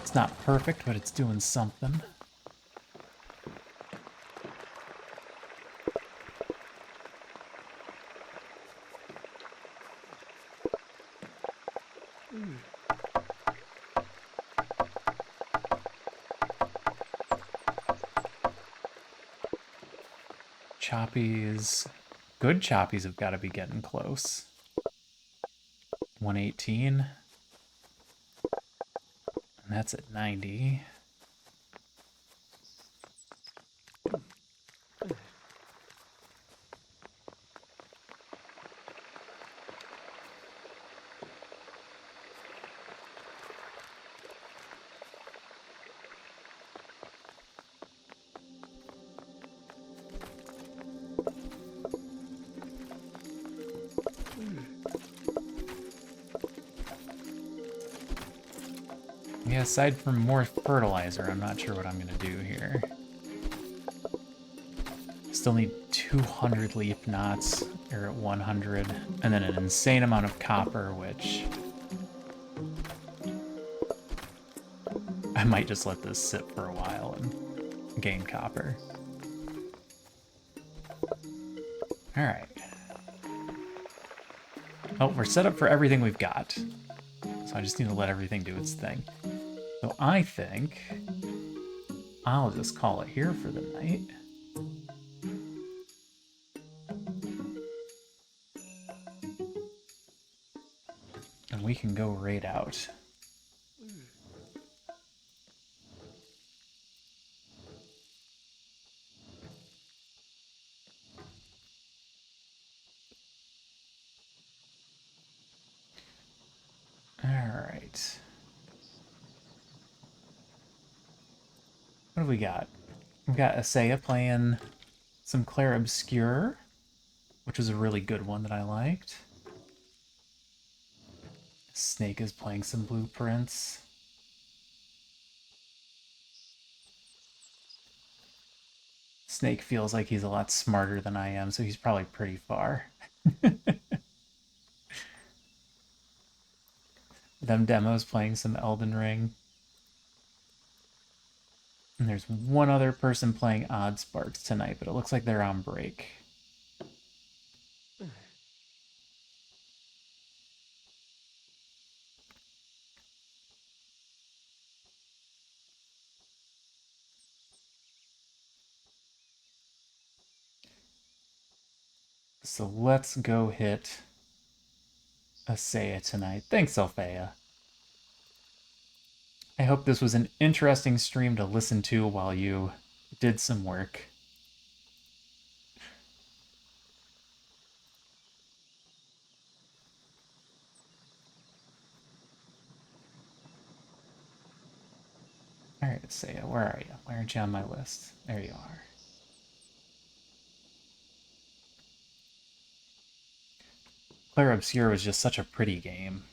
It's not perfect, but it's doing something. Choppies, good choppies have got to be getting close. 118. And that's at 90. Yeah, aside from more fertilizer, I'm not sure what I'm gonna do here. Still need 200 leaf knots. You're at 100. And then an insane amount of copper, which... I might just let this sit for a while and gain copper. Alright. Oh, we're set up for everything we've got. So I just need to let everything do its thing. So I think I'll just call it here for the night. And we can go raid out. Alright. What have we got? We've got Asaya playing some Clair Obscure, which was a really good one that I liked. Snake is playing some Blueprints. Snake feels like he's a lot smarter than I am, so he's probably pretty far. Them demos playing some Elden Ring. And there's one other person playing Oddsparks tonight, but it looks like they're on break. So let's go hit Asaya tonight. Thanks, Althea. I hope this was an interesting stream to listen to while you did some work. Alright, Asaya, where are you? Why aren't you on my list? There you are. Clair Obscure was just such a pretty game.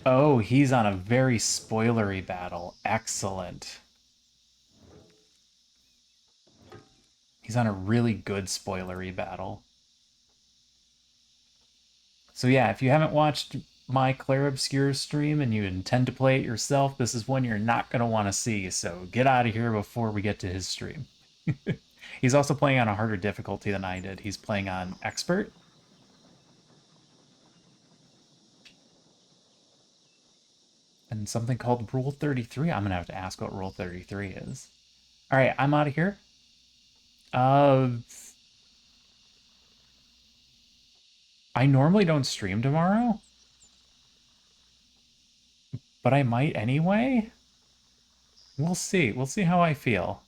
Oh, he's on a very spoilery battle. Excellent. He's on a really good spoilery battle. So yeah, if you haven't watched my Clair Obscure stream and you intend to play it yourself, this is one you're not going to want to see, so get out of here before we get to his stream. He's also playing on a harder difficulty than I did. He's playing on Expert. And something called Rule 33. I'm going to have to ask what Rule 33 is. All right, I'm out of here. I normally don't stream tomorrow, but I might anyway. We'll see. We'll see how I feel.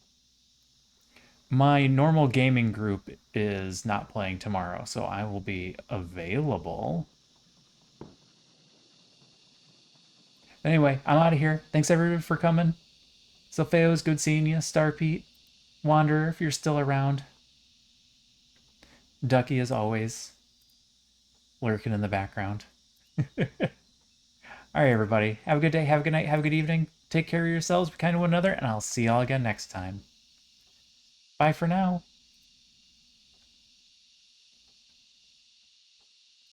My normal gaming group is not playing tomorrow, so I will be available. Anyway, I'm out of here. Thanks everybody for coming. Sopheo, good seeing you. Star Pete, Wanderer, if you're still around. Ducky, as always, lurking in the background. All right, everybody. Have a good day. Have a good night. Have a good evening. Take care of yourselves. Be kind to one another, and I'll see y'all again next time. Bye for now.